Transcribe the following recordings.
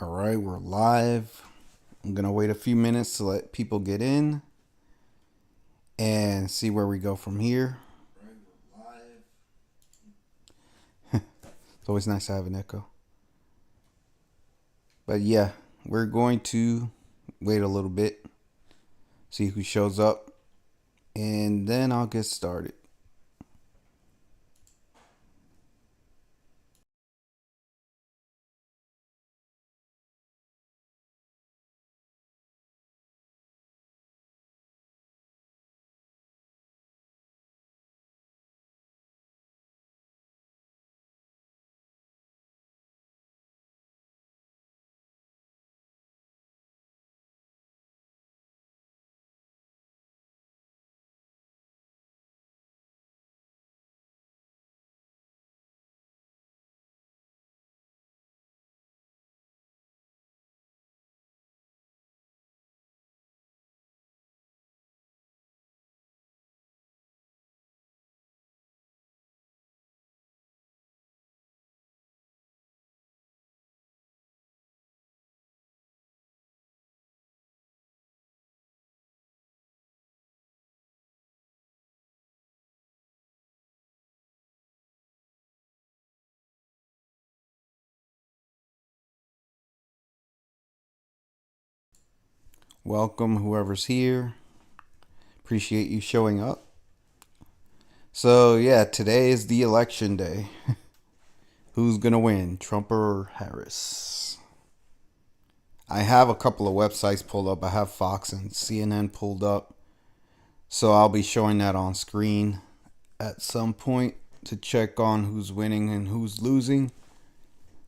All right, we're live. I'm going to wait a few minutes to let people get in and see where we go from here. It's always nice to have an echo. But yeah, we're going to wait a little bit, see who shows up, and then I'll get started. Welcome, whoever's here. Appreciate you showing up. So, yeah, today is the election day. Who's going to win, Trump or Harris? I have a couple of websites pulled up. I have Fox and CNN pulled up. So I'll be showing that on screen at some point to check on who's winning and who's losing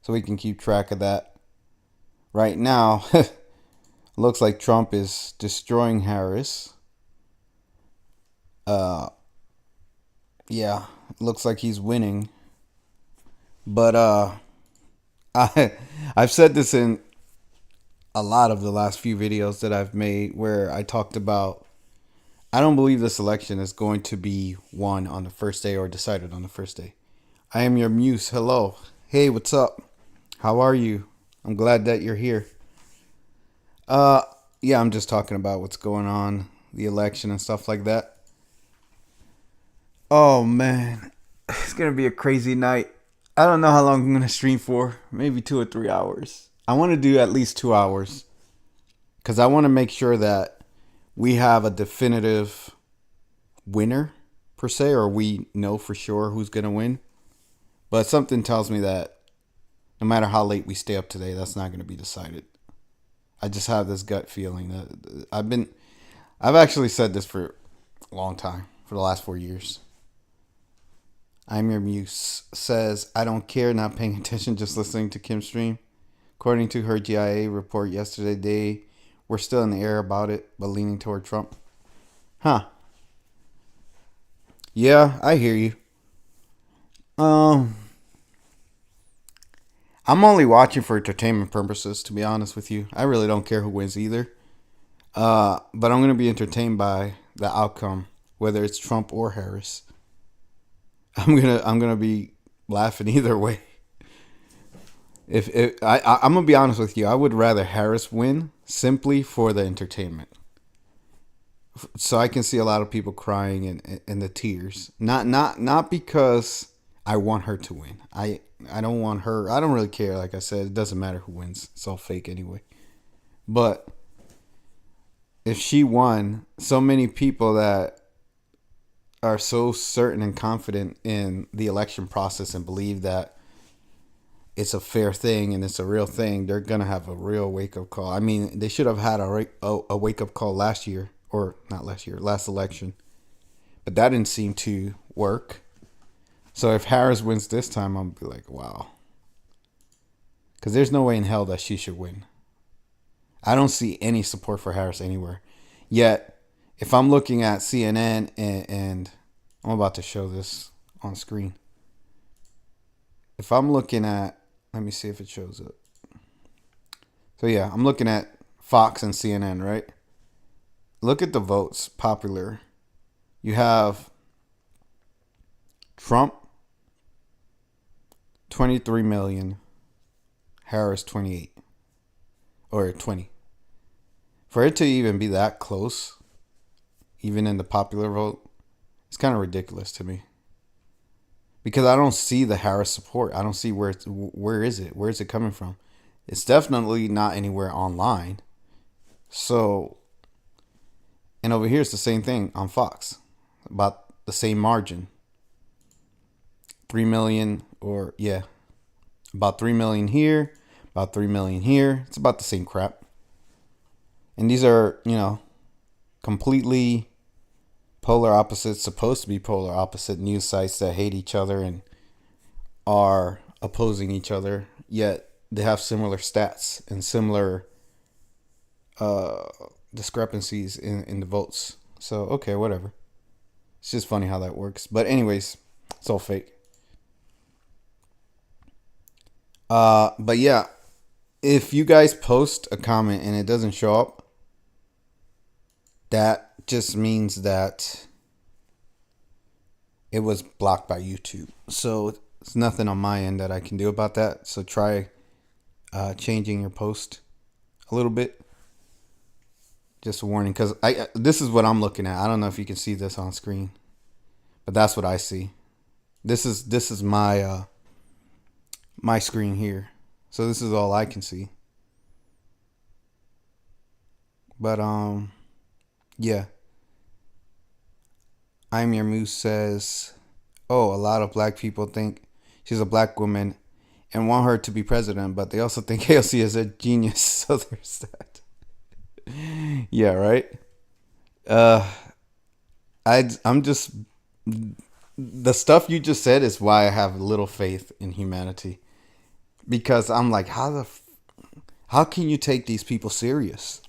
so we can keep track of that. Right now, looks like Trump is destroying Harris. Uh yeah, looks like he's winning. But I I've said this in a lot of the last few videos that I've made where I talked about I don't believe this election is going to be won on the first day or decided on the first day. I am your muse. Hello. Hey, what's up? How are you? I'm glad that you're here. Uh yeah, I'm just talking about what's going on, the election and stuff like that. Oh man, it's gonna be a crazy night. I don't know how long I'm gonna stream for. Maybe 2 or 3 hours. I want to do at least 2 hours because I want to make sure that we have a definitive winner per se, or we know for sure who's gonna win. But something tells me that no matter how late we stay up today, that's not gonna be decided. I just have this gut feeling that I've actually said this for a long time, for the last 4 years. I'm your muse says, I don't care, not paying attention, just listening to Kim's stream. According to her GIA report yesterday, they were still in the air about it, but leaning toward Trump. Huh. Yeah, I hear you. Um, I'm only watching for entertainment purposes, to be honest with you. I really don't care who wins either. But I'm gonna be entertained by the outcome, whether it's Trump or Harris. I'm gonna be laughing either way. If I'm gonna be honest with you, I would rather Harris win simply for the entertainment, so I can see a lot of people crying and the tears. Not because I want her to win. I don't want her. I don't really care. Like I said, it doesn't matter who wins. It's all fake anyway. But if she won, so many people that are so certain and confident in the election process and believe that it's a fair thing and it's a real thing, they're gonna have a real wake up call. I mean, they should have had a wake up call last year, or not last year, last election, but that didn't seem to work. So if Harris wins this time, I'm gonna be like, wow, because there's no way in hell that she should win. I don't see any support for Harris anywhere. Yet, if I'm looking at CNN and I'm about to show this on screen. If I'm looking at, let me see if it shows up. So yeah, I'm looking at Fox and CNN, right? Look at the votes popular. You have Trump 23 million, Harris 28. or 20. For it to even be that close, even in the popular vote, it's kind of ridiculous to me. Because I don't see the Harris support. I don't see where is it? Where is it coming from? It's definitely not anywhere online. So, and over here it's the same thing on Fox, about the same margin. 3 million, or yeah, about 3 million here, about 3 million here. It's about the same crap. And these are, completely polar opposites, supposed to be polar opposite news sites that hate each other and are opposing each other, yet they have similar stats and similar discrepancies in the votes. So, okay, whatever. It's just funny how that works. But anyways, it's all fake. But yeah, if you guys post a comment and it doesn't show up, that just means that it was blocked by YouTube. So it's nothing on my end that I can do about that. So try changing your post a little bit. Just a warning, because this is what I'm looking at. I don't know if you can see this on screen, but that's what I see. This is my my screen here. So this is all I can see. But yeah. I'm Your Moose says, oh, a lot of black people think she's a black woman and want her to be president, but they also think AOC is a genius. So there's that. Yeah, right. I'm just, the stuff you just said is why I have little faith in humanity, because I'm like, how can you take these people serious?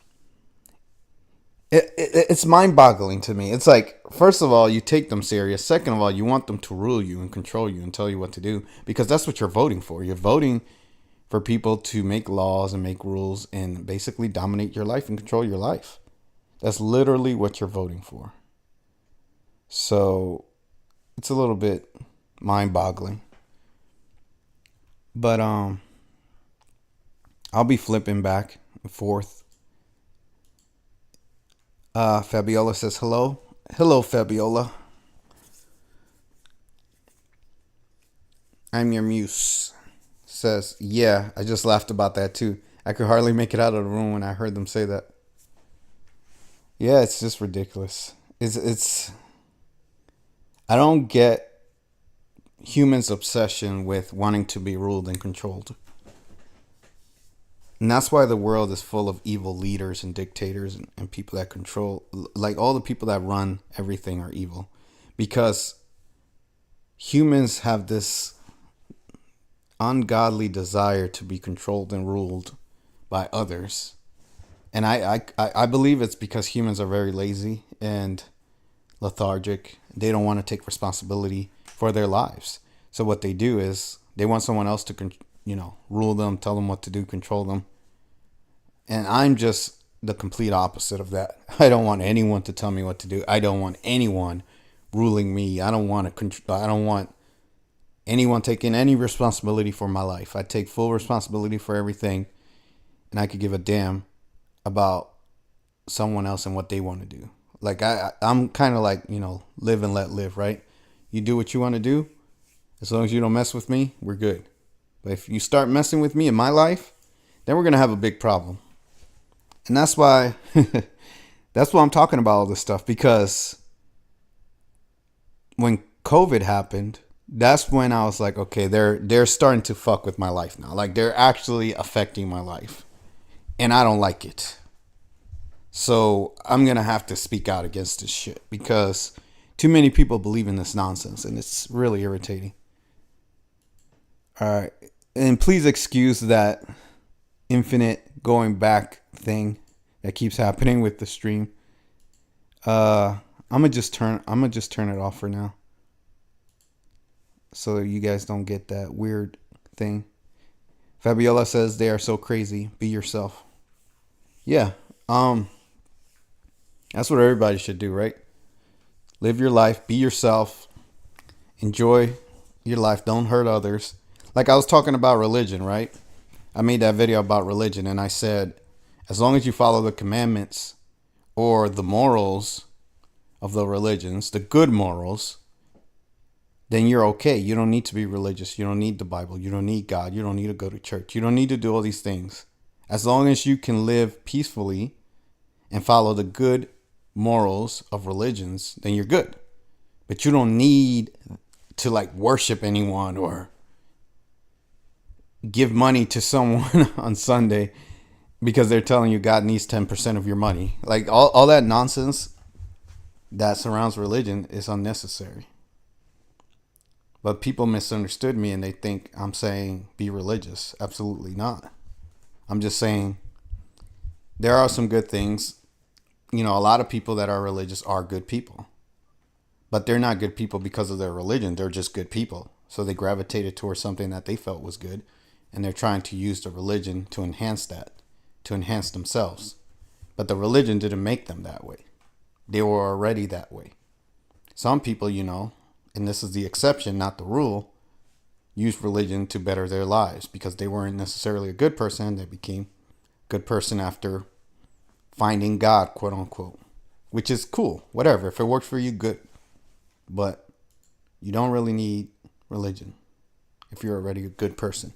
It's mind-boggling to me. It's like, first of all, you take them serious. Second of all, you want them to rule you and control you and tell you what to do, because that's what you're voting for. You're voting for people to make laws and make rules and basically dominate your life and control your life. That's literally what you're voting for. So it's a little bit mind-boggling. But I'll be flipping back and forth. Fabiola says hello. Hello, Fabiola. I'm Your Muse says, yeah, I just laughed about that too. I could hardly make it out of the room when I heard them say that. Yeah, it's just ridiculous. It's I don't get humans' obsession with wanting to be ruled and controlled. And that's why the world is full of evil leaders and dictators and people that control. Like, all the people that run everything are evil. Because humans have this ungodly desire to be controlled and ruled by others. And I believe it's because humans are very lazy and lethargic. They don't want to take responsibility for their lives. So what they do is they want someone else to rule them, tell them what to do, control them. And I'm just the complete opposite of that. I don't want anyone to tell me what to do. I don't want anyone ruling me. I don't want anyone taking any responsibility for my life. I take full responsibility for everything, and I could give a damn about someone else and what they want to do. Like, I'm kind of like, live and let live, right? You do what you want to do. As long as you don't mess with me, we're good. But if you start messing with me in my life, then we're going to have a big problem. And that's why I'm talking about all this stuff, because when COVID happened, that's when I was like, okay, they're starting to fuck with my life now. Like, they're actually affecting my life, and I don't like it. So I'm going to have to speak out against this shit, because too many people believe in this nonsense, and it's really irritating. All right. And please excuse that infinite going back thing that keeps happening with the stream. I'm gonna just turn it off for now, so you guys don't get that weird thing. Fabiola says, they are so crazy. Be yourself. Yeah. That's what everybody should do, right? Live your life, be yourself, enjoy your life, don't hurt others. Like, I was talking about religion, right? I made that video about religion, and I said, As long as you follow the commandments or the morals of the religions, the good morals, then you're okay. You don't need to be religious. You don't need the Bible. You don't need God. You don't need to go to church. You don't need to do all these things. As long as you can live peacefully and follow the good morals of religions, then you're good. But you don't need to like worship anyone or give money to someone on Sunday because they're telling you God needs 10% of your money. Like all that nonsense that surrounds religion is unnecessary. But people misunderstood me and they think I'm saying be religious. Absolutely not. I'm just saying there are some good things. You know, a lot of people that are religious are good people. But they're not good people because of their religion. They're just good people. So they gravitated towards something that they felt was good. And they're trying to use the religion to enhance that, to enhance themselves. But the religion didn't make them that way. They were already that way. Some people, you know, and this is the exception, not the rule, use religion to better their lives because they weren't necessarily a good person. They became a good person after finding God, quote unquote, which is cool. Whatever. If it works for you, good. But you don't really need religion if you're already a good person.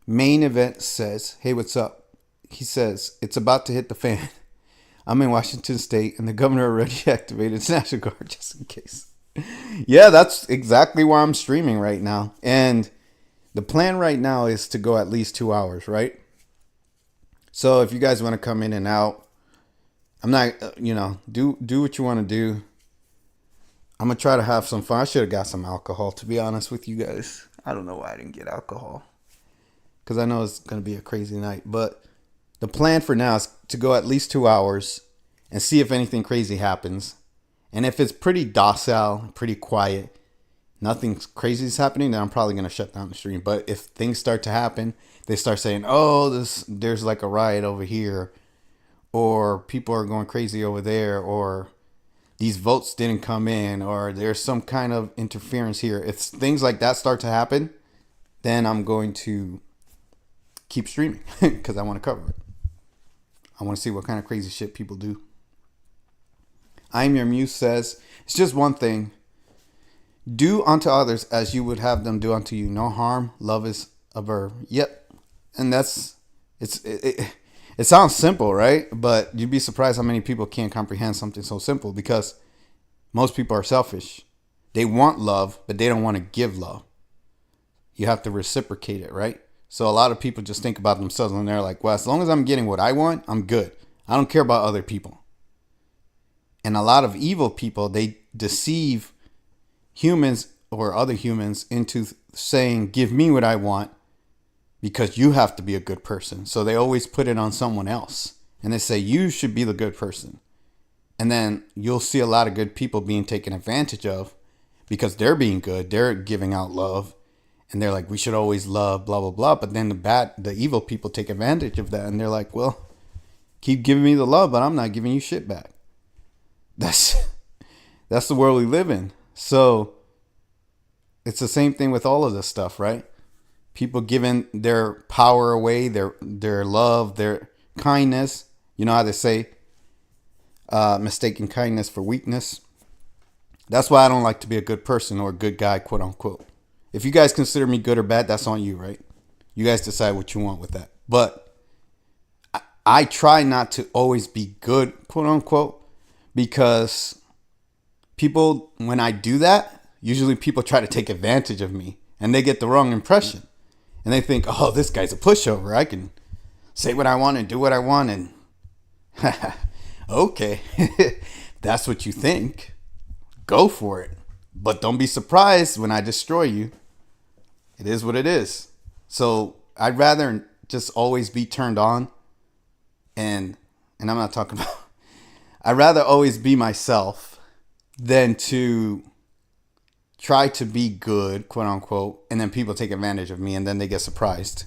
Main Event says, hey, what's up? He says, it's about to hit the fan. I'm in Washington State and the governor already activated the National Guard just in case. Yeah, that's exactly why I'm streaming right now. And the plan right now is to go at least 2 hours, right? So if you guys want to come in and out, I'm not, do what you want to do. I'm going to try to have some fun. I should have got some alcohol, to be honest with you guys. I don't know why I didn't get alcohol. Because I know it's going to be a crazy night. But the plan for now is to go at least 2 hours and see if anything crazy happens. And if it's pretty docile, pretty quiet, nothing crazy is happening, then I'm probably going to shut down the stream. But if things start to happen, they start saying, oh, there's like a riot over here. Or people are going crazy over there. Or these votes didn't come in. Or there's some kind of interference here. If things like that start to happen, then I'm going to keep streaming because I want to cover it. I want to see what kind of crazy shit people do. I'm Your Muse says, it's just one thing. Do unto others as you would have them do unto you. No harm. Love is a verb. Yep. And it sounds simple, right? But you'd be surprised how many people can't comprehend something so simple because most people are selfish. They want love, but they don't want to give love. You have to reciprocate it, right? So a lot of people just think about themselves and they're like, well, as long as I'm getting what I want, I'm good. I don't care about other people. And a lot of evil people, they deceive humans or other humans into saying, give me what I want because you have to be a good person. So they always put it on someone else. And they say, you should be the good person. And then you'll see a lot of good people being taken advantage of because they're being good. They're giving out love. And they're like, we should always love, blah, blah, blah. But then the evil people take advantage of that. And they're like, well, keep giving me the love, but I'm not giving you shit back. That's the world we live in. So it's the same thing with all of this stuff, right? People giving their power away, their love, their kindness. You know how they say, mistaking kindness for weakness. That's why I don't like to be a good person or a good guy, quote unquote. If you guys consider me good or bad, that's on you, right? You guys decide what you want with that. But I try not to always be good, quote unquote, because people, when I do that, usually people try to take advantage of me and they get the wrong impression. And they think, oh, this guy's a pushover. I can say what I want and do what I want. And okay, that's what you think. Go for it. But don't be surprised when I destroy you. It is what it is. So I'd rather just always be turned on. And I'm not talking about, I'd rather always be myself than to try to be good, quote unquote, and then people take advantage of me and then they get surprised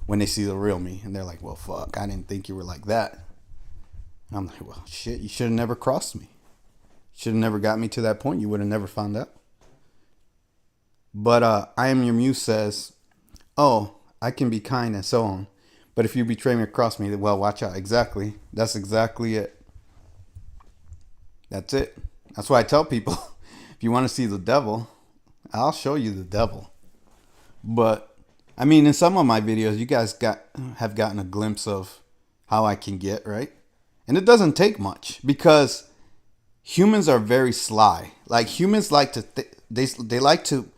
when they see the real me. And they're like, well, fuck, I didn't think you were like that. And I'm like, well, shit, you should have never crossed me. Should have never got me to that point. You would have never found out. But I Am Your Muse says, oh, I can be kind and so on. But if you betray me or cross me, well, watch out. Exactly. That's exactly it. That's it. That's why I tell people if you want to see the devil, I'll show you the devil. But I mean, in some of my videos, you guys have gotten a glimpse of how I can get, right? And it doesn't take much because humans are very sly. Like humans like to they like to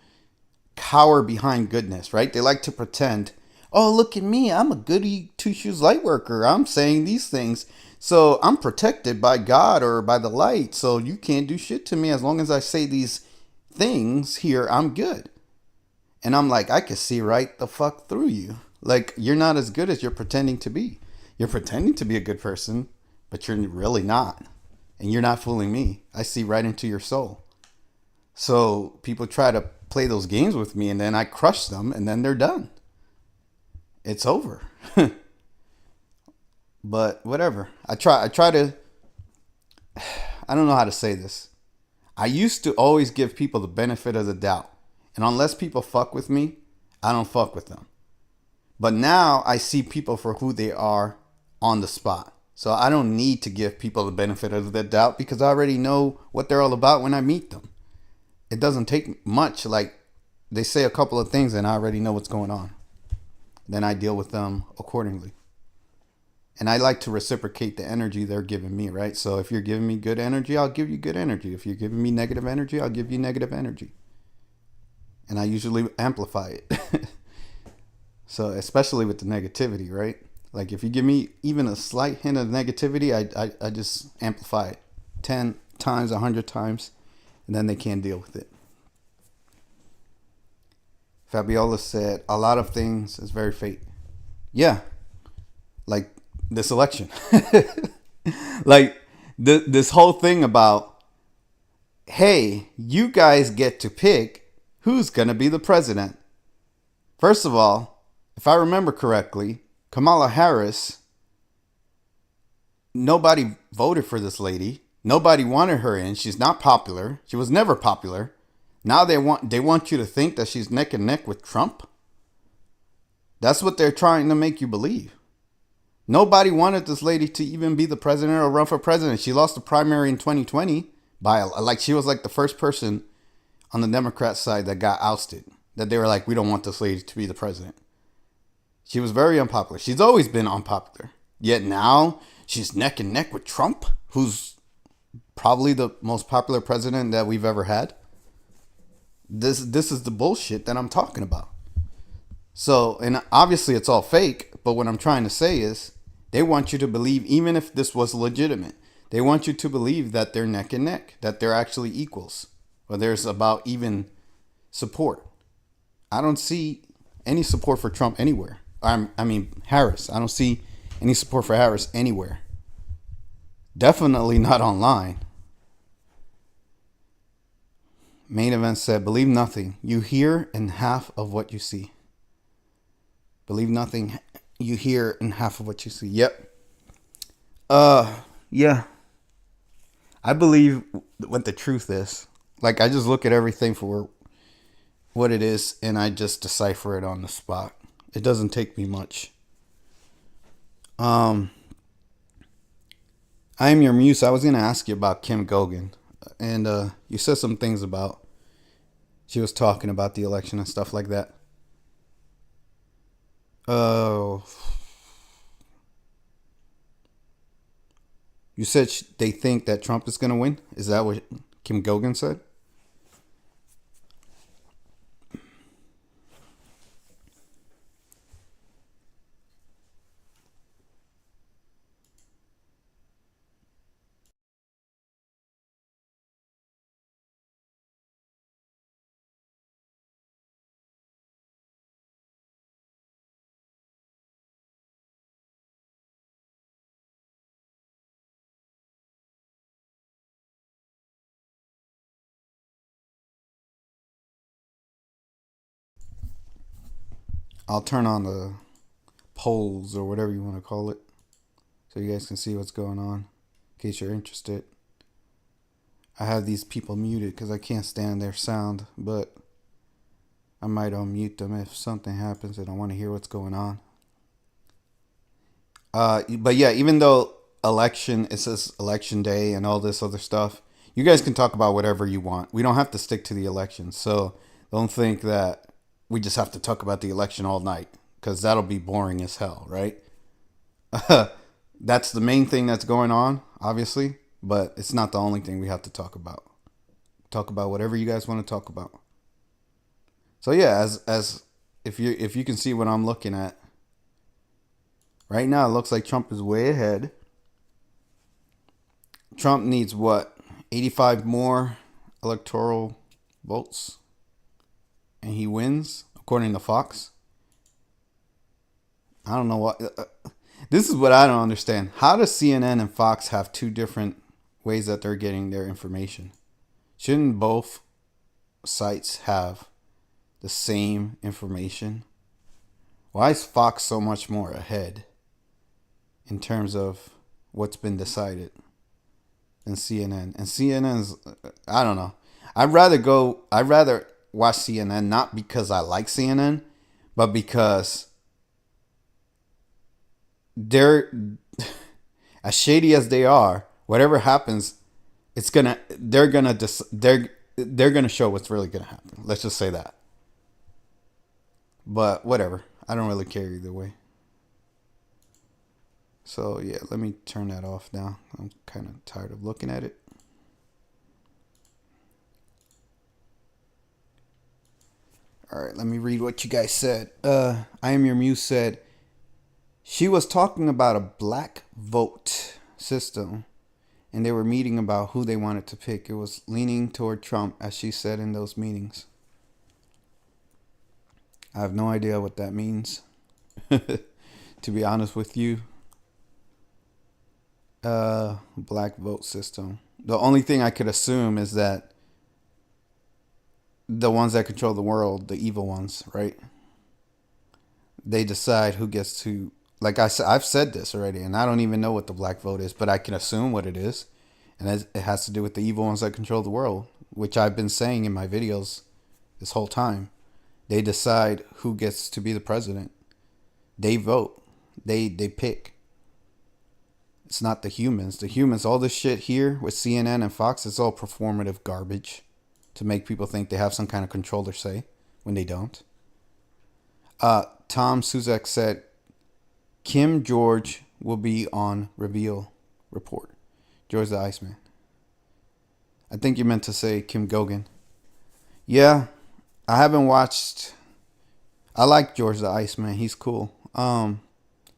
cower behind goodness, right? They like to pretend, "Oh, look at me. I'm a goody two shoes light worker. I'm saying these things. So I'm protected by God or by the light. So you can't do shit to me as long as I say these things here. I'm good." And I'm like, I can see right the fuck through you. Like, you're not as good as you're pretending to be. You're pretending to be a good person, but you're really not. And you're not fooling me. I see right into your soul. So people try to play those games with me, and then I crush them, and then they're done. It's over. But whatever. I try to, I don't know how to say this. I used to always give people the benefit of the doubt. And unless people fuck with me, I don't fuck with them. But now I see people for who they are on the spot. So I don't need to give people the benefit of the doubt because I already know what they're all about when I meet them. It doesn't take much. Like, they say a couple of things and I already know what's going on. Then I deal with them accordingly. And I like to reciprocate the energy they're giving me, right? So if you're giving me good energy, I'll give you good energy. If you're giving me negative energy, I'll give you negative energy. And I usually amplify it. So especially with the negativity, right? Like if you give me even a slight hint of negativity, I just amplify it 10 times, 100 times, and then they can't deal with it. Fabiola said, a lot of things is very fake. Yeah, like this election. Like this whole thing about, hey, you guys get to pick who's going to be the president. First of all, if I remember correctly, Kamala Harris, nobody voted for this lady. Nobody wanted her in. She's not popular. She was never popular. Now they want you to think that she's neck and neck with Trump. That's what they're trying to make you believe. Nobody wanted this lady to even be the president or run for president. She lost the primary in 2020 by like she was like the first person on the Democrat side that got ousted. That they were like, we don't want this lady to be the president. She was very unpopular. She's always been unpopular. Yet now she's neck and neck with Trump, who's probably the most popular president that we've ever had. This is the bullshit that I'm talking about. So, and obviously it's all fake, but what I'm trying to say is they want you to believe, even if this was legitimate, they want you to believe that they're neck and neck, that they're actually equals, or there's about even support. I don't see any support for Trump anywhere. I mean, Harris. I don't see any support for Harris anywhere. Definitely not online. Main Event said, believe nothing. You hear in half of what you see. Believe nothing. You hear in half of what you see. Yep. Yeah. I believe what the truth is. Like, I just look at everything for what it is and I just decipher it on the spot. It doesn't take me much. I am your muse. I was going to ask you about Kim Gogan. And you said some things about she was talking about the election and stuff like that. Oh. You said they think that Trump is going to win? Is that what Kim Gogan said? I'll turn on the polls or whatever you want to call it so you guys can see what's going on in case you're interested. I have these people muted because I can't stand their sound, but I might unmute them if something happens and I want to hear what's going on. But yeah, even though election, it says election day and all this other stuff, you guys can talk about whatever you want. We don't have to stick to the election. So don't think that we just have to talk about the election all night because that'll be boring as hell, right? That's the main thing that's going on, obviously, but it's not the only thing we have to talk about. Talk about whatever you guys want to talk about. So yeah, as if you can see what I'm looking at right now, it looks like Trump is way ahead. Trump needs what, 85 more electoral votes, and he wins according to Fox. I don't know what. This is what I don't understand. How does CNN and Fox have two different ways that they're getting their information? Shouldn't both sites have the same information? Why is Fox so much more ahead in terms of what's been decided than CNN? And CNN's, I don't know. I'd rather watch CNN not because I like CNN, but because they're as shady as they are. Whatever happens, they're gonna show what's really gonna happen. Let's just say that. But whatever, I don't really care either way. So yeah, let me turn that off now. I'm kind of tired of looking at it. All right, let me read what you guys said. I am your muse said she was talking about a black vote system, and they were meeting about who they wanted to pick. It was leaning toward Trump, as she said in those meetings. I have no idea what that means, to be honest with you. Black vote system. The only thing I could assume is that the ones that control the world, the evil ones, right? They decide who gets to. Like I said, I've said this already, and I don't even know what the black vote is, but I can assume what it is, and it has to do with the evil ones that control the world, which I've been saying in my videos this whole time. They decide who gets to be the president. They vote. They pick. It's not the humans. The humans, all this shit here with CNN and Fox, it's all performative garbage to make people think they have some kind of control or say when they don't. Tom Suzak said, Kim George will be on Reveal Report. George the Iceman. I think you meant to say Kim Gogan. Yeah, I haven't watched. I like George the Iceman. He's cool.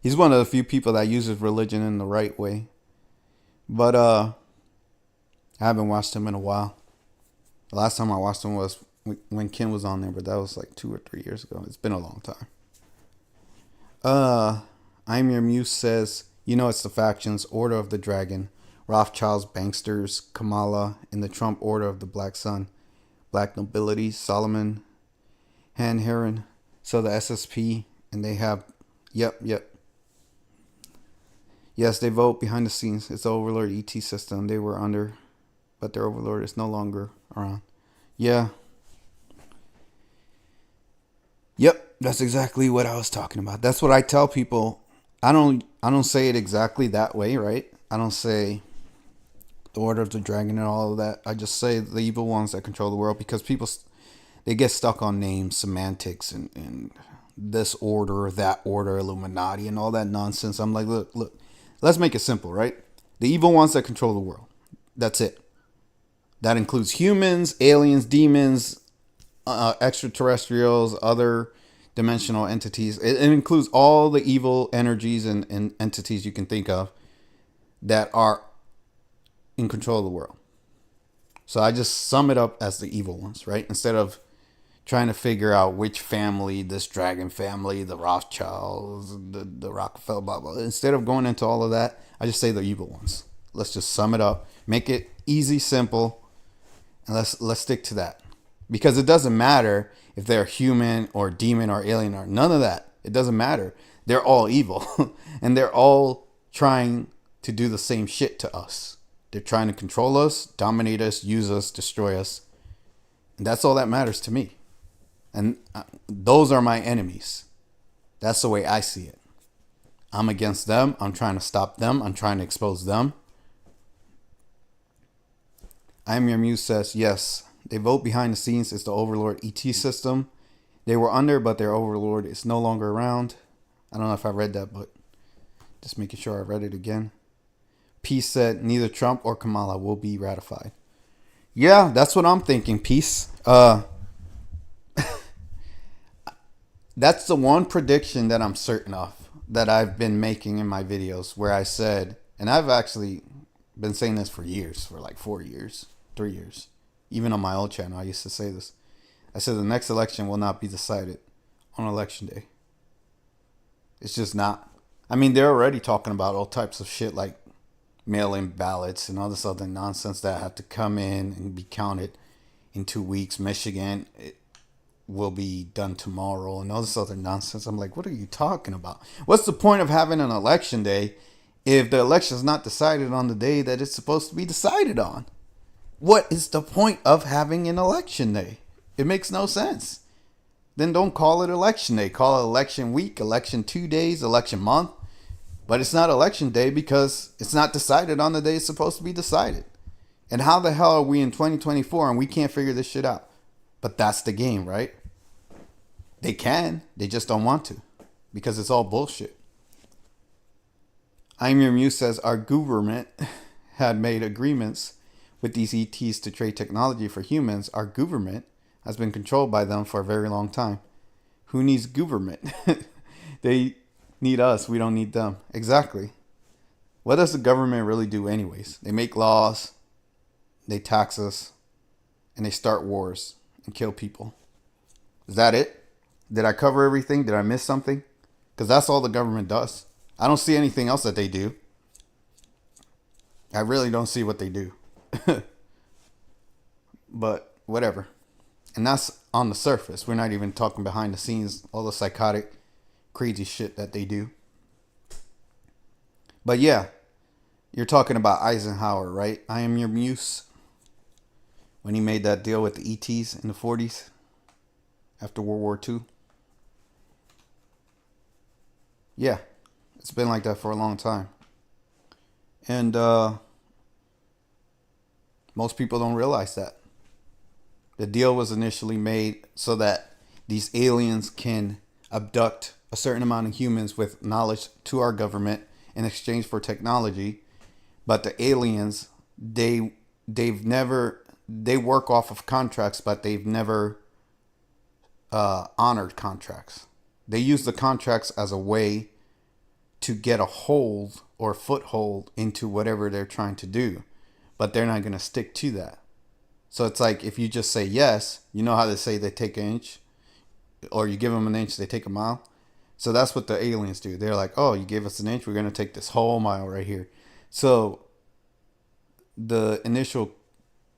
He's one of the few people that uses religion in the right way. But I haven't watched him in a while. The last time I watched him was when Kim was on there, but that was like 2 or 3 years ago. It's been a long time. I'm Your Muse says, you know it's the factions, Order of the Dragon, Rothschilds, Banksters, Kamala, in the Trump Order of the Black Sun, Black Nobility, Solomon, Han Heron, so the SSP, and they have, yep. Yes, they vote behind the scenes. It's the Overlord ET system they were under, but their Overlord is no longer around. Yeah. Yep, that's exactly what I was talking about. That's what I tell people. I don't say it exactly that way, right? I don't say the Order of the Dragon and all of that. I just say the evil ones that control the world, because people, they get stuck on names, semantics, and this order, that order, Illuminati, and all that nonsense. I'm like, look, let's make it simple, right? The evil ones that control the world. That's it. That includes humans, aliens, demons, extraterrestrials, other dimensional entities. It includes all the evil energies and entities you can think of that are in control of the world. So I just sum it up as the evil ones, right? Instead of trying to figure out which family, this dragon family, the Rothschilds, the Rockefeller, blah, blah. Instead of going into all of that, I just say the evil ones. Let's just sum it up. Make it easy, simple, and let's stick to that. Because it doesn't matter if they're human or demon or alien or none of that. It doesn't matter. They're all evil. And they're all trying to do the same shit to us. They're trying to control us, dominate us, use us, destroy us. And that's all that matters to me. And those are my enemies. That's the way I see it. I'm against them. I'm trying to stop them. I'm trying to expose them. I Am Your Muse says, yes, they vote behind the scenes. It's the Overlord ET system. They were under, but their Overlord is no longer around. I don't know if I read that, but just making sure I read it again. Peace said, neither Trump or Kamala will be ratified. Yeah, that's what I'm thinking, Peace. That's the one prediction that I'm certain of, that I've been making in my videos, where I said, and I've actually been saying this for years, for like 4 years, 3 years. Even on my old channel, I used to say this. I said the next election will not be decided on election day. It's just not. I mean, they're already talking about all types of shit like mail-in ballots and all this other nonsense that have to come in and be counted in 2 weeks. Michigan, it will be done tomorrow and all this other nonsense. I'm like, what are you talking about? What's the point of having an election day if the election is not decided on the day that it's supposed to be decided on? What is the point of having an election day? It makes no sense. Then don't call it election day. Call it election week, election 2 days, election month. But it's not election day because it's not decided on the day it's supposed to be decided. And how the hell are we in 2024 and we can't figure this shit out? But that's the game, right? They can. They just don't want to. Because it's all bullshit. I'm Your Muse says, our government had made agreements with these ETs to trade technology for humans. Our government has been controlled by them for a very long time. Who needs government? They need us. We don't need them. Exactly. What does the government really do anyways? They make laws. They tax us. And they start wars and kill people. Is that it? Did I cover everything? Did I miss something? Because that's all the government does. I don't see anything else that they do. I really don't see what they do. But whatever. And that's on the surface. We're not even talking behind the scenes, all the psychotic, crazy shit that they do. But yeah, you're talking about Eisenhower, right? I Am Your Muse. When he made that deal with the ETs in the 40s after World War II. Yeah, it's been like that for a long time. And most people don't realize that. The deal was initially made so that these aliens can abduct a certain amount of humans with knowledge to our government in exchange for technology. But the aliens, they work off of contracts, but they've never honored contracts. They use the contracts as a way to get a hold or foothold into whatever they're trying to do, but they're not going to stick to that. So it's like if you just say yes, you know how they say they take an inch, or you give them an inch, they take a mile. So that's what the aliens do. They're like, oh, you gave us an inch, we're going to take this whole mile right here. So the initial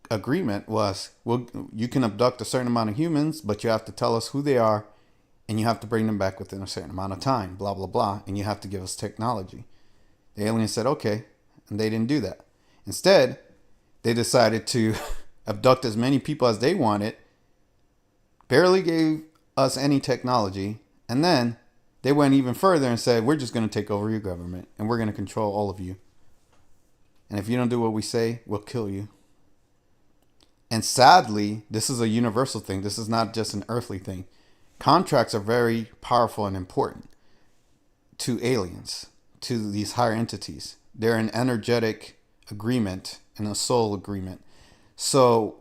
agreement was, well, you can abduct a certain amount of humans, but you have to tell us who they are, and you have to bring them back within a certain amount of time, blah, blah, blah, and you have to give us technology. The aliens said, okay, and they didn't do that. Instead, they decided to abduct as many people as they wanted, barely gave us any technology, and then they went even further and said, we're just going to take over your government, and we're going to control all of you. And if you don't do what we say, we'll kill you. And sadly, this is a universal thing. This is not just an earthly thing. Contracts are very powerful and important to aliens, to these higher entities. They're an energetic agreement and a soul agreement. So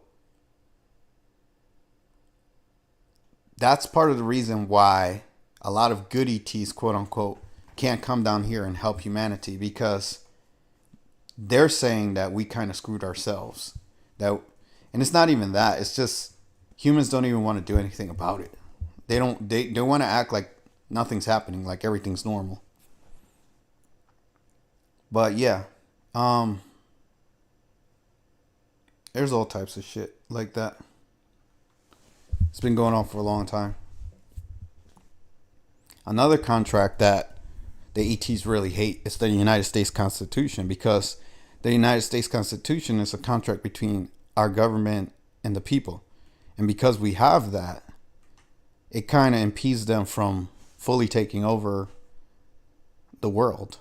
that's part of the reason why a lot of good ETs, quote unquote, can't come down here and help humanity, because they're saying that we kind of screwed ourselves. And it's not even that. It's just humans don't even want to do anything about it. They want to act like nothing's happening, like everything's normal. But yeah, there's all types of shit like that. It's been going on for a long time. Another contract that the ETs really hate is the United States Constitution, because the United States Constitution is a contract between our government and the people. And because we have that, it kind of impedes them from fully taking over the world.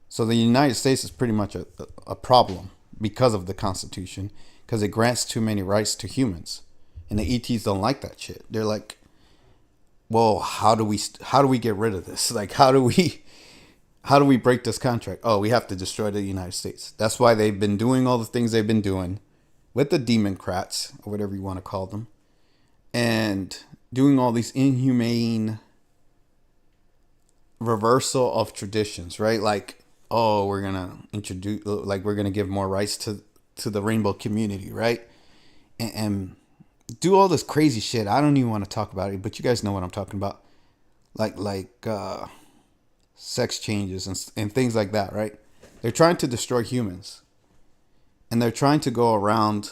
So the United States is pretty much a problem because of the Constitution, because it grants too many rights to humans, and the ETs don't like that shit. They're like, well, how do we get rid of this? Like, how do we break this contract? Oh, we have to destroy the United States. That's why they've been doing all the things they've been doing with the Democrats, or whatever you want to call them, and doing all these inhumane reversal of traditions, right? Like, oh, we're gonna introduce, like, we're gonna give more rights to the rainbow community, right? And do all this crazy shit. I don't even want to talk about it, but you guys know what I'm talking about. Like sex changes and things like that, right? They're trying to destroy humans, and they're trying to go around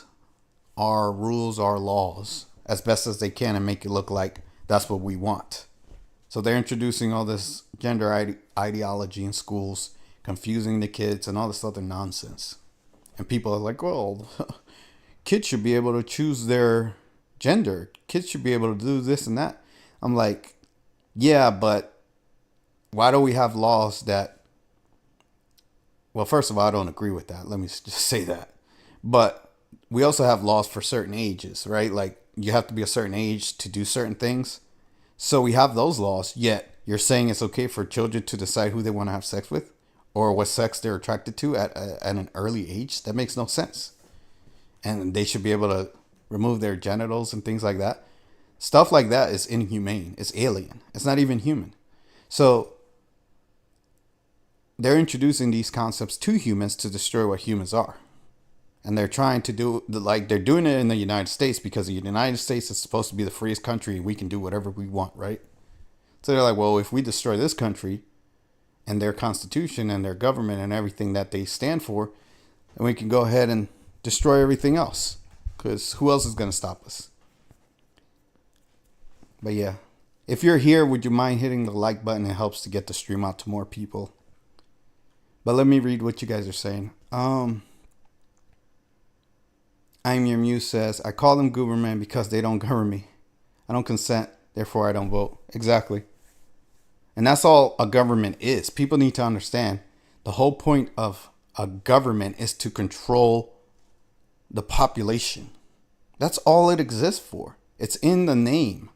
our rules, our laws, as best as they can, and make it look like that's what we want. So they're introducing all this gender ideology in schools, confusing the kids, and all this other nonsense. And people are like, well, kids should be able to choose their gender. Kids should be able to do this and that. I'm like, yeah, but why do we have laws that... Well, first of all, I don't agree with that. Let me just say that. But we also have laws for certain ages, right? Like, you have to be a certain age to do certain things. So we have those laws, yet you're saying it's okay for children to decide who they want to have sex with, or what sex they're attracted to at an early age? That makes no sense. And they should be able to remove their genitals and things like that. Stuff like that is inhumane. It's alien. It's not even human. So they're introducing these concepts to humans to destroy what humans are. And they're trying to do, like, they're doing it in the United States because the United States is supposed to be the freest country and we can do whatever we want, right? So they're like, well, if we destroy this country and their constitution and their government and everything that they stand for, then we can go ahead and destroy everything else. Because who else is going to stop us? But yeah, if you're here, would you mind hitting the like button? It helps to get the stream out to more people. But let me read what you guys are saying. I'm Your Muse says, I call them Gooberman because they don't govern me. I don't consent, therefore I don't vote. Exactly. And that's all a government is. People need to understand the whole point of a government is to control the population. That's all it exists for. It's in the name.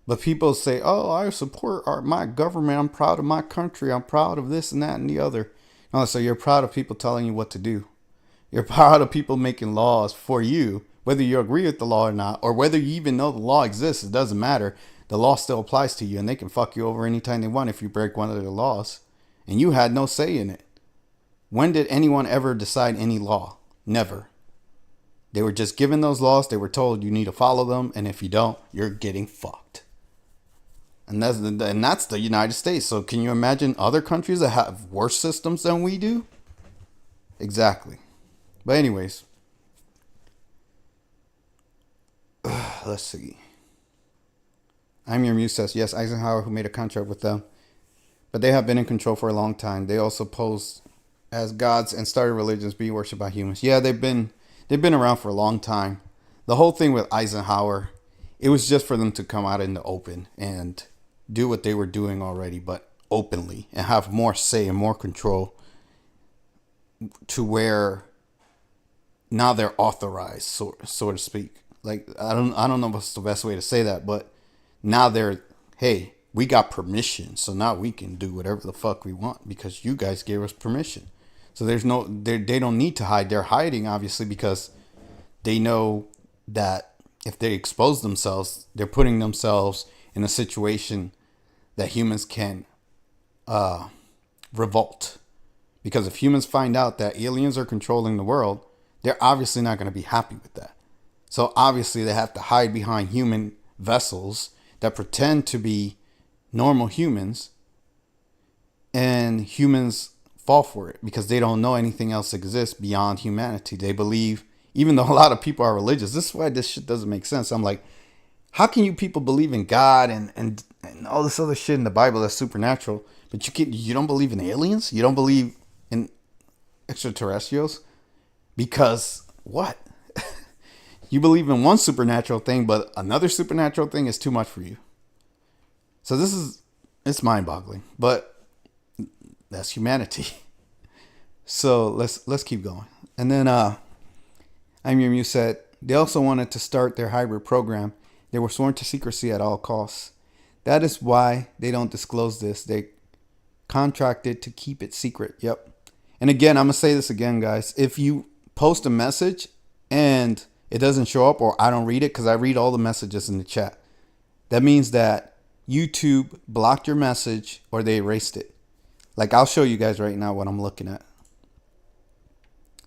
But people say, oh, I support my government. I'm proud of my country. I'm proud of this and that and the other. No, so you're proud of people telling you what to do. You're proud of people making laws for you, whether you agree with the law or not, or whether you even know the law exists. It doesn't matter. The law still applies to you, and they can fuck you over anytime they want if you break one of their laws. And you had no say in it. When did anyone ever decide any law? Never. They were just given those laws. They were told you need to follow them, and if you don't, you're getting fucked. And that's the United States. So can you imagine other countries that have worse systems than we do? Exactly. But anyways, let's see. I'm Your Muse says, yes, Eisenhower, who made a contract with them, but they have been in control for a long time. They also posed as gods and started religions being worshipped by humans. Yeah, they've been around for a long time. The whole thing with Eisenhower, it was just for them to come out in the open and do what they were doing already, but openly, and have more say and more control, to where now they're authorized, so to speak. Like, I don't know what's the best way to say that, but now they're, hey, we got permission, so now we can do whatever the fuck we want because you guys gave us permission. So there's no, they don't need to hide. They're hiding, obviously, because they know that if they expose themselves, they're putting themselves in a situation that humans can revolt. Because if humans find out that aliens are controlling the world, they're obviously not going to be happy with that. So obviously they have to hide behind human vessels that pretend to be normal humans, and humans fall for it because they don't know anything else exists beyond humanity. They believe, even though a lot of people are religious, this is why this shit doesn't make sense. I'm like, how can you people believe in God and all this other shit in the Bible that's supernatural, but you don't believe in aliens? You don't believe in extraterrestrials? Because what? You believe in one supernatural thing, but another supernatural thing is too much for you. So it's mind-boggling. But that's humanity. So let's keep going. And then I'm Your Muse said they also wanted to start their hybrid program. They were sworn to secrecy at all costs. That is why they don't disclose this. They contracted to keep it secret. Yep. And again, I'm going to say this again, guys. If you post a message and it doesn't show up or I don't read it, because I read all the messages in the chat, that means that YouTube blocked your message or they erased it. Like, I'll show you guys right now what I'm looking at.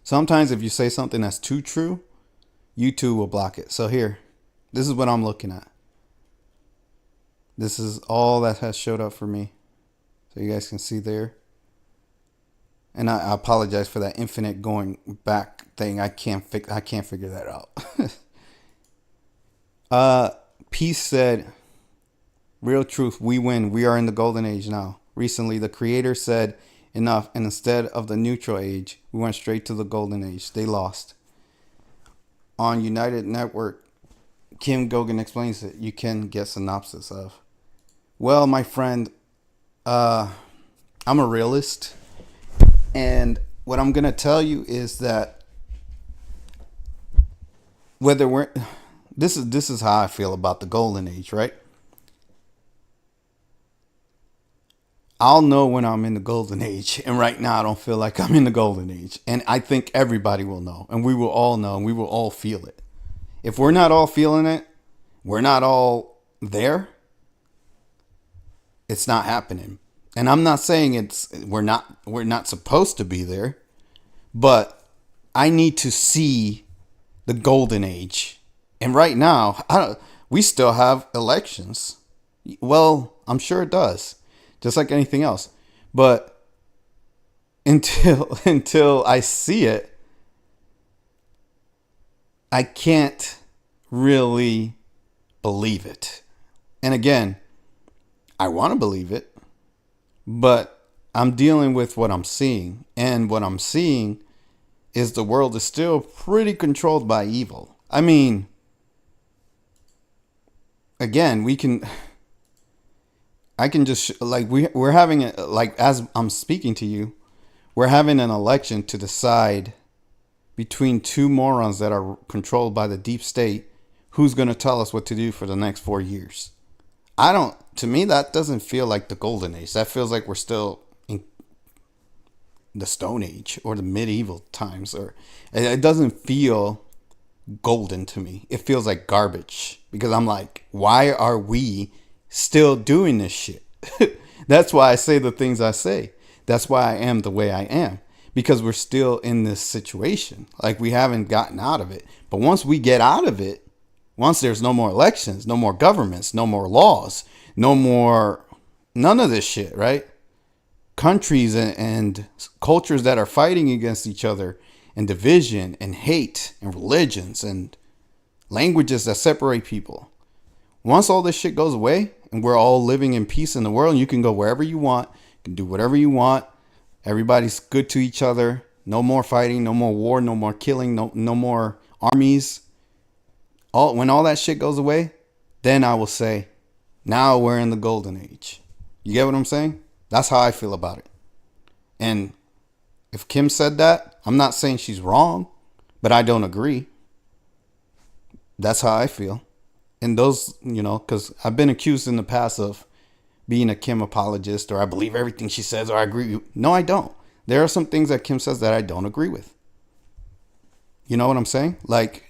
Sometimes if you say something that's too true, YouTube will block it. So here, this is what I'm looking at. This is all that has showed up for me. So you guys can see there. And I apologize for that infinite going back thing. I can't figure that out. Peace said, real truth, we win. We are in the golden age now. Recently, the creator said enough, and instead of the neutral age, we went straight to the golden age. They lost. On United Network, Kim Gogan explains it. You can get synopsis of. Well, my friend, I'm a realist. And what I'm going to tell you is that whether we're... This is how I feel about the golden age, right? I'll know when I'm in the golden age. And right now, I don't feel like I'm in the golden age. And I think everybody will know. And we will all know. And we will all feel it. If we're not all feeling it, we're not all there, it's not happening. And I'm not saying we're not supposed to be there. But I need to see the golden age. And right now, we still have elections. Well, I'm sure it does. Just like anything else. But until I see it, I can't really believe it. And again, I want to believe it, but I'm dealing with what I'm seeing. And what I'm seeing is the world is still pretty controlled by evil. I mean, again, I can just, like, we're having it, like, as I'm speaking to you, we're having an election to decide between two morons that are controlled by the deep state who's going to tell us what to do for the next 4 years. To me, that doesn't feel like the golden age. That feels like we're still in the Stone Age or the medieval times, or it doesn't feel golden to me. It feels like garbage, because I'm like, why are we still doing this shit? That's why I say the things I say. That's why I am the way I am, because we're still in this situation. Like, we haven't gotten out of it. But once we get out of it, once there's no more elections, no more governments, no more laws, none of this shit, right? Countries and cultures that are fighting against each other, and division and hate and religions and languages that separate people. Once all this shit goes away and we're all living in peace in the world, and you can go wherever you want, you can do whatever you want, everybody's good to each other, no more fighting, no more war, no more killing, no more armies. When all that shit goes away, then I will say, now we're in the golden age. You get what I'm saying? That's how I feel about it. And if Kim said that, I'm not saying she's wrong, but I don't agree. That's how I feel. And those, because I've been accused in the past of being a Kim apologist, or I believe everything she says, or I agree. No, I don't. There are some things that Kim says that I don't agree with. You know what I'm saying? Like,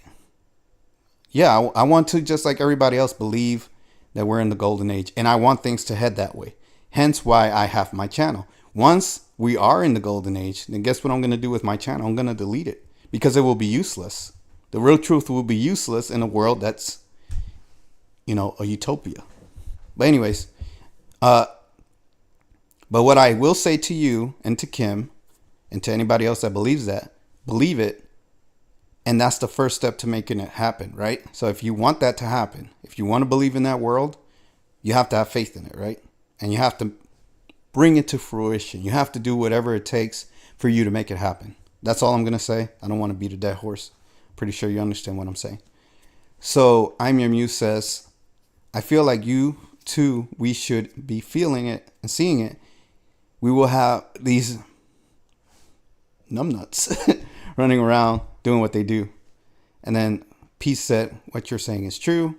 yeah, I want to, just like everybody else, believe that we're in the golden age. And I want things to head that way. Hence why I have my channel. Once we are in the golden age, then guess what I'm going to do with my channel? I'm going to delete it, because it will be useless. The real truth will be useless in a world that's, a utopia. But anyways, but what I will say to you and to Kim and to anybody else that believes that, believe it. And that's the first step to making it happen, right? So if you want that to happen, if you want to believe in that world, you have to have faith in it, right? And you have to bring it to fruition. You have to do whatever it takes for you to make it happen. That's all I'm going to say. I don't want to beat a dead horse. Pretty sure you understand what I'm saying. So I'm Your Muse says, I feel like you too, we should be feeling it and seeing it. we will have these numbnuts running around doing what they do. And then Peace said, what you're saying is true.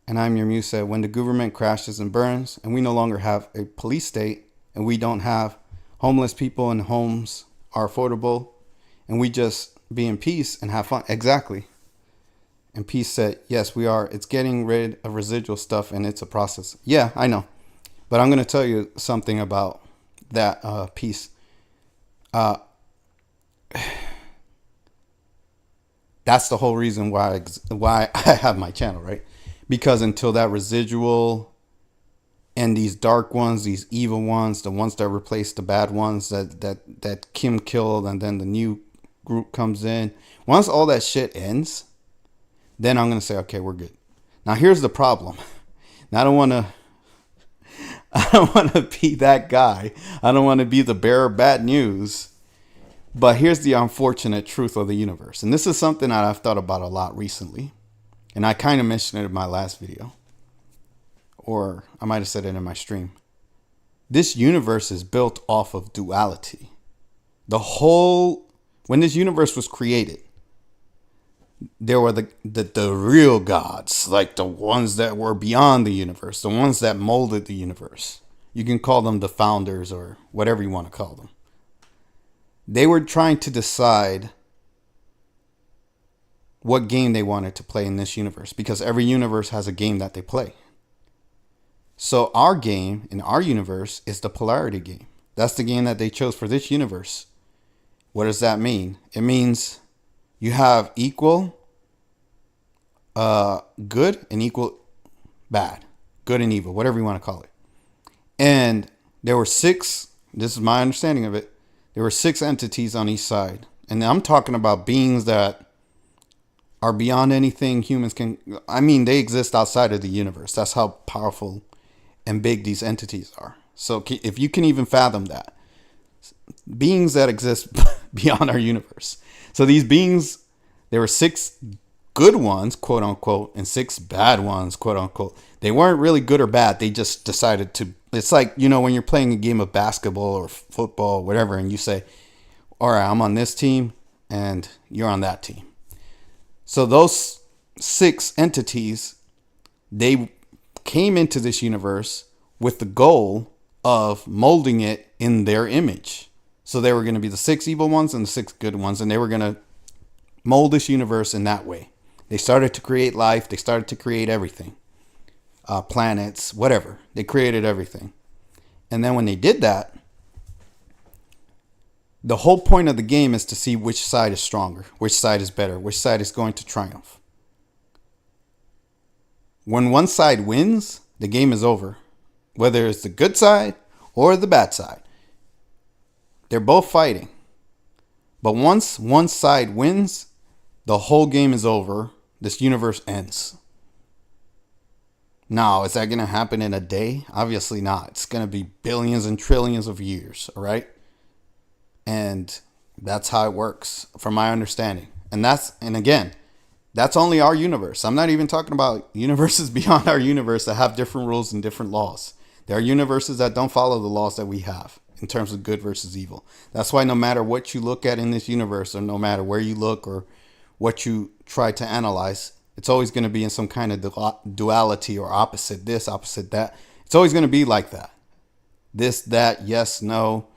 And I'm Your Muse said, when the government crashes and burns and we no longer have a police state and we don't have homeless people and homes are affordable and we just be in peace and have fun. Exactly. And Peace said, yes, we are. It's getting rid of residual stuff and it's a process. Yeah, I know. But I'm going to tell you something about that Peace. That's the whole reason why I have my channel, right? Because until that residual and these dark ones, these evil ones, the ones that replace the bad ones that Kim killed, and then the new group comes in. Once all that shit ends, then I'm gonna say, okay, we're good. Now here's the problem. Now I don't want to be that guy. I don't want to be the bearer of bad news. But here's the unfortunate truth of the universe. And this is something that I've thought about a lot recently. And I kind of mentioned it in my last video. Or I might have said it in my stream. This universe is built off of duality. When this universe was created, there were the real gods, like the ones that were beyond the universe, the ones that molded the universe. You can call them the founders or whatever you want to call them. They were trying to decide what game they wanted to play in this universe, because every universe has a game that they play. So our game in our universe is the polarity game. That's the game that they chose for this universe. What does that mean? It means you have equal good and equal bad, good and evil, whatever you want to call it. And there were 6, this is my understanding of it, there were 6 entities on each side. And I'm talking about beings that are beyond anything humans can. I mean, they exist outside of the universe. That's how powerful and big these entities are. So if you can even fathom that, beings that exist beyond our universe. So these beings, there were 6 good ones, quote unquote, and 6 bad ones, quote unquote. They weren't really good or bad. They just decided to. It's like, when you're playing a game of basketball or football or whatever, and you say, all right, I'm on this team and you're on that team. So those 6 entities, they came into this universe with the goal of molding it in their image. So they were going to be the 6 evil ones and the 6 good ones, and they were going to mold this universe in that way. They started to create life. They started to create everything. Planets, whatever. They created everything. And then when they did that, the whole point of the game is to see which side is stronger, which side is better, which side is going to triumph. When one side wins, the game is over. Whether it's the good side or the bad side. They're both fighting. But once one side wins, the whole game is over. This universe ends. Now, is that going to happen in a day? Obviously not. It's going to be billions and trillions of years, all right? And that's how it works, from my understanding. And again, that's only our universe. I'm not even talking about universes beyond our universe that have different rules and different laws. There are universes that don't follow the laws that we have in terms of good versus evil. That's why no matter what you look at in this universe, or no matter where you look or what you try to analyze, it's always going to be in some kind of duality, or opposite this, opposite that. It's always going to be like that. This, that, yes, no,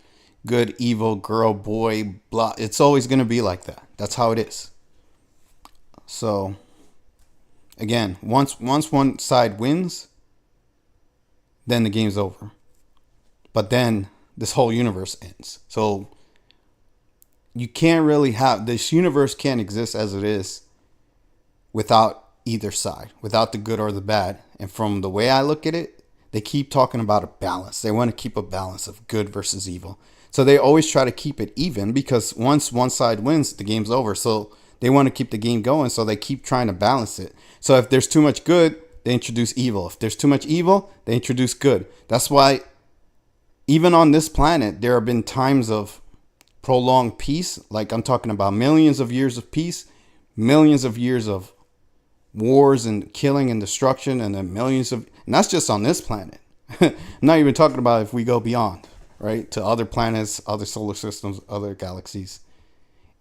good, evil, girl, boy, blah. It's always going to be like that. That's how it is. So, again, once one side wins, then the game's over. But then this whole universe ends. So, you can't really this universe can't exist as it is without either side, without the good or the bad. And from the way I look at it, they keep talking about a balance. They want to keep a balance of good versus evil. So they always try to keep it even, because once one side wins, the game's over. So they want to keep the game going. So they keep trying to balance it. So if there's too much good, they introduce evil. If there's too much evil, they introduce good. That's why even on this planet, there have been times of prolonged peace. Like I'm talking about millions of years of peace, millions of years of wars and killing and destruction, and then and that's just on this planet. I'm not even talking about if we go beyond. right? To other planets, other solar systems, other galaxies.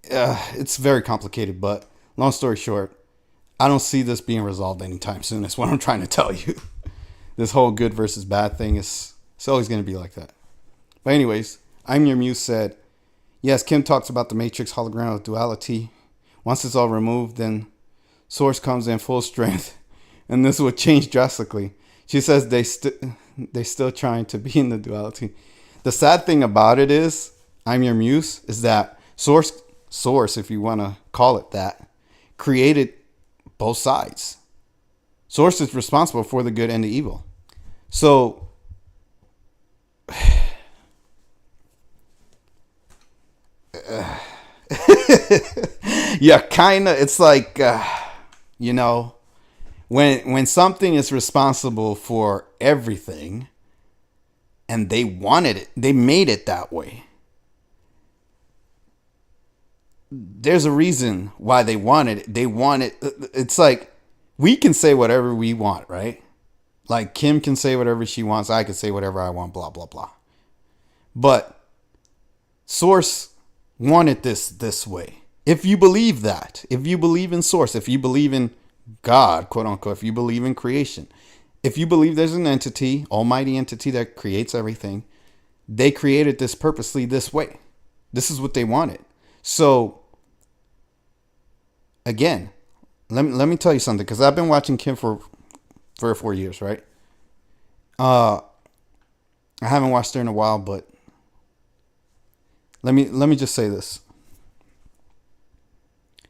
It's very complicated, but long story short, I don't see this being resolved anytime soon. That's what I'm trying to tell you. This whole good versus bad thing is it's always going to be like that. But anyways, I'm Your Muse said, yes, Kim talks about the Matrix hologram of duality. Once it's all removed, then Source comes in full strength, and this will change drastically. She says they still trying to be in the duality. The sad thing about it is, I'm Your Muse, is that Source, if you want to call it that, created both sides. Source is responsible for the good and the evil. So yeah, kind of. It's like you know, when something is responsible for everything, and they wanted it, they made it that way. There's a reason why they wanted it. They wanted. It's like we can say whatever we want, right? Like Kim can say whatever she wants. I can say whatever I want. Blah blah blah. But Source wanted this way. If you believe that, if you believe in Source, if you believe in God, quote unquote, if you believe in creation, if you believe there's an entity, almighty entity that creates everything, they created this purposely this way. This is what they wanted. So again, let me tell you something, because I've been watching Kim for 3 or 4 years, right? I haven't watched her in a while, but let me just say this.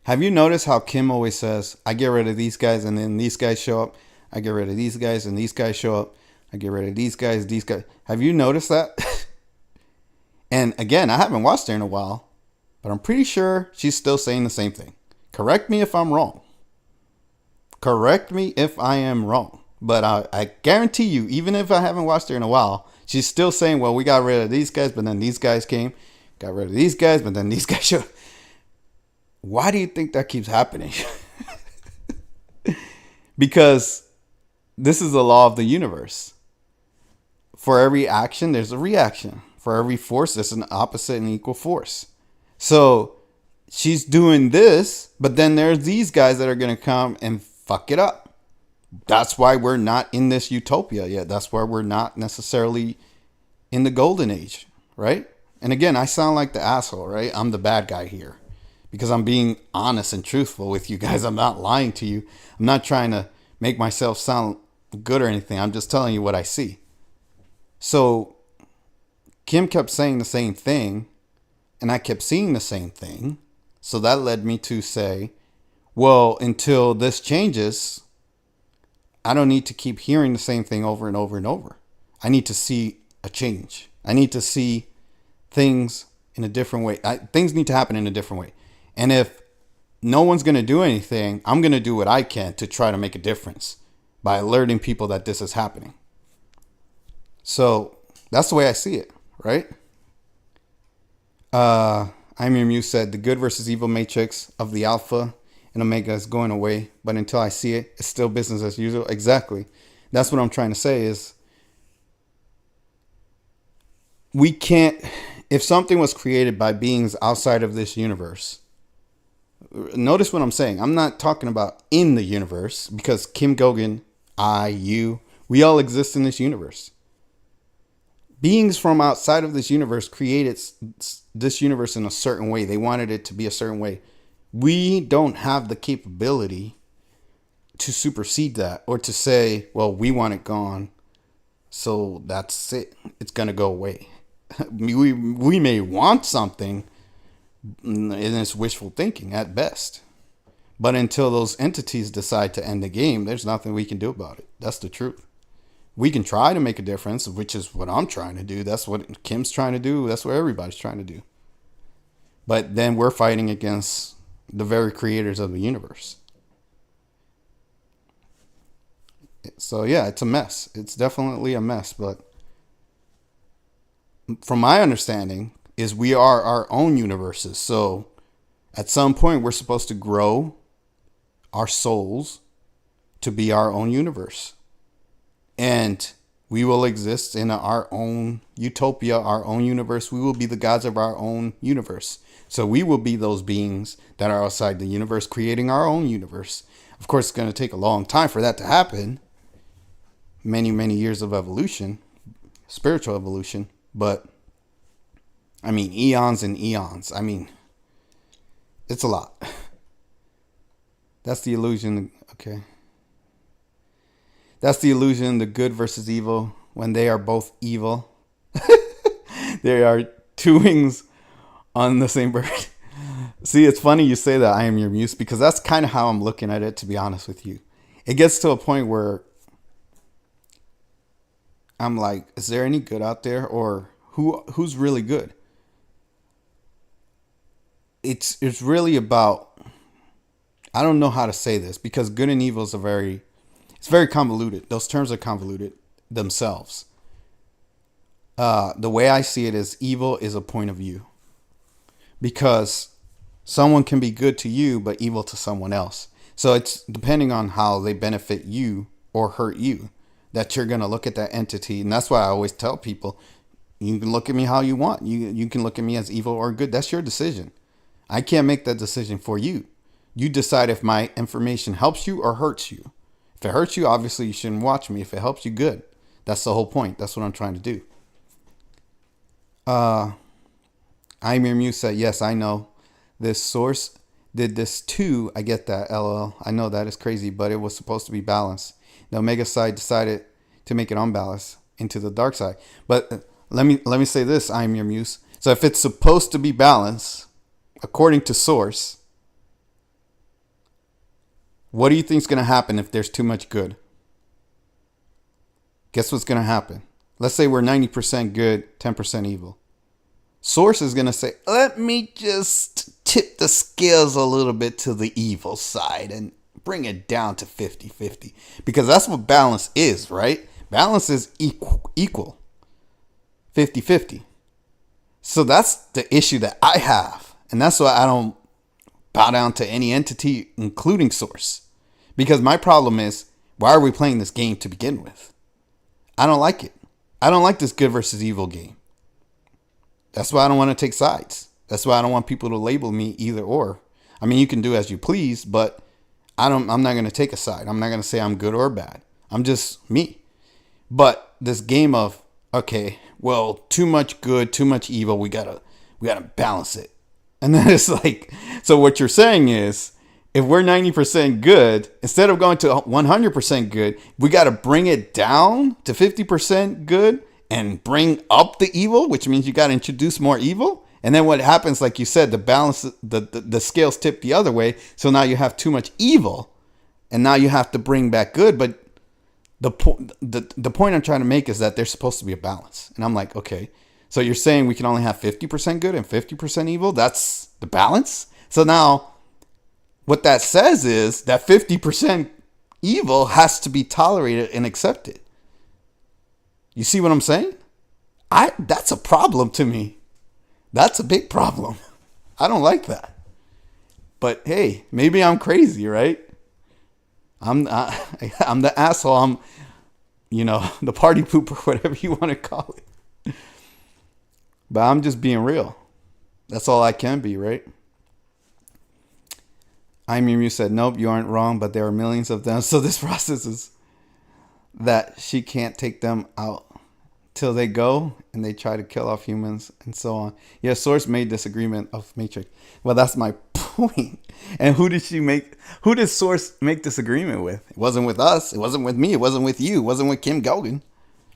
Have you noticed how Kim always says, I get rid of these guys and then these guys show up. I get rid of these guys and these guys show up. I get rid of these guys, these guys. Have you noticed that? And again, I haven't watched her in a while, but I'm pretty sure she's still saying the same thing. Correct me if I'm wrong. Correct me if I am wrong. But I guarantee you, even if I haven't watched her in a while, she's still saying, well, we got rid of these guys, but then these guys came. Got rid of these guys, but then these guys showed up. Why do you think that keeps happening? Because this is the law of the universe. For every action, there's a reaction. For every force, there's an opposite and equal force. So she's doing this, but then there's these guys that are going to come and fuck it up. That's why we're not in this utopia yet. That's why we're not necessarily in the golden age, right? And again, I sound like the asshole, right? I'm the bad guy here because I'm being honest and truthful with you guys. I'm not lying to you. I'm not trying to make myself sound good or anything. I'm just telling you what I see. So Kim kept saying the same thing, and I kept seeing the same thing. So that led me to say, well, until this changes, I don't need to keep hearing the same thing over and over and over. I need to see a change. I need to see things in a different way. Things need to happen in a different way. And if no one's going to do anything, I'm going to do what I can to try to make a difference by alerting people that this is happening. So that's the way I see it, right? I'm Your Muse said, the good versus evil matrix of the alpha and omega is going away, but until I see it, it's still business as usual. Exactly. That's what I'm trying to say is we can't, if something was created by beings outside of this universe, notice what I'm saying. I'm not talking about in the universe, because Kim Gogan, I, you, we all exist in this universe. Beings from outside of this universe created this universe in a certain way. They wanted it to be a certain way. We don't have the capability to supersede that or to say, well, we want it gone, so that's it. It's going to go away. We may want something, and it's wishful thinking at best. But until those entities decide to end the game, there's nothing we can do about it. That's the truth. We can try to make a difference, which is what I'm trying to do. That's what Kim's trying to do. That's what everybody's trying to do. But then we're fighting against the very creators of the universe. So yeah, it's a mess. It's definitely a mess. But from my understanding is we are our own universes. So at some point we're supposed to grow our souls to be our own universe. And We will exist in our own utopia, our own universe. We will be the gods of our own universe. So we will be those beings that are outside the universe, creating our own universe. Of course, it's going to take a long time for that to happen. Many, many years of evolution, spiritual evolution. But, I mean, eons and eons. I mean, it's a lot. That's the illusion. Okay. That's the illusion, the good versus evil, when they are both evil. They are two wings on the same bird. See, it's funny you say that, I am your muse, because that's kind of how I'm looking at it, to be honest with you. It gets to a point where I'm like, is there any good out there? Or who's really good? It's really about, I don't know how to say this, because good and evil is it's very convoluted. Those terms are convoluted themselves. The way I see it is evil is a point of view. Because someone can be good to you, but evil to someone else. So it's depending on how they benefit you or hurt you, that you're going to look at that entity. And that's why I always tell people, you can look at me how you want. You can look at me as evil or good. That's your decision. I can't make that decision for you. You decide if my information helps you or hurts you. If it hurts you, obviously you shouldn't watch me. If it helps you, good. That's the whole point. That's what I'm trying to do. I'm your muse said, yes, I know. This source did this too. I get that, LOL. I know that is crazy, but it was supposed to be balanced. The Omega side decided to make it unbalanced into the dark side. But let me say this, I'm your muse. So if it's supposed to be balanced, according to source, what do you think is going to happen if there's too much good? Guess what's going to happen? Let's say we're 90% good, 10% evil. Source is going to say, let me just tip the scales a little bit to the evil side and bring it down to 50-50. Because that's what balance is, right? Balance is equal. 50-50. So that's the issue that I have. And that's why I don't bow down to any entity, including source. Because my problem is, why are we playing this game to begin with? I don't like it. I don't like this good versus evil game. That's why I don't want to take sides. That's why I don't want people to label me either or. I mean, you can do as you please, but I'm not going to take a side. I'm not going to say I'm good or bad. I'm just me. But this game of, okay, well, too much good, too much evil, we gotta balance it. And then it's like, so what you're saying is, if we're 90% good, instead of going to 100% good, we got to bring it down to 50% good and bring up the evil, which means you got to introduce more evil. And then what happens, like you said, the balance, the scales tip the other way. So now you have too much evil and now you have to bring back good. But the point I'm trying to make is that there's supposed to be a balance. And I'm like, okay, so you're saying we can only have 50% good and 50% evil? That's the balance? So now what that says is that 50% evil has to be tolerated and accepted. You see what I'm saying? That's a problem to me. That's a big problem. I don't like that. But hey, maybe I'm crazy, right? I'm the asshole. I'm, the party pooper, whatever you want to call it. But I'm just being real. That's all I can be, right? You said, nope, you aren't wrong, but there are millions of them. So this process is that she can't take them out till they go and they try to kill off humans and so on. Yeah, Source made this agreement of Matrix. Well, that's my point. And who did Source make this agreement with? It wasn't with us. It wasn't with me. It wasn't with you. It wasn't with Kim Gogan.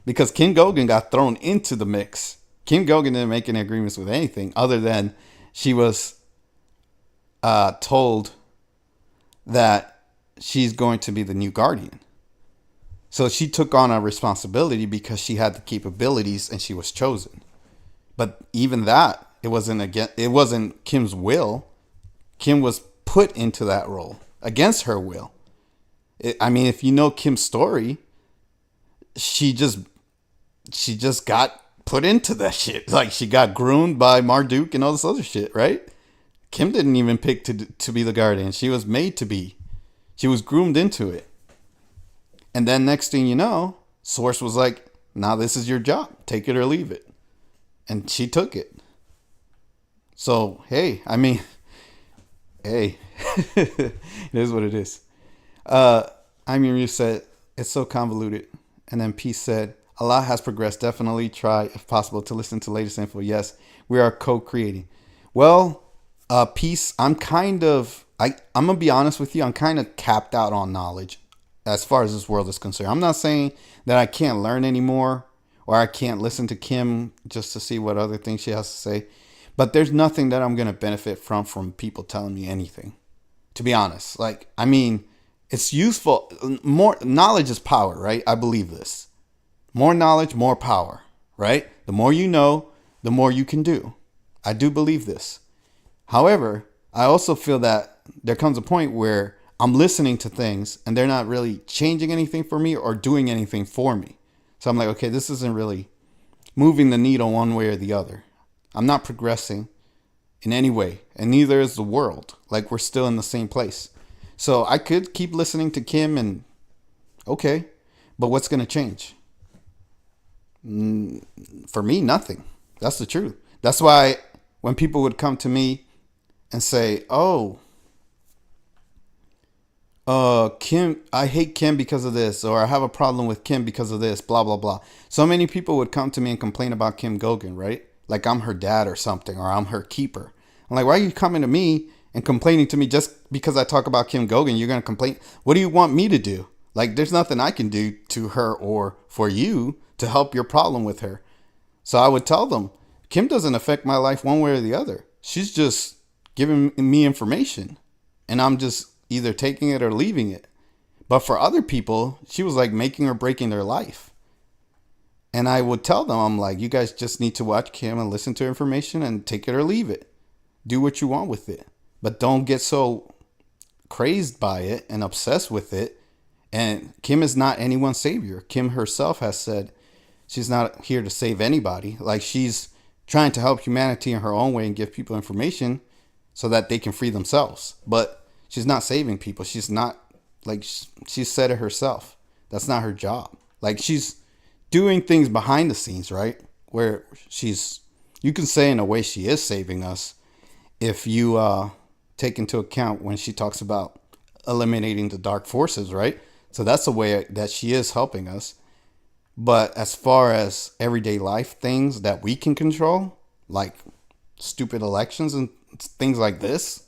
Because Kim Gogan got thrown into the mix. Kim Gogan didn't make any agreements with anything other than she was told that she's going to be the new Guardian. So she took on a responsibility because she had the capabilities and she was chosen. But even that, it wasn't Kim's will. Kim was put into that role against her will. If you know Kim's story, she just got put into that shit. Like, she got groomed by Marduk and all this other shit, right? Kim didn't even pick to be the Guardian. She was made to be. She was groomed into it. And then next thing you know, Source was like, Now this is your job. Take it or leave it. And she took it. So, hey, I mean, hey, it is what it is. Amir said, it's so convoluted. And then Peace said, a lot has progressed. Definitely try, if possible, to listen to latest info. Yes, we are co-creating. Well, Peace, I'm going to be honest with you. I'm kind of capped out on knowledge as far as this world is concerned. I'm not saying that I can't learn anymore or I can't listen to Kim just to see what other things she has to say. But there's nothing that I'm going to benefit from people telling me anything. To be honest, like, I mean, it's useful. More knowledge is power, right? I believe this. More knowledge, more power, right? The more you know, the more you can do. I do believe this. However, I also feel that there comes a point where I'm listening to things and they're not really changing anything for me or doing anything for me. So I'm like, okay, this isn't really moving the needle one way or the other. I'm not progressing in any way, and neither is the world. Like, we're still in the same place. So I could keep listening to Kim and okay, but what's going to change? For me, nothing. That's the truth. That's why when people would come to me and say, oh, Kim, I hate Kim because of this, or I have a problem with Kim because of this, blah, blah, blah. So many people would come to me and complain about Kim Gogan, right? Like I'm her dad or something, or I'm her keeper. I'm like, why are you coming to me and complaining to me just because I talk about Kim Gogan? You're going to complain. What do you want me to do? Like, there's nothing I can do to her or for you to help your problem with her. So I would tell them, Kim doesn't affect my life one way or the other. She's just giving me information, and I'm just either taking it or leaving it. But for other people, she was like making or breaking their life. And I would tell them, I'm like, you guys just need to watch Kim and listen to her information and take it or leave it. Do what you want with it. But don't get so crazed by it and obsessed with it. And Kim is not anyone's savior. Kim herself has said she's not here to save anybody. Like, she's trying to help humanity in her own way and give people information so that they can free themselves. But she's not saving people. She's not, like, she said it herself. That's not her job. Like, she's doing things behind the scenes, right? Where you can say in a way she is saving us if you take into account when she talks about eliminating the dark forces, right? So that's a way that she is helping us. But as far as everyday life things that we can control, like stupid elections and things like this,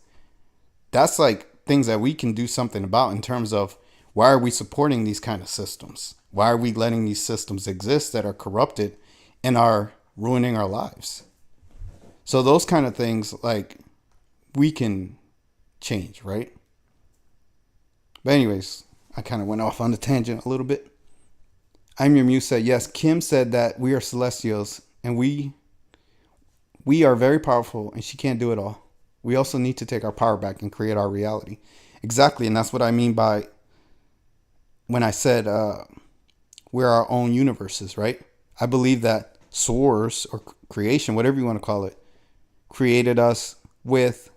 that's like things that we can do something about in terms of why are we supporting these kind of systems? Why are we letting these systems exist that are corrupted and are ruining our lives? So those kind of things, like, we can change, right? But anyways, I kind of went off on the tangent a little bit. I'm Your Muse said, yes, Kim said that we are celestials and we are very powerful and she can't do it all. We also need to take our power back and create our reality. Exactly, and that's what I mean by when I said we're our own universes, right? I believe that source or creation, whatever you want to call it, created us with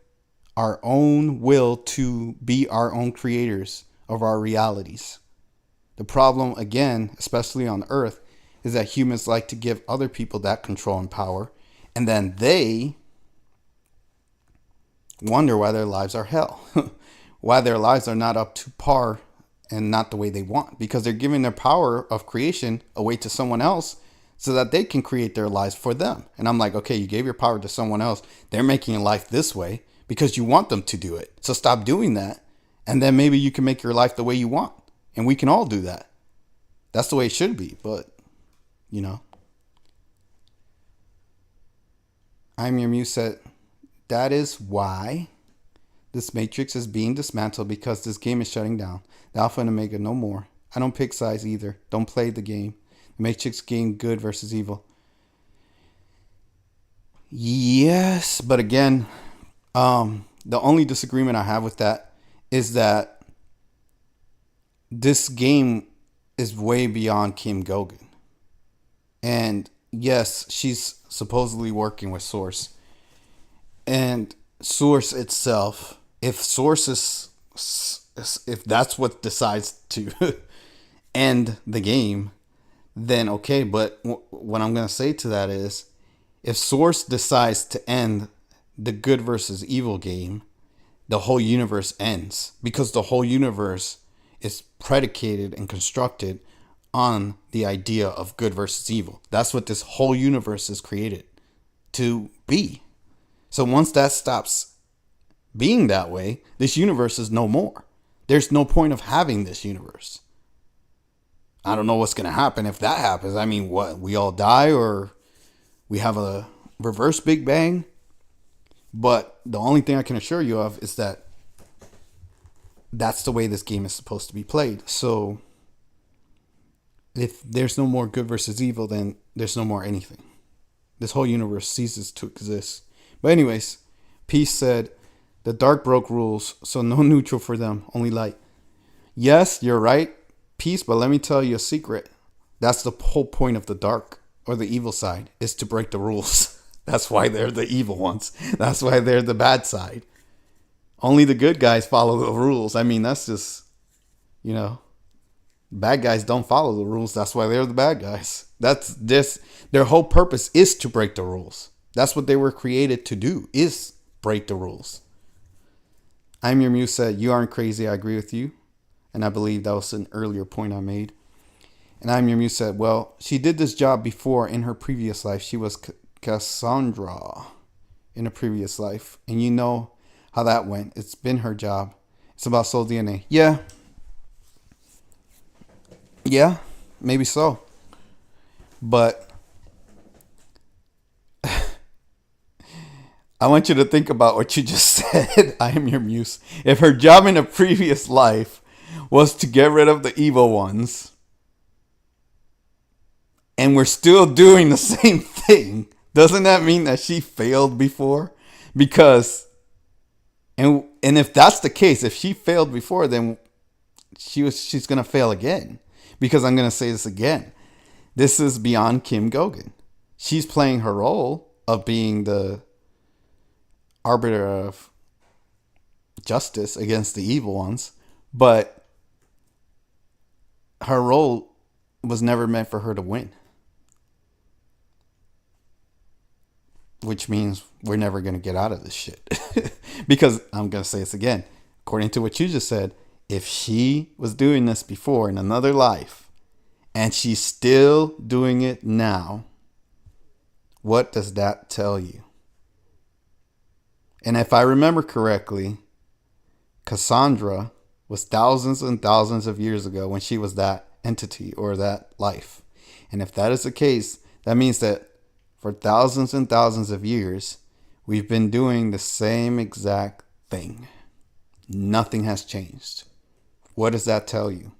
our own will to be our own creators of our realities. The problem, again, especially on Earth, is that humans like to give other people that control and power, and then they wonder why their lives are hell, why their lives are not up to par and not the way they want, because they're giving their power of creation away to someone else so that they can create their lives for them. And I'm like, okay, you gave your power to someone else. They're making life this way because you want them to do it. So stop doing that. And then maybe you can make your life the way you want. And we can all do that. That's the way it should be. But, you know. I'm Your Muse said, that is why this matrix is being dismantled, because this game is shutting down. The Alpha and Omega, no more. I don't pick sides either. Don't play the game. The Matrix game, good versus evil. Yes, but again, the only disagreement I have with that is that this game is way beyond Kim Gogan. And yes, she's supposedly working with Source. And Source itself, if that's what decides to end the game, then okay. But what I'm going to say to that is, if Source decides to end the good versus evil game, the whole universe ends, because the whole universe is predicated and constructed on the idea of good versus evil. That's what this whole universe is created to be. So once that stops being that way, this universe is no more. There's no point of having this universe. I don't know what's going to happen if that happens. I mean, what? We all die, or we have a reverse Big Bang? But the only thing I can assure you of is that that's the way this game is supposed to be played. So if there's no more good versus evil, then there's no more anything. This whole universe ceases to exist. But anyways, Peace said, the dark broke rules, so no neutral for them, only light. Yes, you're right, Peace, but let me tell you a secret. That's the whole point of the dark, or the evil side, is to break the rules. That's why they're the evil ones. That's why they're the bad side. Only the good guys follow the rules. I mean, that's just, you know, bad guys don't follow the rules. That's why they're the bad guys. That's this. Their whole purpose is to break the rules. That's what they were created to do, is break the rules. I'm Your Muse said, you aren't crazy. I agree with you. And I believe that was an earlier point I made. And I'm Your Muse said, well, she did this job before in her previous life. She was Cassandra in a previous life. And you know how that went. It's been her job. It's about soul DNA. Yeah, maybe so. But I want you to think about what you just said. I am your muse. If her job in a previous life was to get rid of the evil ones, and we're still doing the same thing, doesn't that mean that she failed before? Because, and if that's the case, if she failed before, then she's gonna fail again. Because I'm gonna say this again. This is beyond Kim Gogan. She's playing her role of being the arbiter of justice against the evil ones, but her role was never meant for her to win. Which means we're never going to get out of this shit. Because I'm going to say this again. According to what you just said, if she was doing this before in another life, and she's still doing it now, what does that tell you? And if I remember correctly, Cassandra was thousands and thousands of years ago when she was that entity or that life. And if that is the case, that means that for thousands and thousands of years, we've been doing the same exact thing. Nothing has changed. What does that tell you?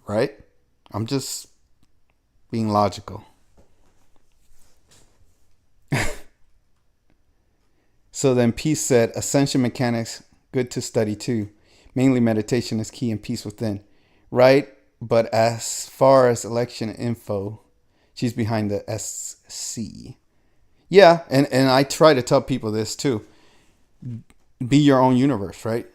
Right? I'm just being logical. So then Peace said, ascension mechanics, good to study too. Mainly meditation is key and peace within. Right? But as far as election info, she's behind the SC. Yeah, and I try to tell people this too. Be your own universe, right?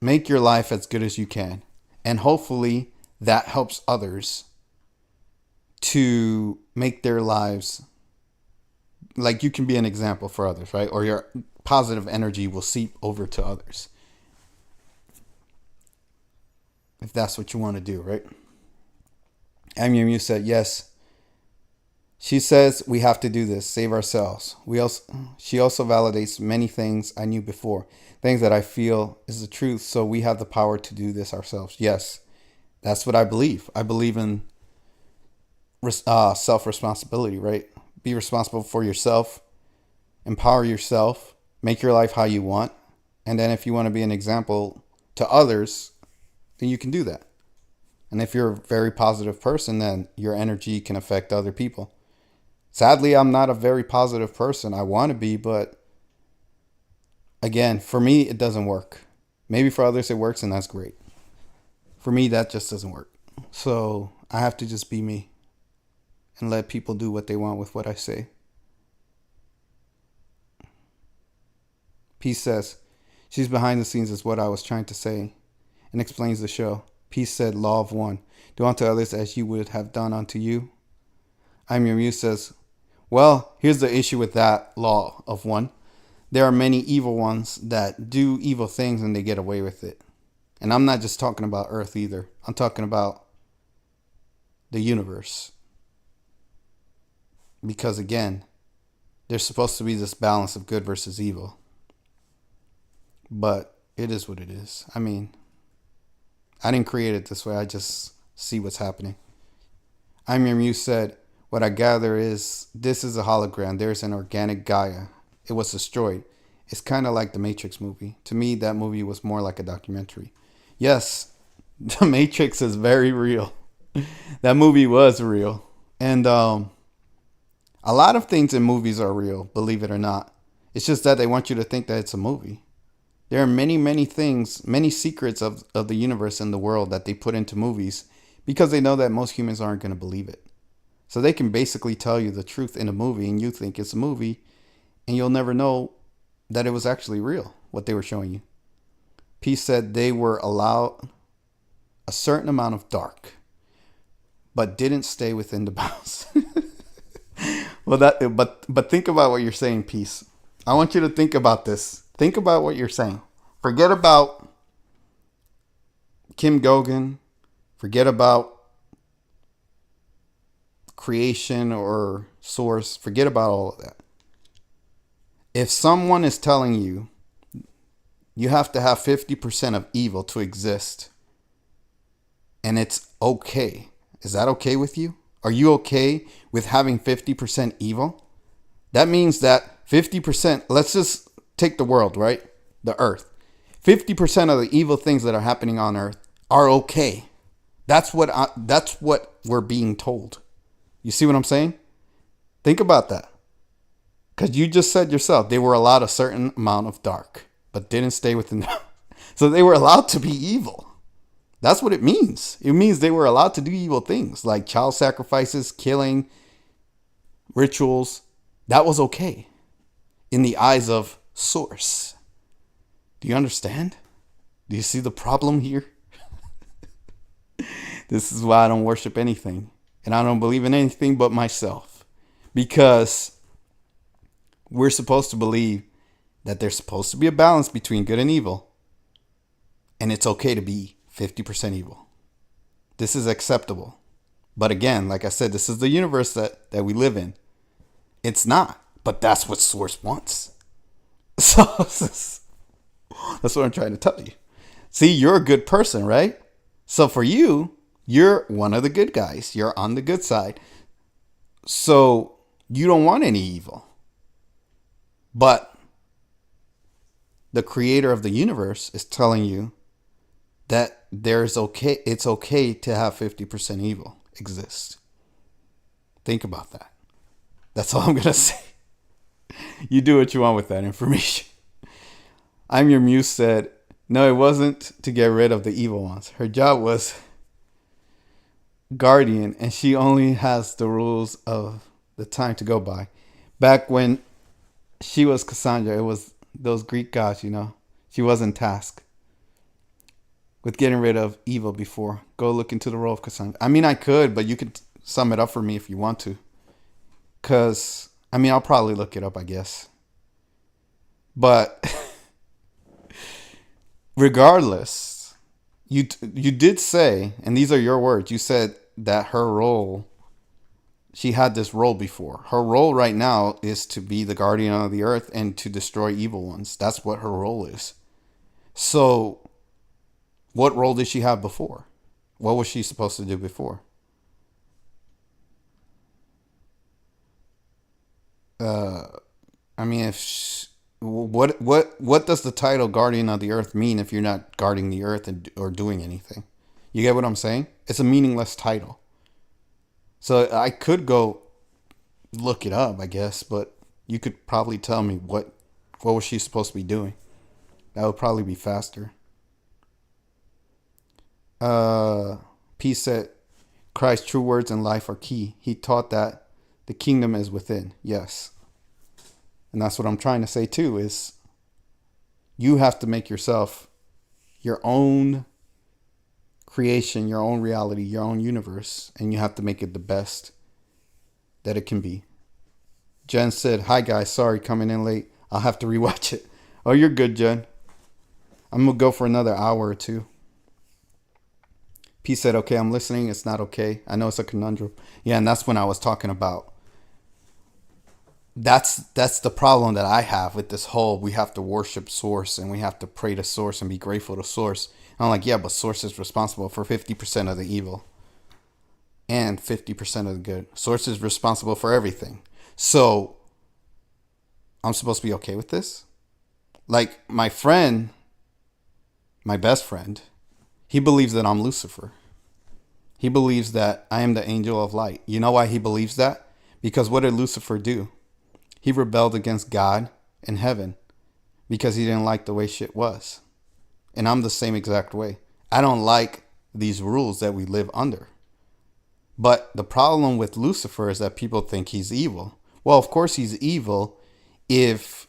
Make your life as good as you can. And hopefully that helps others to make their lives, like you can be an example for others, right? Or your positive energy will seep over to others. If that's what you want to do, right? Amu said, yes. She says we have to do this, save ourselves. She also validates many things I knew before, things that I feel is the truth, so we have the power to do this ourselves. Yes, that's what I believe. I believe in self-responsibility, right? Be responsible for yourself, empower yourself, make your life how you want, and then if you want to be an example to others, then you can do that. And if you're a very positive person, then your energy can affect other people. Sadly, I'm not a very positive person. I want to be, but again, for me, it doesn't work. Maybe for others it works, and that's great. For me, that just doesn't work. So I have to just be me and let people do what they want with what I say. Peace says, she's behind the scenes is what I was trying to say, and explains the show. Peace said, law of one. Do unto others as you would have done unto you. I'm Your Muse says, well, here's the issue with that law of one. There are many evil ones that do evil things and they get away with it. And I'm not just talking about Earth either. I'm talking about the universe. Because again, there's supposed to be this balance of good versus evil. But it is what it is. I mean, I didn't create it this way. I just see what's happening. I'm Your Muse said, what I gather is this is a hologram. There's an organic Gaia. It was destroyed. It's kind of like the Matrix movie. To me, that movie was more like a documentary. Yes, the Matrix is very real. That movie was real. And a lot of things in movies are real, believe it or not. It's just that they want you to think that it's a movie. There are many, many things, many secrets of the universe and the world that they put into movies because they know that most humans aren't going to believe it. So they can basically tell you the truth in a movie and you think it's a movie and you'll never know that it was actually real, what they were showing you. Peace said they were allowed a certain amount of dark, but didn't stay within the bounds. Well, but think about what you're saying, Peace. I want you to think about this. Think about what you're saying. Forget about Kim Gogan. Forget about creation or source. Forget about all of that. If someone is telling you you have to have 50% of evil to exist, and it's okay, is that okay with you? Are you okay with having 50% evil? That means that 50%, let's just take the world, right? The earth. 50% of the evil things that are happening on earth are okay. That's what we're being told. You see what I'm saying? Think about that. Because you just said yourself, they were allowed a certain amount of dark, but didn't stay within the... So they were allowed to be evil. That's what it means. It means they were allowed to do evil things like child sacrifices, killing, rituals. That was okay in the eyes of Source. Do you understand? Do you see the problem here? This is why I don't worship anything. And I don't believe in anything but myself. Because we're supposed to believe that there's supposed to be a balance between good and evil. And it's okay to be 50% evil. This is acceptable. But again, like I said, this is the universe that we live in. It's not. But that's what Source wants. So that's what I'm trying to tell you. See, you're a good person, right? So for you, you're one of the good guys. You're on the good side. So you don't want any evil. But the creator of the universe is telling you that it's okay to have 50% evil exist. Think about that. That's all I'm going to say. You do what you want with that information. I'm Your Muse said, no, it wasn't to get rid of the evil ones. Her job was guardian, and she only has the rules of the time to go by. Back when she was Cassandra, it was those Greek gods, She wasn't tasked with getting rid of evil before. Go look into the role of Cassandra. I mean, I could, but you could sum it up for me if you want to. Because, I'll probably look it up, I guess. But regardless, you did say, and these are your words, you said that her role, she had this role before. Her role right now is to be the guardian of the earth and to destroy evil ones. That's what her role is. So, what role did she have before? What was she supposed to do before? What does the title Guardian of the Earth mean if you're not guarding the Earth or doing anything? You get what I'm saying? It's a meaningless title. So I could go look it up, I guess, but you could probably tell me what was she supposed to be doing. That would probably be faster. Peace said, Christ's true words and life are key. He taught that the kingdom is within. Yes. And that's what I'm trying to say too, is you have to make yourself your own creation, your own reality, your own universe, and you have to make it the best that it can be. Jen said, "Hi guys, sorry coming in late. I'll have to rewatch it." Oh, you're good, Jen. I'm gonna go for another hour or two. P said, "Okay, I'm listening. It's not okay. I know it's a conundrum." Yeah, and that's when I was talking about. That's the problem that I have with this whole we have to worship Source and we have to pray to Source and be grateful to Source. And I'm like, yeah, but Source is responsible for 50% of the evil and 50% of the good. Source is responsible for everything. So I'm supposed to be okay with this? Like my friend, my best friend, he believes that I'm Lucifer. He believes that I am the angel of light. You know why he believes that? Because what did Lucifer do? He rebelled against God and heaven because he didn't like the way shit was. And I'm the same exact way. I don't like these rules that we live under. But the problem with Lucifer is that people think he's evil. Well, of course he's evil if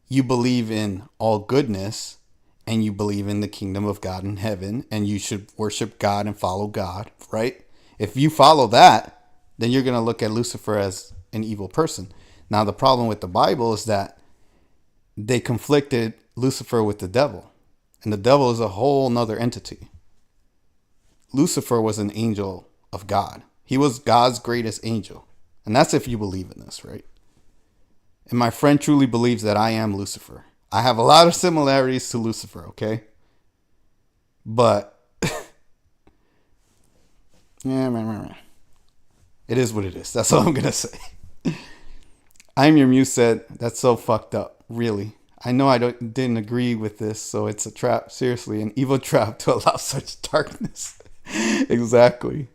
you believe in all goodness and you believe in the kingdom of God in heaven and you should worship God and follow God, right? If you follow that, then you're going to look at Lucifer as an evil person. Now, the problem with the Bible is that they conflicted Lucifer with the devil. And the devil is a whole nother entity. Lucifer was an angel of God. He was God's greatest angel. And that's if you believe in this, right? And my friend truly believes that I am Lucifer. I have a lot of similarities to Lucifer, okay? But yeah, it is what it is. That's all I'm going to say. I'm Your Muse said, "That's so fucked up. Really. I know I didn't agree with this, so it's a trap. Seriously, an evil trap to allow such darkness." Exactly.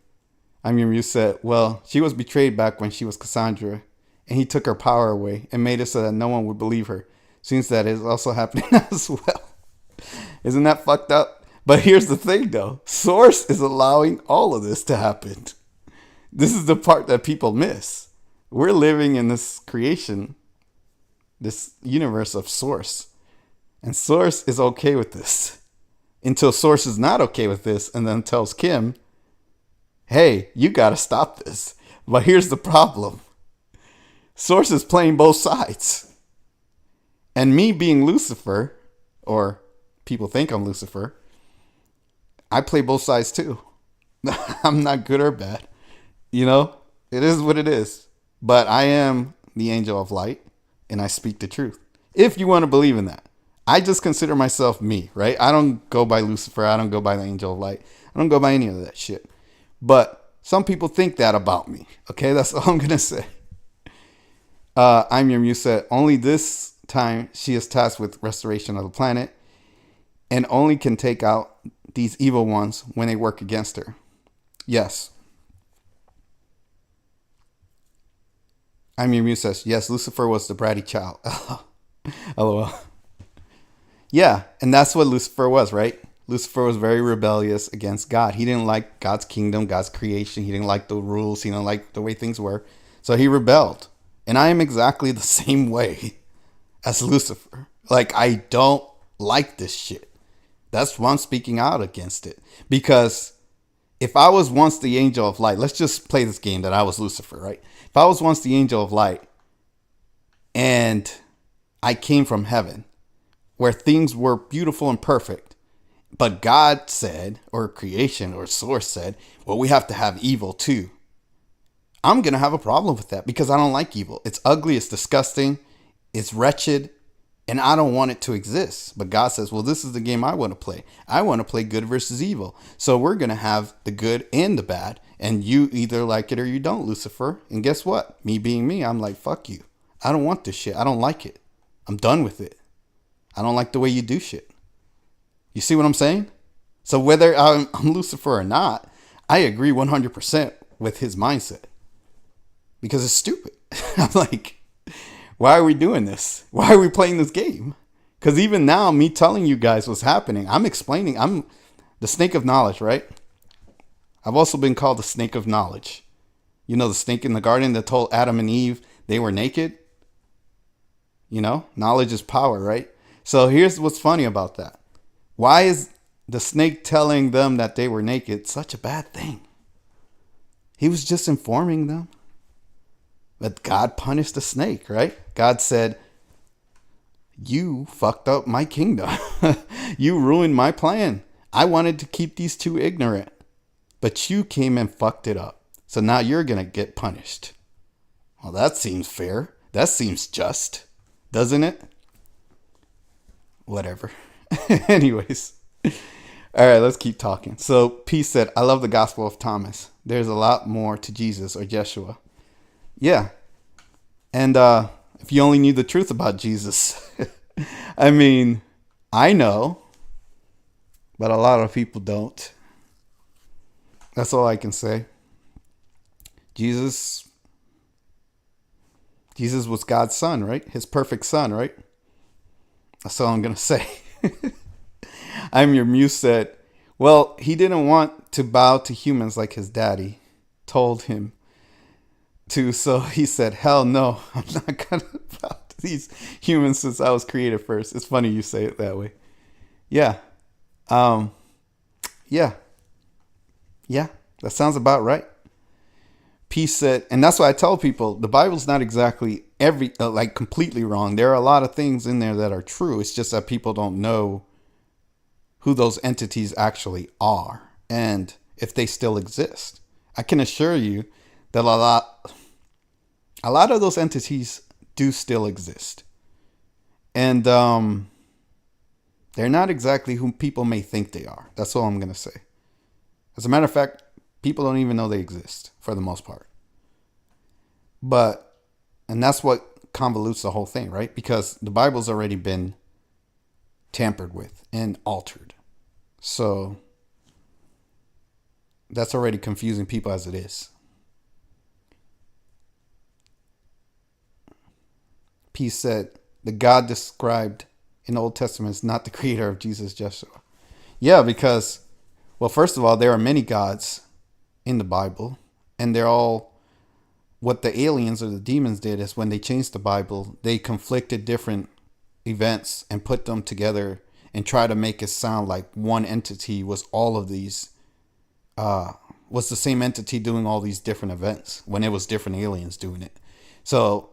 I'm Your Muse said, "Well, she was betrayed back when she was Cassandra, and he took her power away and made it so that no one would believe her. Seems that is also happening as well." Isn't that fucked up? But here's the thing, though. Source is allowing all of this to happen. This is the part that people miss. We're living in this creation, this universe of Source. And Source is okay with this. Until Source is not okay with this and then tells Kim, "Hey, you got to stop this." But here's the problem. Source is playing both sides. And me being Lucifer, or people think I'm Lucifer, I play both sides too. I'm not good or bad. You know, it is what it is. But I am the angel of light, and I speak the truth. If you want to believe in that. I just consider myself me, right? I don't go by Lucifer. I don't go by the angel of light. I don't go by any of that shit. But some people think that about me. Okay, that's all I'm going to say. I'm Your Muse said, "Only this time she is tasked with restoration of the planet and only can take out these evil ones when they work against her." Yes. I'm Your Muse says, "Yes, Lucifer was the bratty child." LOL. Yeah, and that's what Lucifer was, right? Lucifer was very rebellious against God. He didn't like God's kingdom, God's creation. He didn't like the rules. He didn't like the way things were. So he rebelled. And I am exactly the same way as Lucifer. Like, I don't like this shit. That's why I'm speaking out against it. Because if I was once the angel of light, let's just play this game that I was Lucifer, right? If I was once the angel of light and I came from heaven where things were beautiful and perfect, but God said, or creation or Source said, well, we have to have evil too. I'm going to have a problem with that because I don't like evil. It's ugly, it's disgusting, it's wretched, and I don't want it to exist. But God says, well, this is the game I want to play. I want to play good versus evil. So we're going to have the good and the bad. And you either like it or you don't, Lucifer. And guess what? Me being me, I'm like, fuck you. I don't want this shit. I don't like it. I'm done with it. I don't like the way you do shit. You see what I'm saying? So whether I'm Lucifer or not, I agree 100% with his mindset. Because it's stupid. I'm like, why are we doing this? Why are we playing this game? Because even now, me telling you guys what's happening, I'm explaining. I'm the snake of knowledge, right? I've also been called the snake of knowledge. You know, the snake in the garden that told Adam and Eve they were naked? You know, knowledge is power, right? So here's what's funny about that. Why is the snake telling them that they were naked, such a bad thing. He was just informing them. But God punished the snake, right? God said, you fucked up my kingdom. You ruined my plan. I wanted to keep these two ignorant, but you came and fucked it up. So now you're going to get punished. Well, that seems fair. That seems just, doesn't it? Whatever. Anyways. All right, let's keep talking. So Peace said, I love the Gospel of Thomas. There's a lot more to Jesus or Yeshua. Yeah. And if you only knew the truth about Jesus. I mean, I know, but a lot of people don't. That's all I can say. Jesus was God's son, right? His perfect son, right? That's all I'm going to say. I'm Your Muse said, well, he didn't want to bow to humans like his daddy told him to. So he said, hell no, I'm not going to bow to these humans since I was created first. It's funny you say it that way. Yeah. Yeah. That sounds about right. Peace said, and that's why I tell people the Bible's not exactly completely wrong. There are a lot of things in there that are true. It's just that people don't know who those entities actually are and if they still exist. I can assure you that a lot of those entities do still exist. And they're not exactly who people may think they are. That's all I'm going to say. As a matter of fact, people don't even know they exist for the most part. And that's what convolutes the whole thing, right? Because the Bible's already been tampered with and altered. So that's already confusing people as it is. Peace said, the God described in the Old Testament is not the creator of Jesus, Joshua. Yeah, because, well, first of all, there are many gods in the Bible, and they're all, what the aliens or the demons did is when they changed the Bible, they conflicted different events and put them together and try to make it sound like one entity was all of these, was the same entity doing all these different events when it was different aliens doing it. So,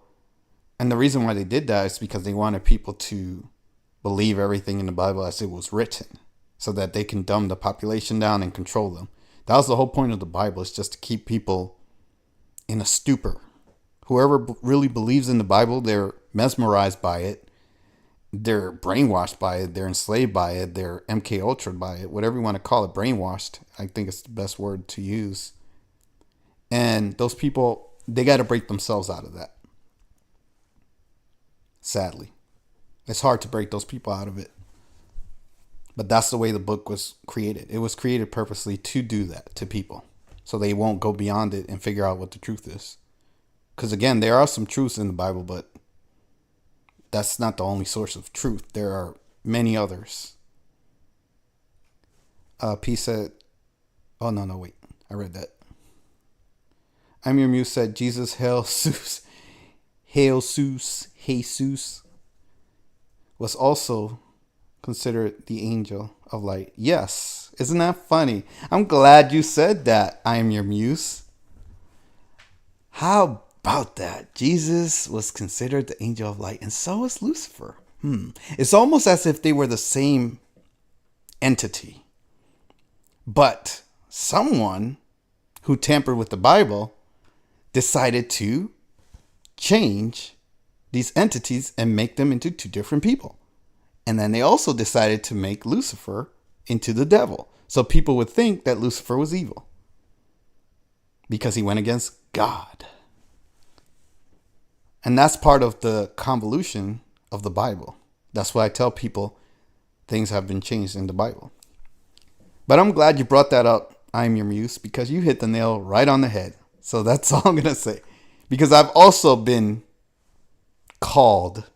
and the reason why they did that is because they wanted people to believe everything in the Bible as it was written so that they can dumb the population down and control them. That was the whole point of the Bible, is just to keep people in a stupor. Whoever really believes in the Bible, they're mesmerized by it. They're brainwashed by it. They're enslaved by it. They're MK Ultra by it. Whatever you want to call it, brainwashed. I think it's the best word to use. And those people, they got to break themselves out of that. Sadly. It's hard to break those people out of it. But that's the way the book was created. It was created purposely to do that to people. So they won't go beyond it and figure out what the truth is. Because again, there are some truths in the Bible, but that's not the only source of truth. There are many others. P said, oh, no, wait. I read that. I'm Your Muse said, Jesus, Jesus, was also considered the angel of light. Yes. Isn't that funny? I'm glad you said that, I Am Your Muse. How about that? Jesus was considered the angel of light, and so was Lucifer. It's almost as if they were the same entity. But someone who tampered with the Bible decided to change these entities and make them into two different people. And then they also decided to make Lucifer into the devil. So people would think that Lucifer was evil because he went against God. And that's part of the convolution of the Bible. That's why I tell people things have been changed in the Bible. But I'm glad you brought that up, I'm Your Muse, because you hit the nail right on the head. So that's all I'm going to say. Because I've also been called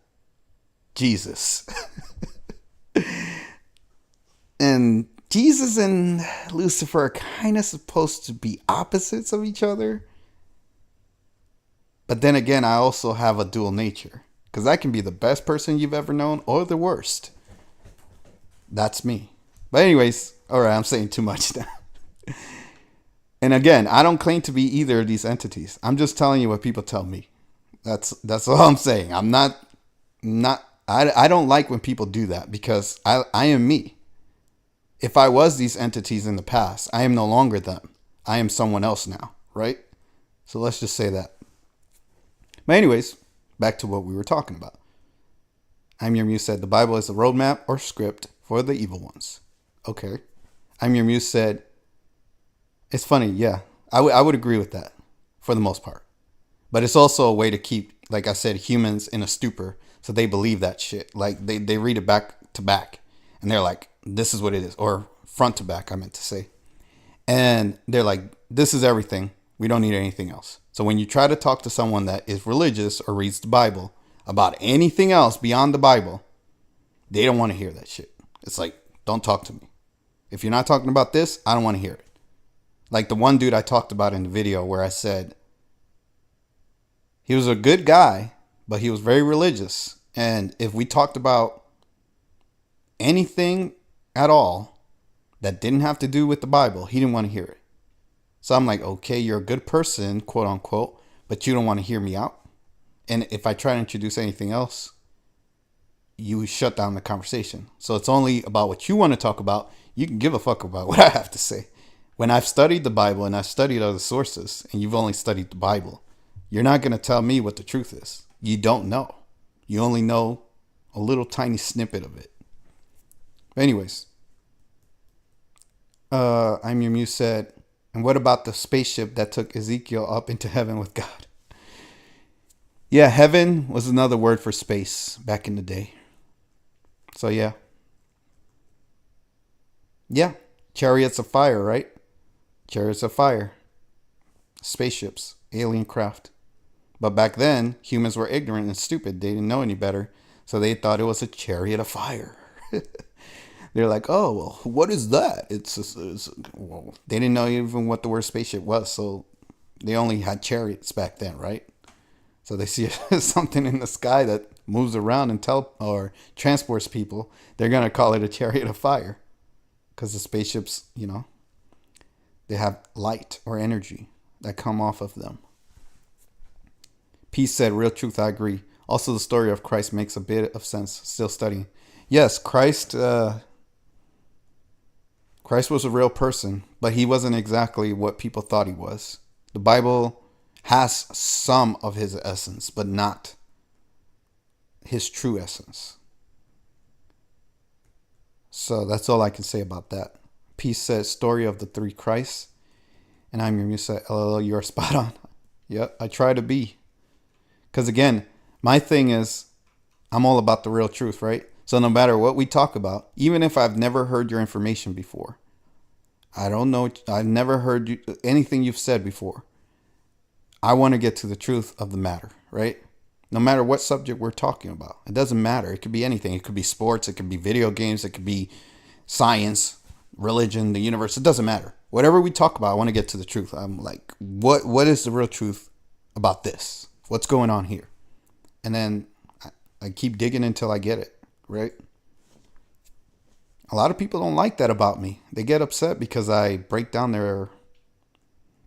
Jesus. And Jesus and Lucifer are kind of supposed to be opposites of each other. But then again, I also have a dual nature. Because I can be the best person you've ever known or the worst. That's me. But anyways, all right, I'm saying too much now. And again, I don't claim to be either of these entities. I'm just telling you what people tell me. That's all I'm saying. I'm not I don't like when people do that because I am me. If I was these entities in the past, I am no longer them. I am someone else now, right? So let's just say that. But anyways, back to what we were talking about. I'm Your Muse said the Bible is a roadmap or script for the evil ones. Okay. I'm Your Muse said it's funny, yeah. I would agree with that for the most part. But it's also a way to keep, like I said, humans in a stupor so they believe that shit. Like they read it back to back and they're like, this is what it is. Or front to back, I meant to say. And they're like, this is everything. We don't need anything else. So when you try to talk to someone that is religious or reads the Bible about anything else beyond the Bible, they don't want to hear that shit. It's like, don't talk to me. If you're not talking about this, I don't want to hear it. Like the one dude I talked about in the video where I said he was a good guy, but he was very religious. And if we talked about anything at all that didn't have to do with the Bible, he didn't want to hear it. So I'm like, okay, you're a good person, quote unquote, but you don't want to hear me out. And if I try to introduce anything else, you shut down the conversation. So it's only about what you want to talk about. You can give a fuck about what I have to say. When I've studied the Bible and I've studied other sources and you've only studied the Bible, you're not going to tell me what the truth is. You don't know. You only know a little tiny snippet of it. But anyways, I'm Your Muse said, and what about the spaceship that took Ezekiel up into heaven with God? Yeah, heaven was another word for space back in the day. So yeah. Yeah, chariots of fire, right? Chariots of fire. Spaceships, alien craft. But back then, humans were ignorant and stupid. They didn't know any better. So they thought it was a chariot of fire. They're like, oh, well, what is that? Well, they didn't know even what the word spaceship was. So they only had chariots back then, right? So they see something in the sky that moves around and or transports people. They're going to call it a chariot of fire. Because the spaceships, they have light or energy that come off of them. Peace said, real truth, I agree. Also, the story of Christ makes a bit of sense. Still studying. Yes, Christ was a real person, but he wasn't exactly what people thought he was. The Bible has some of his essence, but not his true essence. So that's all I can say about that. Peace says, story of the three Christs. And I'm Your Muse said, LLL, you're spot on. Yep, I try to be. Because again, my thing is, I'm all about the real truth, right? So no matter what we talk about, even if I've never heard your information before, I don't know, I've never heard anything you've said before, I want to get to the truth of the matter, right? No matter what subject we're talking about. It doesn't matter. It could be anything. It could be sports. It could be video games. It could be science, religion, the universe. It doesn't matter. Whatever we talk about, I want to get to the truth. I'm like, what is the real truth about this? What's going on here? And then I keep digging until I get it, right? A lot of people don't like that about me. They get upset because I break down their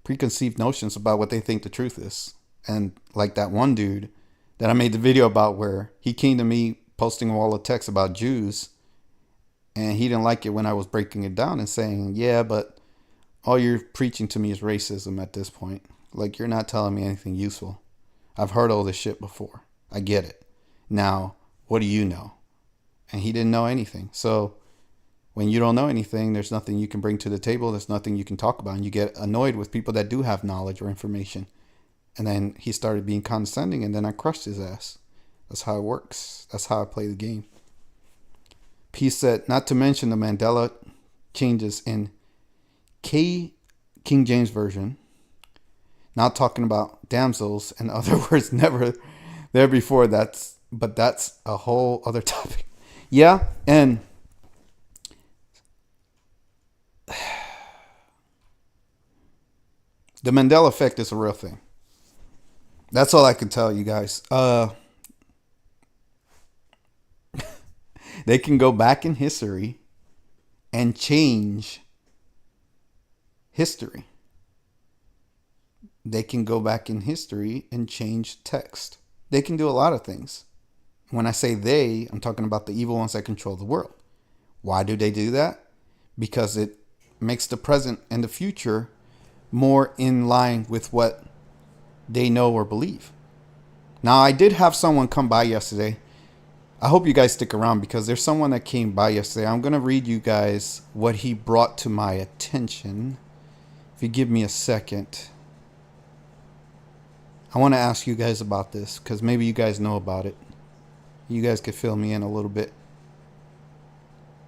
preconceived notions about what they think the truth is. And like that one dude that I made the video about where he came to me posting a wall of text about Jews and he didn't like it when I was breaking it down and saying, yeah, but all you're preaching to me is racism at this point. Like, you're not telling me anything useful. I've heard all this shit before. I get it. Now, what do you know? And he didn't know anything. So when you don't know anything, there's nothing you can bring to the table. There's nothing you can talk about. And you get annoyed with people that do have knowledge or information. And then he started being condescending, and then I crushed his ass. That's how it works. That's how I play the game. Peace said, not to mention the Mandela changes in King James Version. Not talking about damsels and other words never there before. But that's a whole other topic. Yeah, and the Mandela effect is a real thing. That's all I can tell you guys. They can go back in history and change history. They can go back in history and change text. They can do a lot of things. When I say they, I'm talking about the evil ones that control the world. Why do they do that? Because it makes the present and the future more in line with what they know or believe. Now, I did have someone come by yesterday. I hope you guys stick around because there's someone that came by yesterday. I'm going to read you guys what he brought to my attention. If you give me a second, I want to ask you guys about this because maybe you guys know about it. You guys could fill me in a little bit.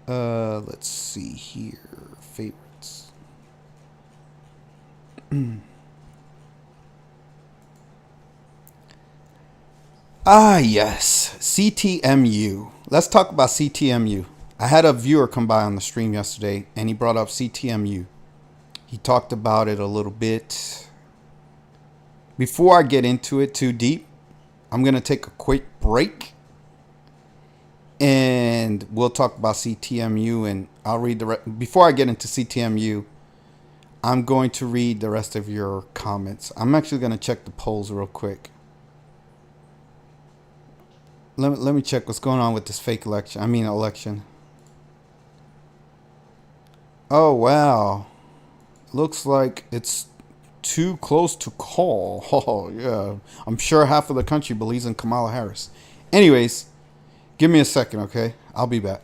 Let's see here. Favorites. Yes. CTMU. Let's talk about CTMU. I had a viewer come by on the stream yesterday and he brought up CTMU. He talked about it a little bit. Before I get into it too deep, I'm going to take a quick break and we'll talk about CTMU and I'll read before I get into CTMU, I'm going to read the rest of your comments. I'm actually going to check the polls real quick. Let me check what's going on with this fake election. Oh, wow. Looks like it's too close to call. Oh, yeah. I'm sure half of the country believes in Kamala Harris. Anyways, give me a second, okay? I'll be back.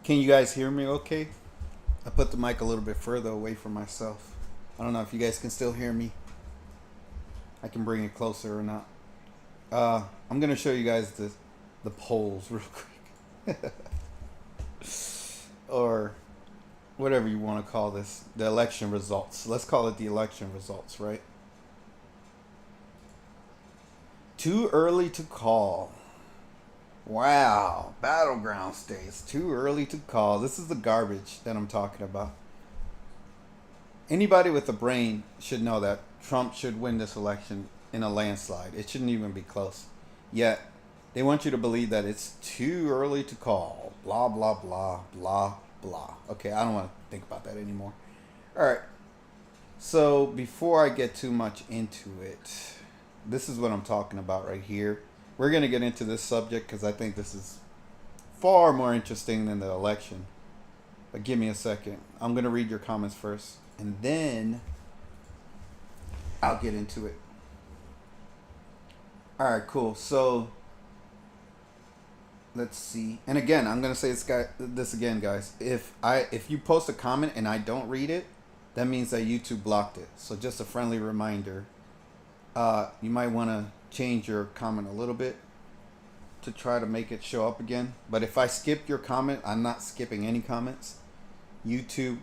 Can you guys hear me okay? I put the mic a little bit further away from myself. I don't know if you guys can still hear me. I can bring it closer or not. I'm gonna show you guys the polls real quick, or whatever you want to call this. The election results. Let's call it the election results, right? Too early to call. Wow, battleground states. Too early to call. This is the garbage that I'm talking about. Anybody with a brain should know that Trump should win this election in a landslide. It shouldn't even be close. Yet, they want you to believe that it's too early to call. Blah, blah, blah, blah. blah. Okay, I don't want to think about that anymore. All right. So before I get too much into it, this is what I'm talking about right here. We're gonna get into this subject because I think this is far more interesting than the election. But give me a second. I'm gonna read your comments first, and then I'll get into it. All right, cool. So let's see. And again, I'm gonna say this again, guys. If you post a comment and I don't read it, that means that YouTube blocked it. So just a friendly reminder. You might want to change your comment a little bit to try to make it show up again. But if I skip your comment, I'm not skipping any comments. YouTube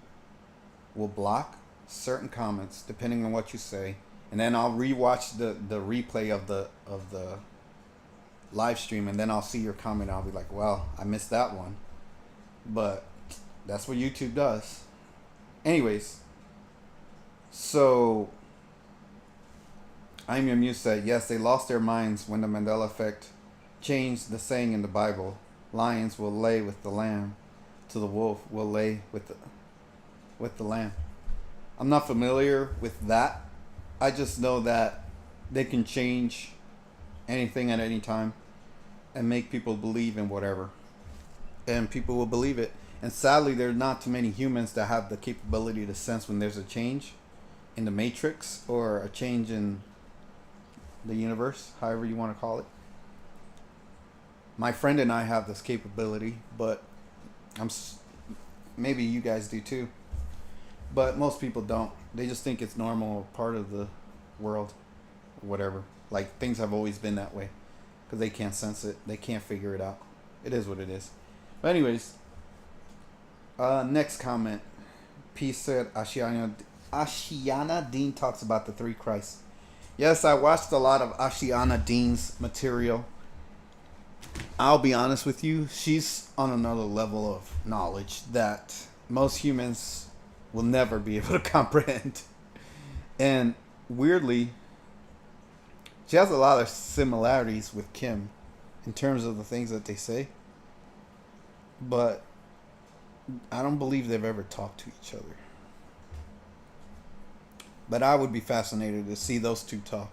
will block certain comments depending on what you say, and then I'll rewatch the replay of the live stream, and then I'll see your comment. I'll be like, well, I missed that one, but that's what YouTube does. Anyways, so I'm your muse said, yes, they lost their minds when the Mandela effect changed the saying in the Bible. Lions will lay with the lamb, to the wolf will lay with the lamb. I'm not familiar with that. I just know that they can change anything at any time and make people believe in whatever. And people will believe it. And sadly, there's not too many humans that have the capability to sense when there's a change in the matrix or a change in the universe, however you want to call it. My friend and I have this capability, but maybe you guys do too. But most people don't. They just think it's normal, part of the world, whatever. Like things have always been that way because they can't sense it. They can't figure it out. It is what it is. But anyways, next comment. P said Ashiana Dean talks about the three Christs. Yes, I watched a lot of Ashiana Dean's material. I'll be honest with you, she's on another level of knowledge that most humans will never be able to comprehend. And weirdly, she has a lot of similarities with Kim in terms of the things that they say. But I don't believe they've ever talked to each other. But I would be fascinated to see those two talk.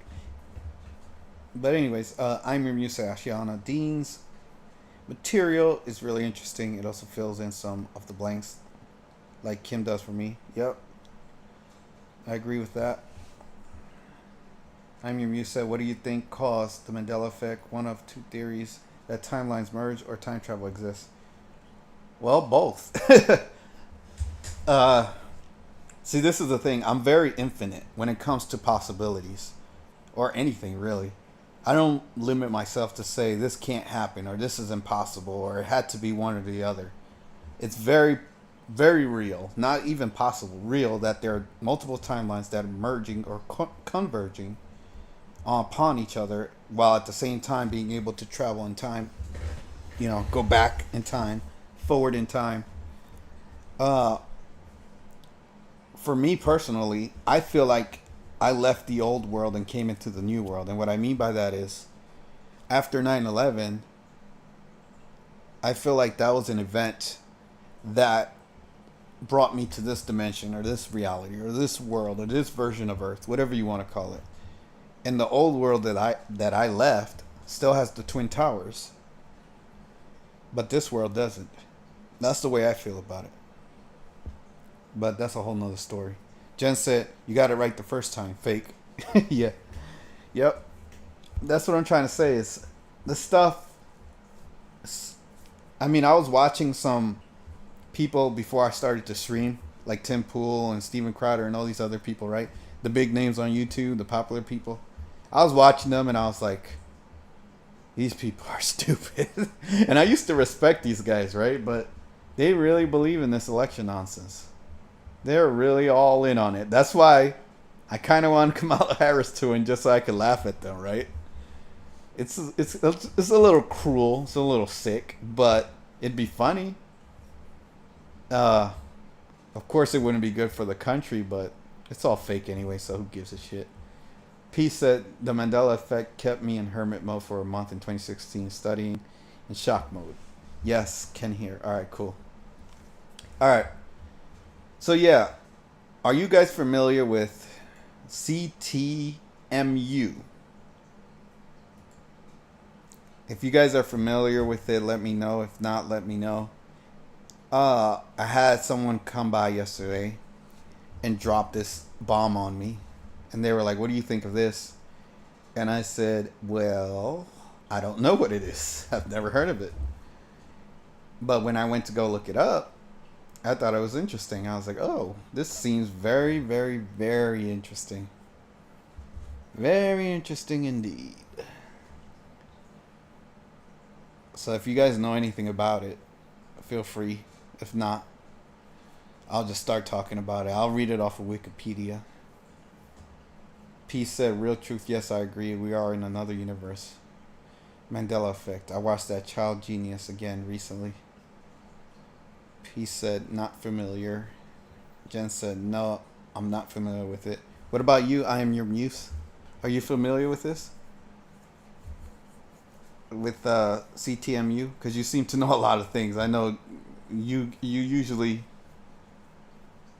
But anyways, I'm your muse Ashiana Dean's material is really interesting. It also fills in some of the blanks like Kim does for me. Yep. I agree with that. I'm your muse said, what do you think caused the Mandela effect? One of two theories, that timelines merge or time travel exists. Well, both. See, this is the thing. I'm very infinite when it comes to possibilities or anything, really. I don't limit myself to say this can't happen or this is impossible or it had to be one or the other. It's very, very real, not even possible, real that there are multiple timelines that are merging or converging upon each other while at the same time being able to travel in time, go back in time, forward in time. For me personally, I feel like I left the old world and came into the new world. And what I mean by that is, after 9/11, I feel like that was an event that brought me to this dimension or this reality or this world or this version of Earth, whatever you want to call it. And the old world that I left still has the Twin Towers. But this world doesn't. That's the way I feel about it. But that's a whole nother story. Jen said, you got it right the first time. Fake. Yeah. Yep. That's what I'm trying to say is the stuff. I mean, I was watching some people before I started to stream, like Tim Pool and Steven Crowder and all these other people, right? The big names on YouTube, the popular people. I was watching them and I was like, these people are stupid. And I used to respect these guys, right? But they really believe in this election nonsense. They're really all in on it. That's why I kind of want Kamala Harris to win, just so I could laugh at them, right? It's a little cruel. It's a little sick, but it'd be funny. Of course, it wouldn't be good for the country, but it's all fake anyway, so who gives a shit? P said, the Mandela effect kept me in hermit mode for a month in 2016, studying in shock mode. Yes, can hear. All right, cool. All right. So yeah, are you guys familiar with CTMU? If you guys are familiar with it, let me know. If not, let me know. I had someone come by yesterday and drop this bomb on me, and they were like, "What do you think of this?" And I said, "Well, I don't know what it is. I've never heard of it." But when I went to go look it up, I thought it was interesting. I was like, "Oh, this seems very, very, very interesting. Very interesting indeed." So if you guys know anything about it, feel free. If not, I'll just start talking about it. I'll read it off of Wikipedia. P said, "Real truth, yes, I agree. We are in another universe." Mandela effect. I watched that Child Genius again recently. P said, "Not familiar." Jen said, "No, I'm not familiar with it." What about you? I am your muse. Are you familiar with this? With CTMU? Because you seem to know a lot of things. I know you usually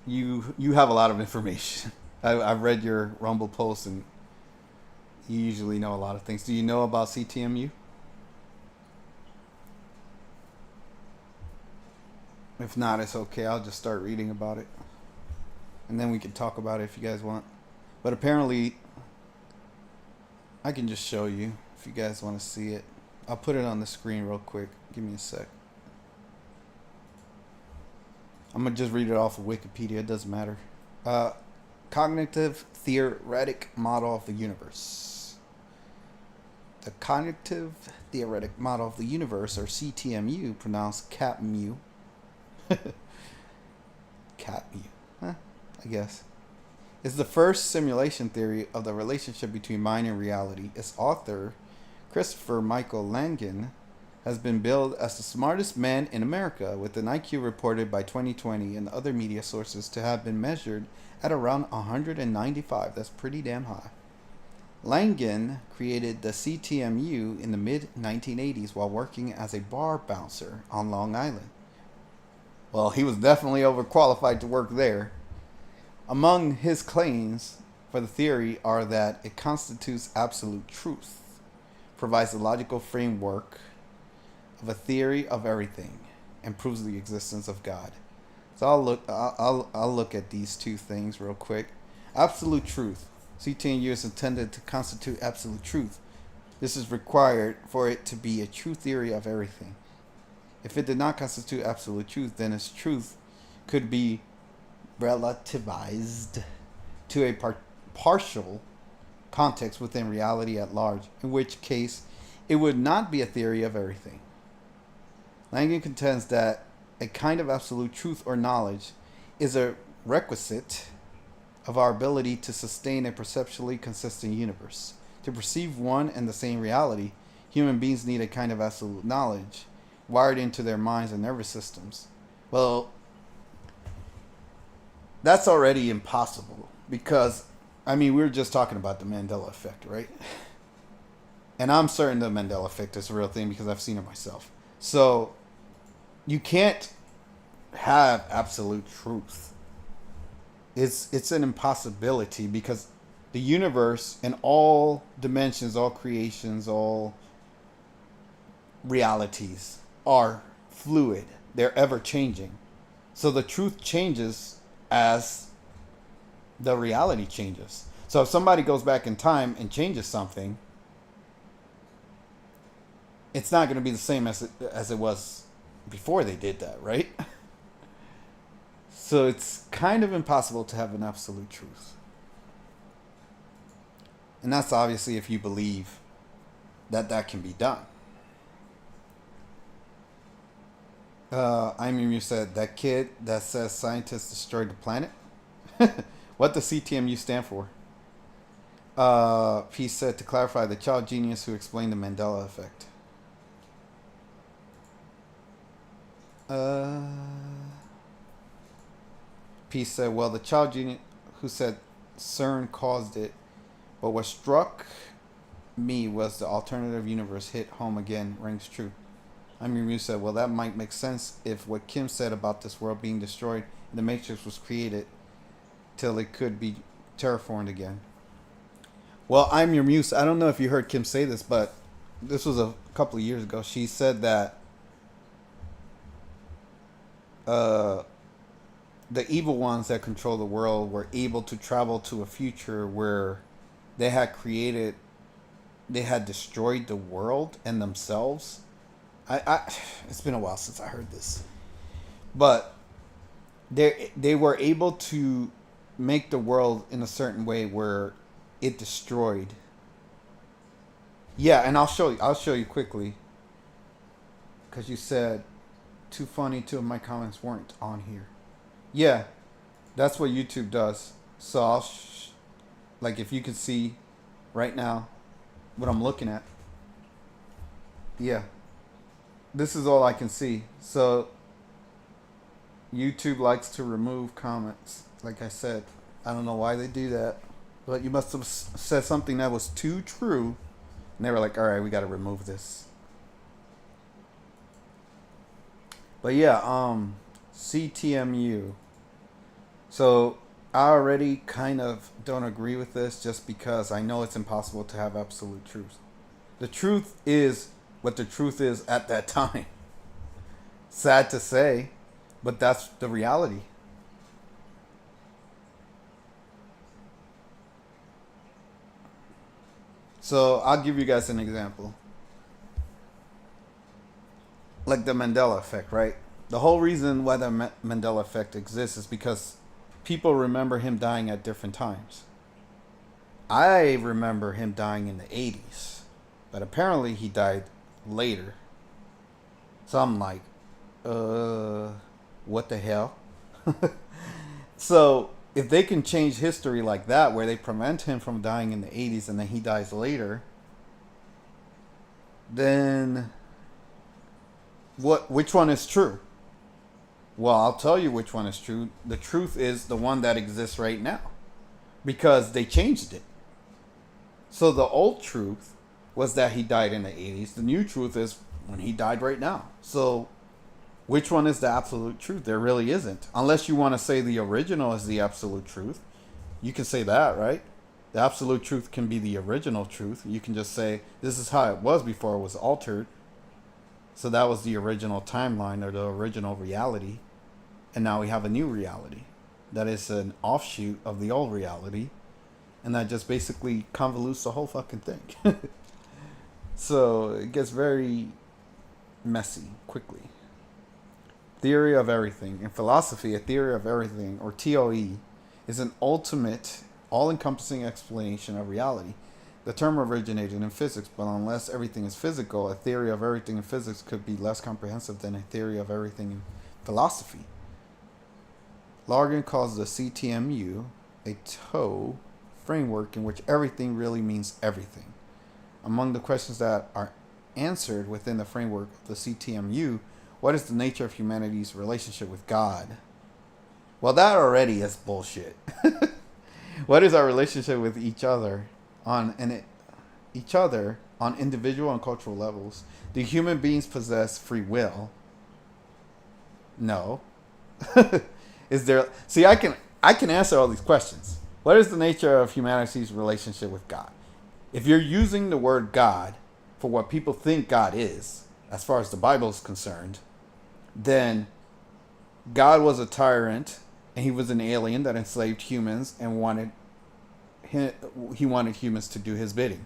you have a lot of information. I've read your Rumble posts, and you usually know a lot of things. Do you know about CTMU? If not, it's okay. I'll just start reading about it, and then we can talk about it if you guys want. But apparently, I can just show you if you guys want to see it. I'll put it on the screen real quick. Give me a sec. I'm going to just read it off of Wikipedia. It doesn't matter. Cognitive theoretic model of the universe. The cognitive theoretic model of the universe, or CTMU, pronounced CAPMU. CAPMU. Huh, I guess. Is the first simulation theory of the relationship between mind and reality. Its author, Christopher Michael Langen, has been billed as the smartest man in America, with an IQ reported by 2020 and other media sources to have been measured at around 195. That's pretty damn high. Langen created the CTMU in the mid-1980s while working as a bar bouncer on Long Island. Well, he was definitely overqualified to work there. Among his claims for the theory are that it constitutes absolute truth, provides a logical framework of a theory of everything, and proves the existence of God. So I'll look at these two things real quick. Absolute truth. CTMU is intended to constitute absolute truth. This is required for it to be a true theory of everything. If it did not constitute absolute truth, then its truth could be relativized to a partial context within reality at large, in which case it would not be a theory of everything. Langen contends that a kind of absolute truth or knowledge is a requisite of our ability to sustain a perceptually consistent universe. To perceive one and the same reality, human beings need a kind of absolute knowledge wired into their minds and nervous systems. Well, that's already impossible because, I mean, we were just talking about the Mandela effect, right? And I'm certain the Mandela effect is a real thing because I've seen it myself. So, you can't have absolute truth. It's an impossibility because the universe and all dimensions, all creations, all realities are fluid. They're ever changing. So the truth changes as the reality changes. So if somebody goes back in time and changes something, it's not going to be the same as it was before they did that, right? So it's kind of impossible to have an absolute truth. And that's obviously if you believe that that can be done. You said, that kid that says scientists destroyed the planet? What does CTMU stand for? P said, to clarify, the child genius who explained the Mandela effect. P said, well, the child genius who said CERN caused it, but what struck me was the alternative universe hit home again rings true. I'm your muse said, well, that might make sense if what Kim said about this world being destroyed and the Matrix was created till it could be terraformed again. Well, I'm your muse. I don't know if you heard Kim say this, but this was a couple of years ago. She said that uh, the evil ones that control the world were able to travel to a future where they had created, they had destroyed the world and themselves. It's been a while since I heard this, but they were able to make the world in a certain way where it destroyed. Yeah, and I'll show you. I'll show you quickly because you said too funny. Two of my comments weren't on here. Yeah, that's what YouTube does. So like if you can see right now what I'm looking at. Yeah, this is all I can see. So YouTube likes to remove comments. Like I said, I don't know why they do that, but you must have said something that was too true, and they were like, "All right, we got to remove this." But yeah, CTMU. So I already kind of don't agree with this just because I know it's impossible to have absolute truth. The truth is what the truth is at that time. Sad to say, but that's the reality. So I'll give you guys an example. Like the Mandela effect, right? The whole reason why the Mandela effect exists is because people remember him dying at different times. I remember him dying in the 80s, but apparently he died later. So I'm like, what the hell? So if they can change history like that, where they prevent him from dying in the 80s and then he dies later, then which one is true? Well, I'll tell you which one is true. The truth is the one that exists right now because they changed it. So the old truth was that he died in the 80s. The new truth is when he died right now. So which one is the absolute truth? There really isn't. Unless you want to say the original is the absolute truth. You can say that, right? The absolute truth can be the original truth. You can just say, this is how it was before it was altered. So that was the original timeline or the original reality. And now we have a new reality that is an offshoot of the old reality. And that just basically convolutes the whole fucking thing. So it gets very messy quickly. Theory of everything. In philosophy, a theory of everything, or TOE, is an ultimate, all-encompassing explanation of reality. The term originated in physics, but unless everything is physical, a theory of everything in physics could be less comprehensive than a theory of everything in philosophy. Largan calls the CTMU a TOE framework in which everything really means everything. Among the questions that are answered within the framework of the CTMU, what is the nature of humanity's relationship with God? Well, that already is bullshit. What is our relationship with each other on individual and cultural levels? Do human beings possess free will? No. Is there? See, I can answer all these questions. What is the nature of humanity's relationship with God? If you're using the word God for what people think God is, as far as the Bible is concerned, then God was a tyrant and he was an alien that enslaved humans and he wanted humans to do his bidding.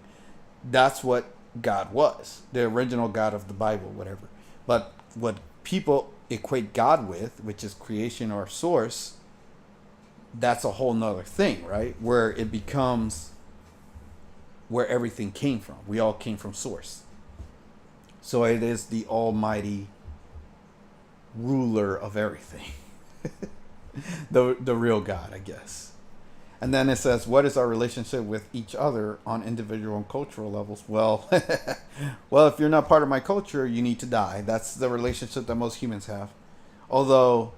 That's what God was, the original God of the Bible, whatever. But what people equate God with, which is creation or source, that's a whole nother thing, right? Where it becomes where everything came from. We all came from source. So it is the almighty ruler of everything. the real God, I guess. And then it says, what is our relationship with each other on individual and cultural levels? Well, well, if you're not part of my culture, you need to die. That's the relationship that most humans have. Although,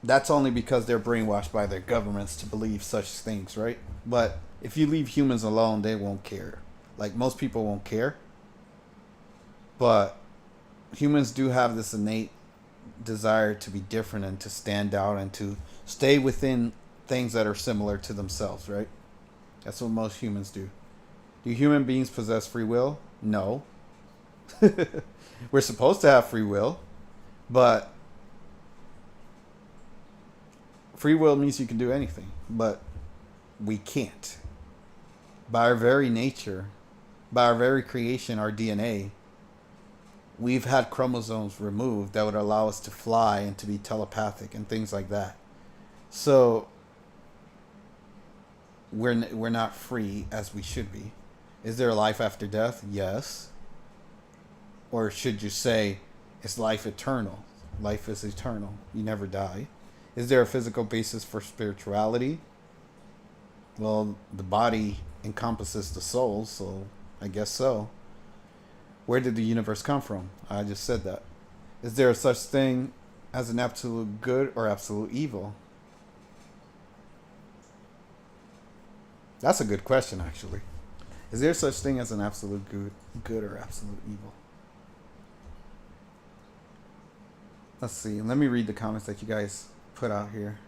that's only because they're brainwashed by their governments to believe such things, right? But if you leave humans alone, they won't care. Like, most people won't care. But humans do have this innate desire to be different and to stand out and to stay within things that are similar to themselves, right? That's what most humans do. Do human beings possess free will? No. We're supposed to have free will, but free will means you can do anything, but we can't. By our very nature, by our very creation, our DNA, we've had chromosomes removed that would allow us to fly and to be telepathic and things like that. So we're not free as we should be. Is there a life after death? Yes. Or should you say it's life eternal? Life is eternal. You never die. Is there a physical basis for spirituality? Well, the body encompasses the soul, so I guess so. Where did the universe come from? I just said that. Is there a such thing as an absolute good or absolute evil? That's a good question, actually. Is there such thing as an absolute good or absolute evil? Let's see. Let me read the comments that you guys put out here.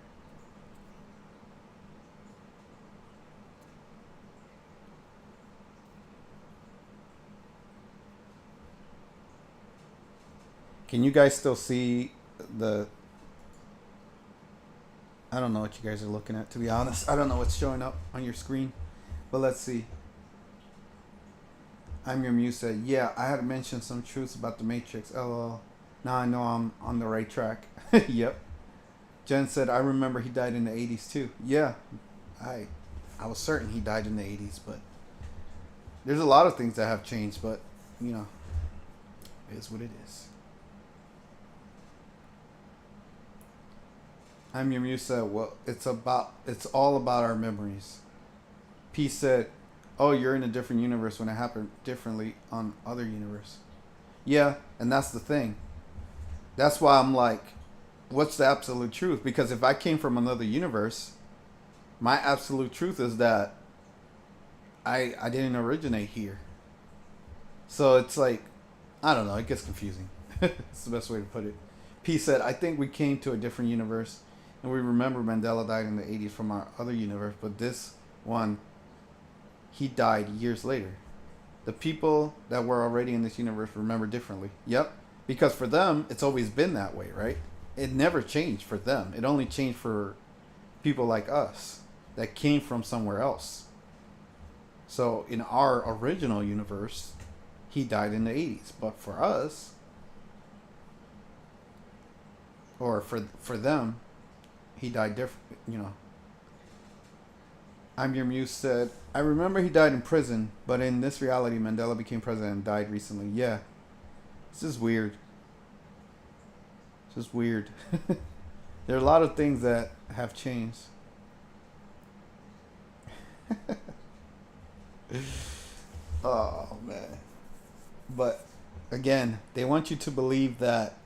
Can you guys still see the... I don't know what you guys are looking at, to be honest. I don't know what's showing up on your screen. But let's see. I'm Your Muse said, yeah, I had to mention some truths about the Matrix. LOL. Now I know I'm on the right track. Yep. Jen said, I remember he died in the 80s too. Yeah. I was certain he died in the 80s, but there's a lot of things that have changed, but, you know, it is what it is. I'm Your Muse said, well, it's all about our memories. P said, oh, you're in a different universe when it happened differently on other universe. Yeah, and that's the thing. That's why I'm like, what's the absolute truth? Because if I came from another universe, my absolute truth is that I didn't originate here. So it's like, I don't know, it gets confusing. It's the best way to put it. P said, I think we came to a different universe, and we remember Mandela died in the 80s from our other universe, but this one, he died years later. The people that were already in this universe remember differently. Yep. Because for them, it's always been that way, right? It never changed for them. It only changed for people like us that came from somewhere else. So in our original universe, he died in the 80s. But for us, or for them, he died different, you know. I'm Your Muse said, I remember he died in prison, but in this reality, Mandela became president and died recently. Yeah. This is weird. This is weird. There are a lot of things that have changed. Oh, man. But, again, they want you to believe that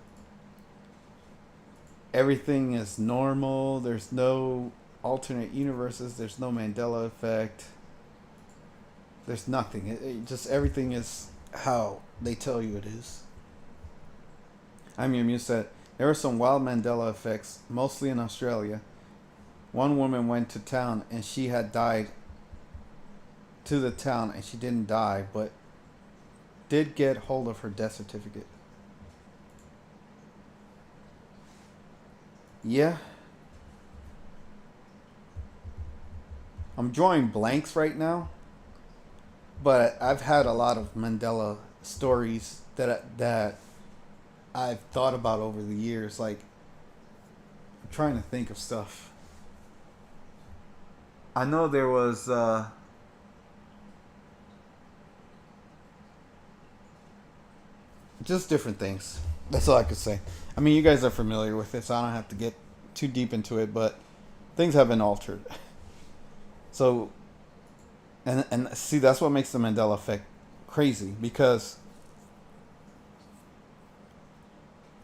everything is normal. There's no alternate universes. There's no Mandela effect. There's nothing. It just everything is how they tell you it is. I'm Your Muse said, there were some wild Mandela effects, mostly in Australia. One woman went to town and she had died to the town and she didn't die, but did get hold of her death certificate. Yeah. I'm drawing blanks right now, but I've had a lot of Mandela stories that I've thought about over the years. Like, I'm trying to think of stuff. I know there was just different things. That's all I could say. I mean, you guys are familiar with it, so I don't have to get too deep into it, but things have been altered. So, and see, that's what makes the Mandela effect crazy, because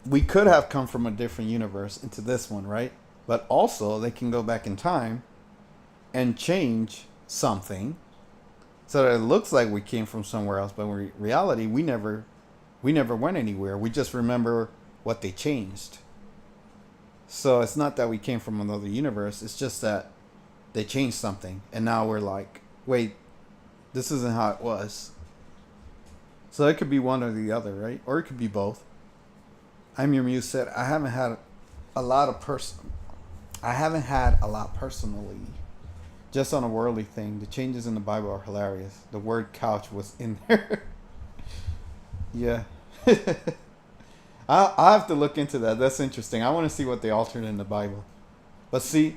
we could have come from a different universe into this one, right? But also, they can go back in time and change something so that it looks like we came from somewhere else, but in reality, we never We never went anywhere. We just remember what they changed. So it's not that we came from another universe. It's just that they changed something, and now we're like, wait, this isn't how it was. So it could be one or the other, right? Or it could be both. I'm Your Muse said, I haven't had a lot of person. I haven't had a lot personally. Just on a worldly thing, the changes in the Bible are hilarious. The word couch was in there. Yeah. I have to look into that. That's interesting. I want to see what they altered in the Bible. But see,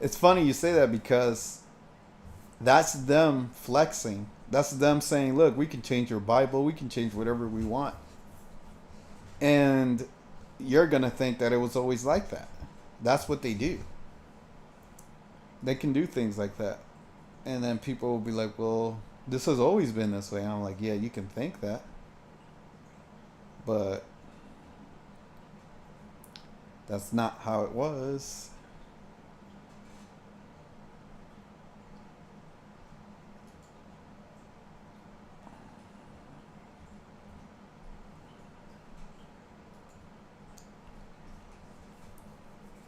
it's funny you say that because that's them flexing. That's them saying, look, we can change your Bible. We can change whatever we want. And you're going to think that it was always like that. That's what they do. They can do things like that. And then people will be like, well, this has always been this way. And I'm like, yeah, you can think that. But that's not how it was.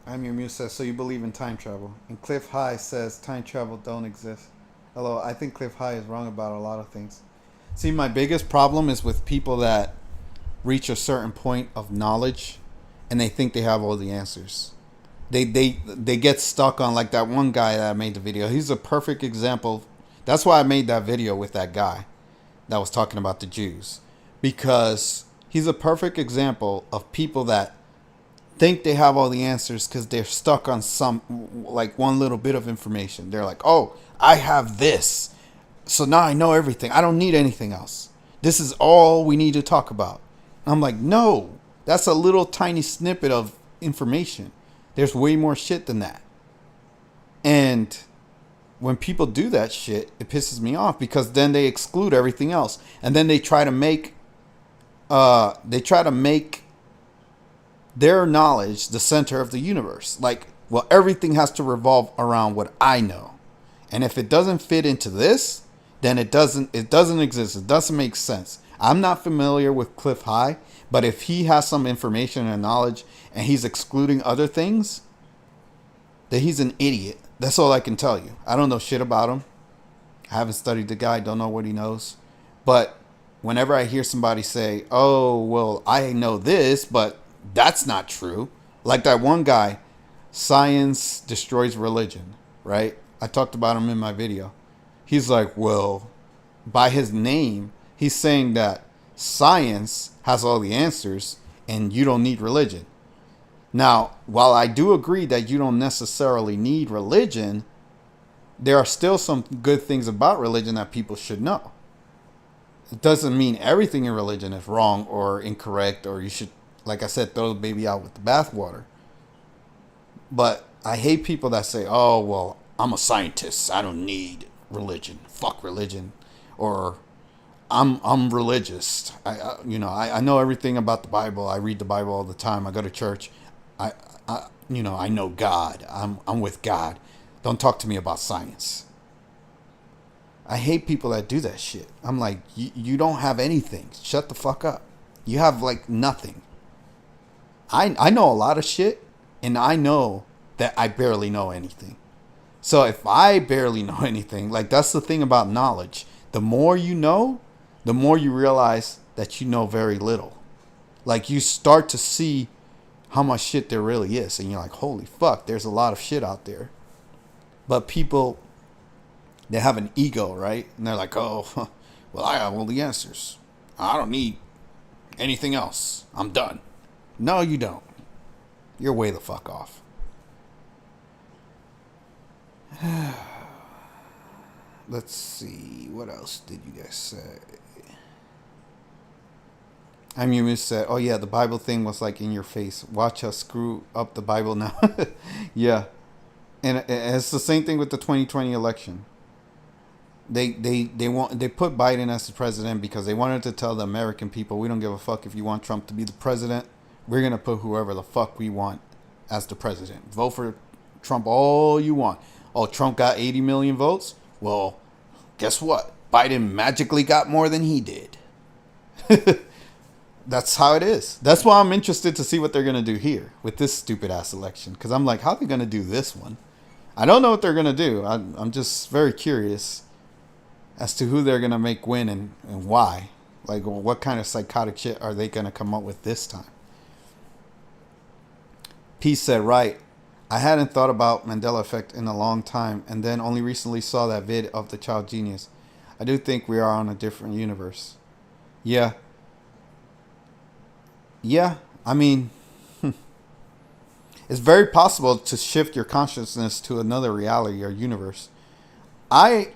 I'm Your Muse says, so you believe in time travel. And Cliff High says time travel don't exist. Although I think Cliff High is wrong about a lot of things. See, my biggest problem is with people that reach a certain point of knowledge and they think they have all the answers. They get stuck on, like that one guy that made the video. He's a perfect example. That's why I made that video with that guy that was talking about the Jews. Because he's a perfect example of people that think they have all the answers because they're stuck on like one little bit of information. They're like, oh, I have this, so now I know everything. I don't need anything else. This is all we need to talk about. I'm like, no, that's a little tiny snippet of information. There's way more shit than that. And when people do that shit, it pisses me off because then they exclude everything else. And then they try to make their knowledge the center of the universe. Like, well, everything has to revolve around what I know. And if it doesn't fit into this, then it doesn't exist. It doesn't make sense. I'm not familiar with Cliff High, but if he has some information and knowledge and he's excluding other things, then he's an idiot. That's all I can tell you. I don't know shit about him. I haven't studied the guy, don't know what he knows. But whenever I hear somebody say, oh, well, I know this, but that's not true. Like that one guy, science destroys religion, right? I talked about him in my video. He's like, well, by his name, he's saying that science has all the answers and you don't need religion. Now, while I do agree that you don't necessarily need religion, there are still some good things about religion that people should know. It doesn't mean everything in religion is wrong or incorrect, or you should, like I said, throw the baby out with the bathwater. But I hate people that say, oh, well, I'm a scientist. I don't need religion. Fuck religion. Or I'm religious. I know everything about the Bible. I read the Bible all the time. I go to church. I know God. I'm with God. Don't talk to me about science. I hate people that do that shit. I'm like, you don't have anything. Shut the fuck up. You have like nothing. I know a lot of shit, and I know that I barely know anything. So if I barely know anything, like that's the thing about knowledge. The more you know, the more you realize that you know very little. Like you start to see how much shit there really is, and you're like, holy fuck, there's a lot of shit out there. But people, they have an ego, right? And they're like, oh, well, I have all the answers. I don't need anything else. I'm done. No, you don't. You're way the fuck off. Let's see. What else did you guys say? Amumus said, oh yeah, the Bible thing was like in your face. Watch us screw up the Bible now. Yeah. And it's the same thing with the 2020 election. They put Biden as the president because they wanted to tell the American people, we don't give a fuck if you want Trump to be the president. We're going to put whoever the fuck we want as the president. Vote for Trump all you want. Oh, Trump got 80 million votes? Well, guess what? Biden magically got more than he did. That's how it is. That's why I'm interested to see what they're gonna do here with this stupid ass election. Because I'm like, how are they gonna do this one? I don't know what they're gonna do. I'm just very curious as to who they're gonna make win and why. Like, what kind of psychotic shit are they gonna come up with this time? Peace said, right. I hadn't thought about Mandela effect in a long time, and then only recently saw that vid of the child genius. I do think we are on a different universe. Yeah, yeah. I mean, it's very possible to shift your consciousness to another reality or universe. I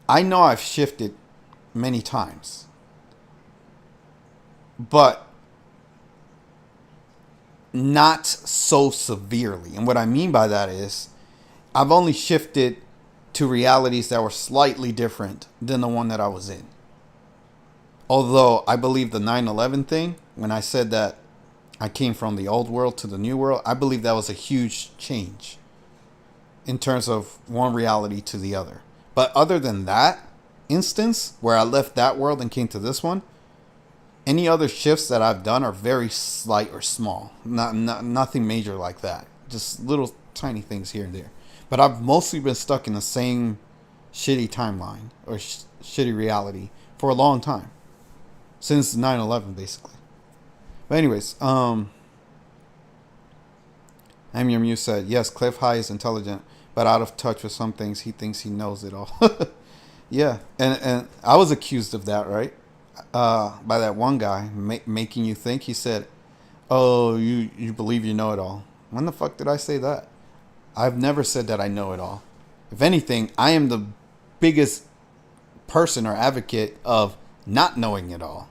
I know I've shifted many times, but not so severely. And what I mean by that is I've only shifted to realities that were slightly different than the one that I was in. Although I believe the 9/11 thing, when I said that I came from the old world to the new world, I believe that was a huge change in terms of one reality to the other. But other than that instance where I left that world and came to this one, any other shifts that I've done are very slight or small. Nothing major like that. Just little tiny things here and there. But I've mostly been stuck in the same shitty timeline or shitty reality for a long time. Since 9/11 basically. But anyways, Amir Mew said, yes, Cliff High is intelligent, but out of touch with some things. He thinks he knows it all. Yeah, and I was accused of that, right? By that one guy making you think. He said, "Oh, you believe you know it all." When the fuck did I say that? I've never said that I know it all. If anything, I am the biggest person or advocate of not knowing it all.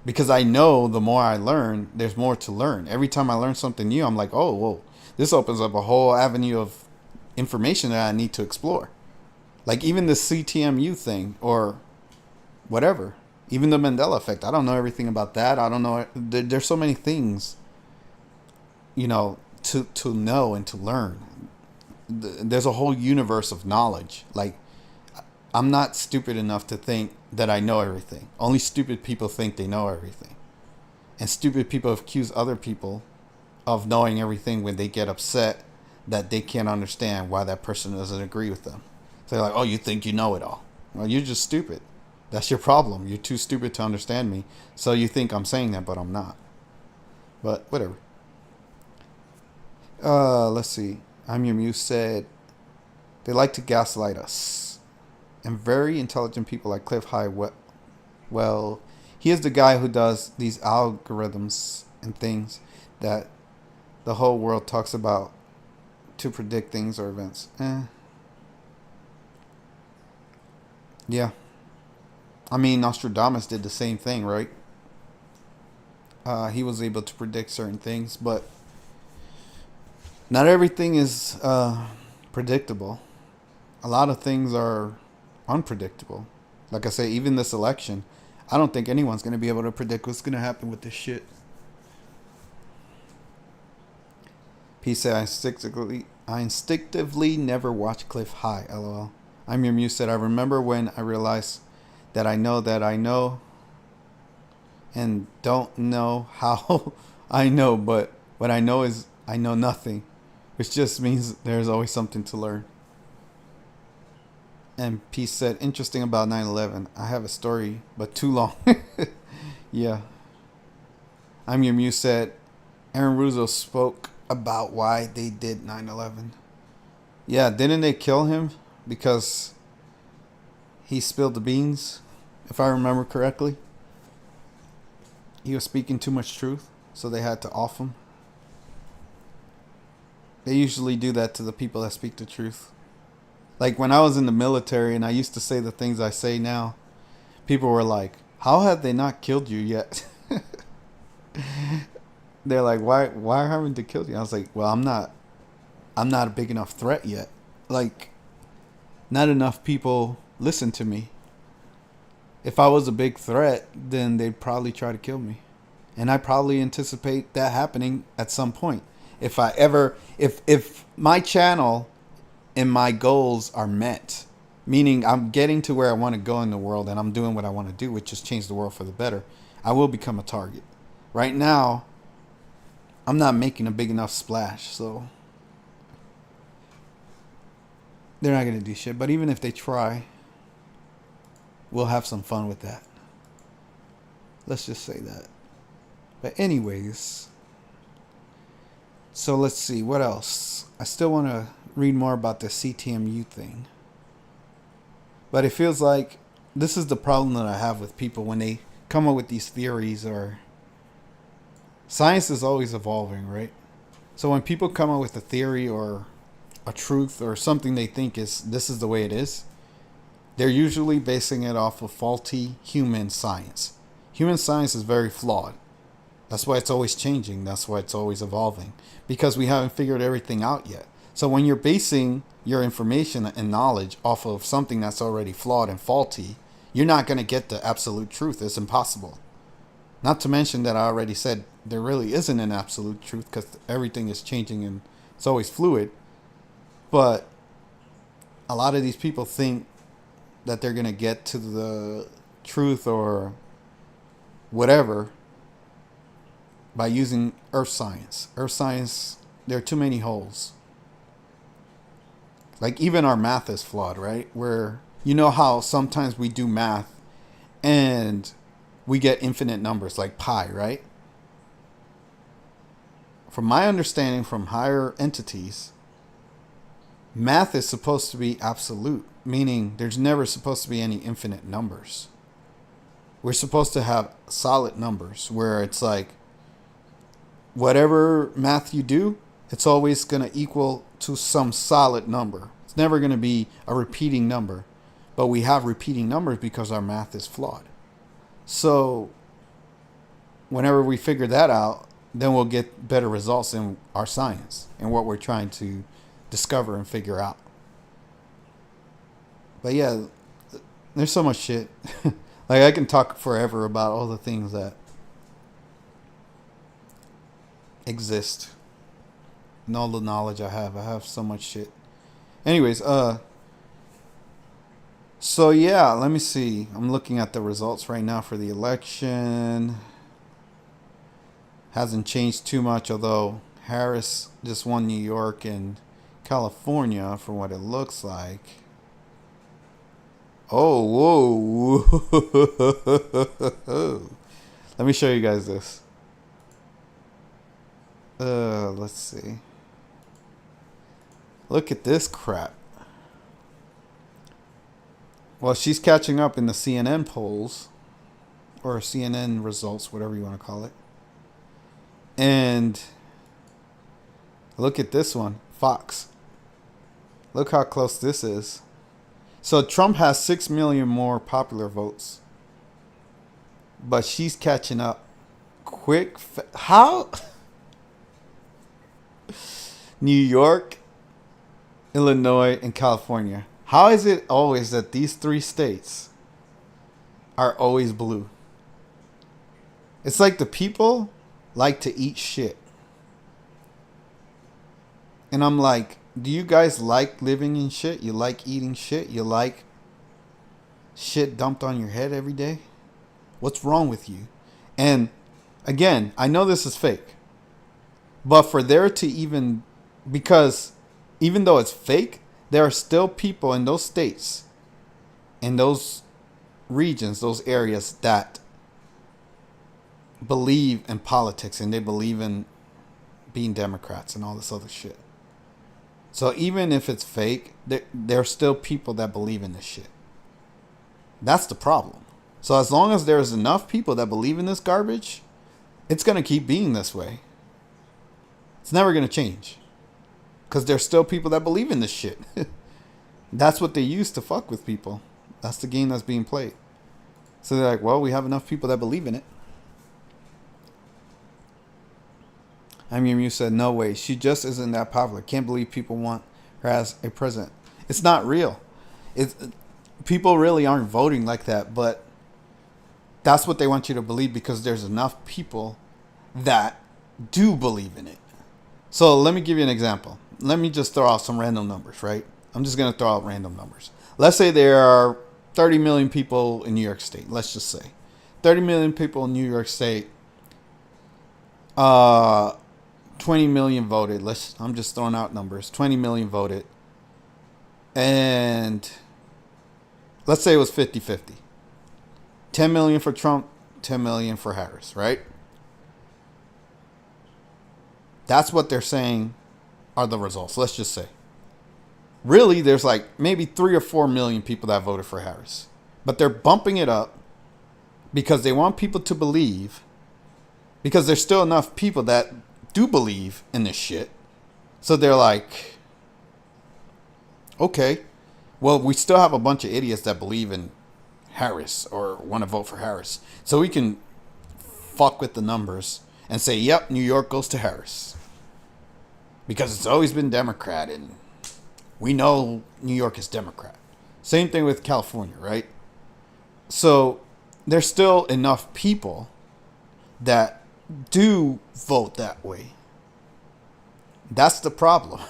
Because I know the more I learn, there's more to learn. Every time I learn something new, I'm like, oh, whoa, this opens up a whole avenue of information that I need to explore. Like even the CTMU thing or whatever. Even the Mandela effect. I don't know everything about that. I don't know. There's so many things, to know and to learn. There's a whole universe of knowledge. Like, I'm not stupid enough to think that I know everything. Only stupid people think they know everything. And stupid people accuse other people of knowing everything when they get upset that they can't understand why that person doesn't agree with them. So they're like, oh, you think you know it all. Well, you're just stupid. That's your problem. You're too stupid to understand me. So you think I'm saying that, but I'm not. But whatever. Let's see. I'm Your Muse said, they like to gaslight us. And very intelligent people like Cliff High, well, he is the guy who does these algorithms and things that the whole world talks about to predict things or events. Yeah. I mean, Nostradamus did the same thing, right? He was able to predict certain things, but not everything is predictable. A lot of things are unpredictable. Like I say, even this election, I don't think anyone's going to be able to predict what's going to happen with this shit. P said, I instinctively never watch Cliff High, lol. I'm Your Muse said, I remember when I realized that I know and don't know how I know, but what I know is I know nothing, which just means there's always something to learn. And Peace said, interesting about 9/11. I have a story, but too long. Yeah. I'm Your Muse said, Aaron Russo spoke about why they did 9/11. Yeah, didn't they kill him because he spilled the beans, if I remember correctly? He was speaking too much truth, so they had to off him. They usually do that to the people that speak the truth. Like when I was in the military and I used to say the things I say now, people were like, how have they not killed you yet? They're like, why haven't they killed you? I was like, well, I'm not a big enough threat yet. Like, not enough people listen to me. If I was a big threat, then they'd probably try to kill me. And I probably anticipate that happening at some point. If my channel and my goals are met, meaning I'm getting to where I want to go in the world and I'm doing what I want to do, which is change the world for the better, I will become a target. Right now, I'm not making a big enough splash, so they're not gonna do shit. But even if they try, we'll have some fun with that. Let's just say that. But anyways, so let's see what else. I still want to read more about the CTMU thing, but it feels like this is the problem that I have with people when they come up with these theories. Or science is always evolving, right? So when people come up with a theory or a truth or something they think is this is the way it is, they're usually basing it off of faulty human science. Human science is very flawed. That's why it's always changing. That's why it's always evolving. Because we haven't figured everything out yet. So when you're basing your information and knowledge off of something that's already flawed and faulty, you're not going to get the absolute truth. It's impossible. Not to mention that I already said there really isn't an absolute truth because everything is changing and it's always fluid. But a lot of these people think that they're going to get to the truth or whatever by using earth science. Earth science, there are too many holes. Like even our math is flawed, right? Where you know how sometimes we do math and we get infinite numbers like pi, right? From my understanding from higher entities, math is supposed to be absolute, meaning there's never supposed to be any infinite numbers. We're supposed to have solid numbers where it's like whatever math you do, it's always going to equal to some solid number. It's never going to be a repeating number. But we have repeating numbers because our math is flawed. So whenever we figure that out, then we'll get better results in our science and what we're trying to discover and figure out. But yeah, there's so much shit. Like I can talk forever about all the things that exist and all the knowledge I have. I have so much shit. Anyways, so yeah, let me see. I'm looking at the results right now for the election. Hasn't changed too much, although Harris just won New York and California from what it looks like. Oh, whoa. Let me show you guys this. Let's see. Look at this crap. Well, she's catching up in the CNN polls, or CNN results, whatever you want to call it. And look at this one, Fox. Look how close this is. So Trump has 6 million more popular votes, but she's catching up quick. How? New York, Illinois, and California. How is it always that these three states are always blue? It's like the people like to eat shit. And I'm like, do you guys like living in shit? You like eating shit? You like shit dumped on your head every day? What's wrong with you? And again, I know this is fake. But for there to even... Because even though it's fake, there are still people in those states, in those regions, those areas that believe in politics and they believe in being Democrats and all this other shit. So even if it's fake, there are still people that believe in this shit. That's the problem. So as long as there's enough people that believe in this garbage, it's going to keep being this way. It's never going to change. Because there's still people that believe in this shit. That's what they use to fuck with people. That's the game that's being played. So they're like, well, we have enough people that believe in it. I mean, you said, no way. She just isn't that popular. Can't believe people want her as a president. It's not real. People really aren't voting like that. But that's what they want you to believe because there's enough people that do believe in it. So let me give you an example. Let me just throw out some random numbers, right? I'm just going to throw out random numbers. Let's say there are 30 million people in New York State. Let's just say. 30 million people in New York State. Uh, 20 million voted. I'm just throwing out numbers. 20 million voted. And let's say it was 50-50. 10 million for Trump, 10 million for Harris, right? That's what they're saying are the results. Let's just say. Really, there's like maybe 3 or 4 million people that voted for Harris. But they're bumping it up because they want people to believe, because there's still enough people that do believe in this shit. So they're like, okay, well, we still have a bunch of idiots that believe in Harris or want to vote for Harris. So we can fuck with the numbers and say, yep, New York goes to Harris. Because it's always been Democrat and we know New York is Democrat. Same thing with California, right? So there's still enough people that do vote that way. That's the problem.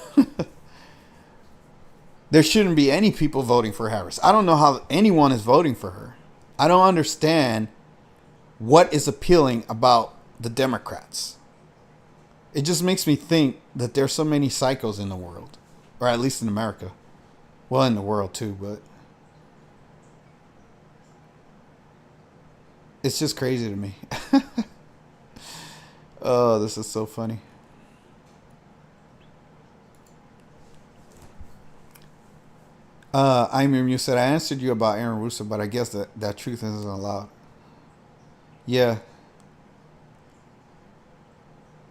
There shouldn't be any people voting for Harris. I don't know how anyone is voting for her. I don't understand what is appealing about the Democrats. It just makes me think that there's so many psychos in the world, or at least in America. Well, in the world too, but it's just crazy to me. Oh, this is so funny. I'm your muse said I answered you about Aaron Russo, but I guess that truth isn't allowed. Yeah.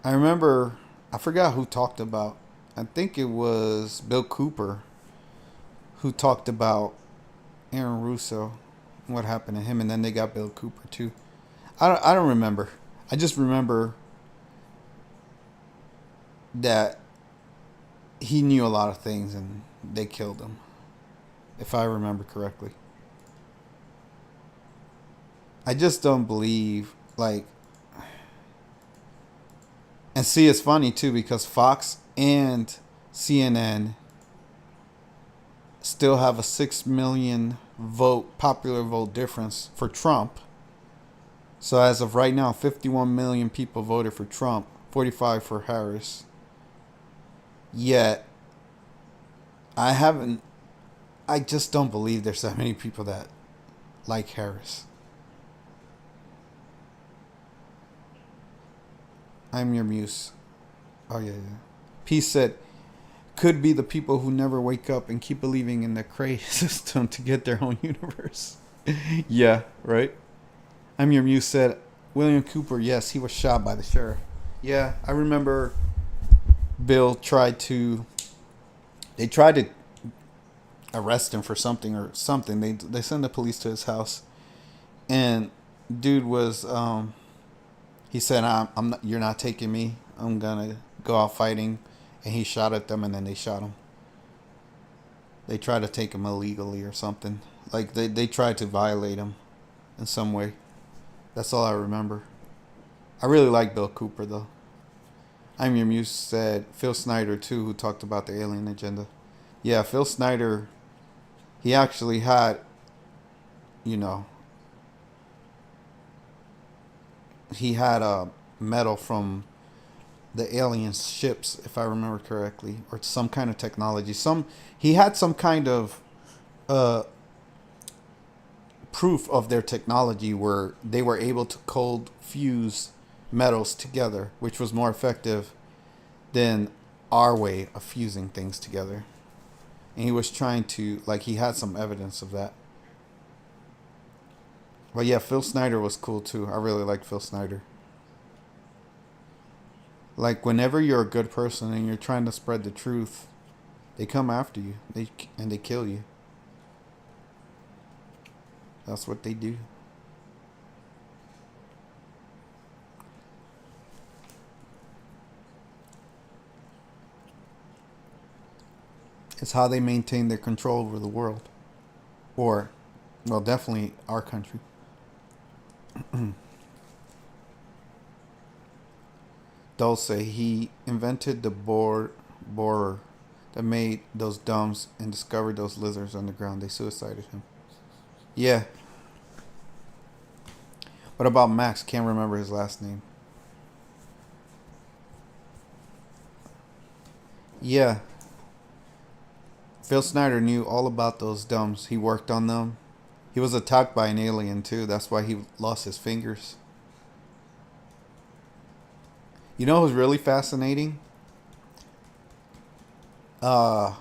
I remember, I forgot who talked about, I think it was Bill Cooper who talked about Aaron Russo and what happened to him, and then they got Bill Cooper too. I don't remember. I just remember that he knew a lot of things and they killed him, if I remember correctly. I just don't believe, like, and see, it's funny too because Fox and CNN still have a 6 million popular vote difference for Trump. So as of right now, 51 million people voted for Trump, 45 for Harris. Yet, I just don't believe there's that many people that like Harris. I'm your muse. Oh, yeah. Peace said, could be the people who never wake up and keep believing in the Cray system to get their own universe. Yeah, right? I'm your muse said, William Cooper, yes, he was shot by the sheriff. Yeah, I remember Bill tried to arrest him for something or something. They sent the police to his house, and dude was he said, I'm not, you're not taking me. I'm gonna go out fighting, and he shot at them, and then they shot him. They tried to take him illegally or something. Like they tried to violate him in some way. That's all I remember. I really like Bill Cooper though. I'm your muse said Phil Snyder too, who talked about the alien agenda. Yeah, Phil Snyder, he actually had, he had a metal from the alien ships, if I remember correctly, or some kind of technology. He had some kind of proof of their technology where they were able to cold fuse metals together, which was more effective than our way of fusing things together. And he was trying to, he had some evidence of that. But yeah, Phil Snyder was cool too. I really liked Phil Snyder. Like, whenever you're a good person and you're trying to spread the truth, they come after you. They kill you. That's what they do. It's how they maintain their control over the world. Or, well, definitely our country. Dulce, he invented the borer that made those domes and discovered those lizards underground. They suicided him. Yeah. What about Max? Can't remember his last name. Yeah, Phil Snyder knew all about those dumbs. He worked on them. He was attacked by an alien too. That's why he lost his fingers. You know who's really fascinating? Uh,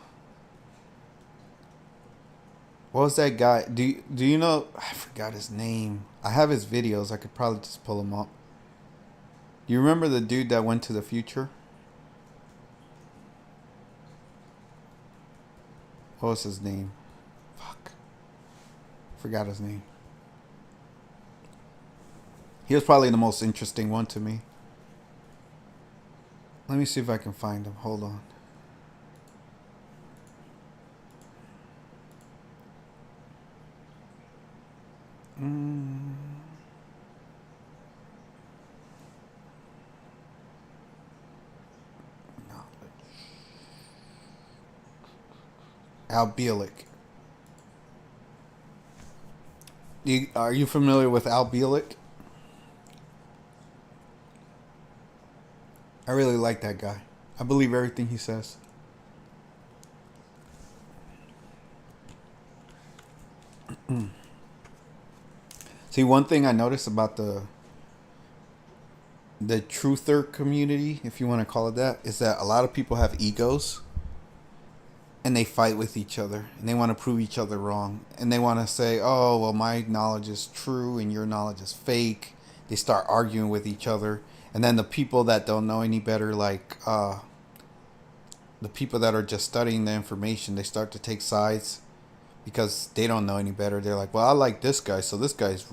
what was that guy? Do you know? I forgot his name. I have his videos. I could probably just pull them up. Do you remember the dude that went to the future? What was his name? Fuck. Forgot his name. He was probably the most interesting one to me. Let me see if I can find him. Hold on. Mm, no. Al Bielek. Are you familiar with Al Bielek? I really like that guy. I believe everything he says. See, one thing I noticed about the truther community, if you want to call it that, is that a lot of people have egos and they fight with each other and they want to prove each other wrong and they want to say, "Oh, well, my knowledge is true and your knowledge is fake." They start arguing with each other, and then the people that don't know any better, like the people that are just studying the information, they start to take sides because they don't know any better. They're like, "Well, I like this guy, so this guy's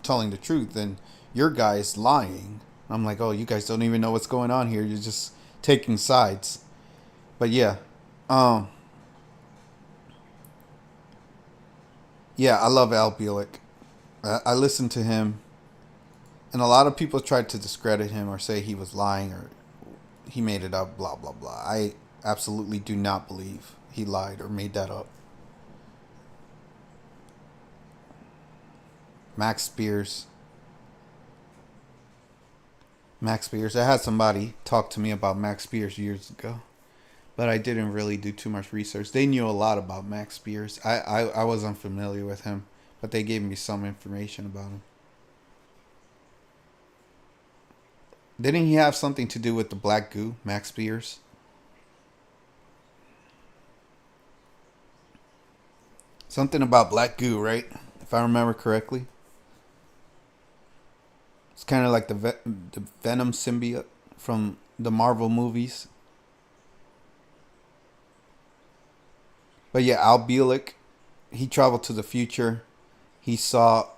telling the truth, and your guy's lying." I'm like, "Oh, you guys don't even know what's going on here. You're just taking sides." But yeah, um, yeah, I love Al Bielek. I listened to him, and a lot of people tried to discredit him or say he was lying or he made it up. Blah blah blah. I absolutely do not believe he lied or made that up. Max Spears. Max Spears. I had somebody talk to me about Max Spears years ago, but I didn't really do too much research. They knew a lot about Max Spears. I was unfamiliar with him, but they gave me some information about him. Didn't he have something to do with the black goo, Max Spears? Something about black goo, right? If I remember correctly. It's kind of like the Venom symbiote from the Marvel movies. But yeah, Al Bielek, he traveled to the future. He saw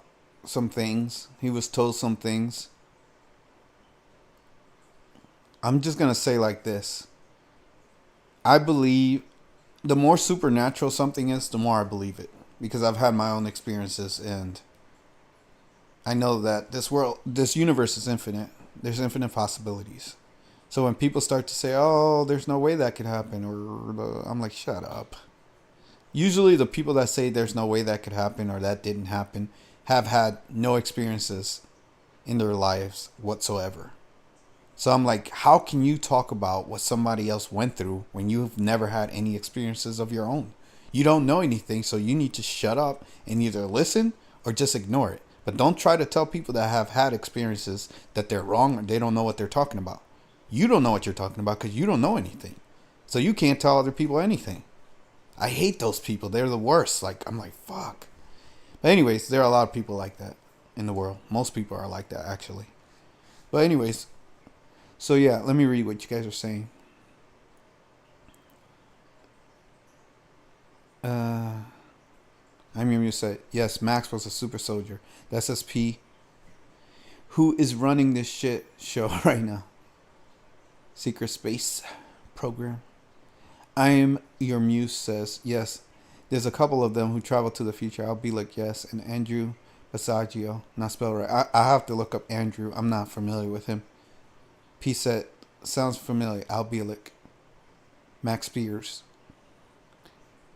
some things. He was told some things. I'm just going to say like this. I believe the more supernatural something is, the more I believe it. Because I've had my own experiences and I know that this universe is infinite. There's infinite possibilities. So when people start to say, "Oh, there's no way that could happen," I'm like, "Shut up." Usually, the people that say there's no way that could happen or that didn't happen have had no experiences in their lives whatsoever. So I'm like, how can you talk about what somebody else went through when you've never had any experiences of your own? You don't know anything, so you need to shut up and either listen or just ignore it. But don't try to tell people that have had experiences that they're wrong or they don't know what they're talking about. You don't know what you're talking about because you don't know anything. So you can't tell other people anything. I hate those people. They're the worst. Like, I'm like, fuck. But anyways, there are a lot of people like that in the world. Most people are like that, actually. But anyways, so yeah, let me read what you guys are saying. I mean, you said, yes, Max was a super soldier. The SSP, who is running this shit show right now. Secret Space Program. I am your muse says, yes, there's a couple of them who travel to the future. I'll be like, yes, and Andrew Basaggio, not spelled right. I have to look up Andrew. I'm not familiar with him. P said, sounds familiar. Al Bielek. Max Spears.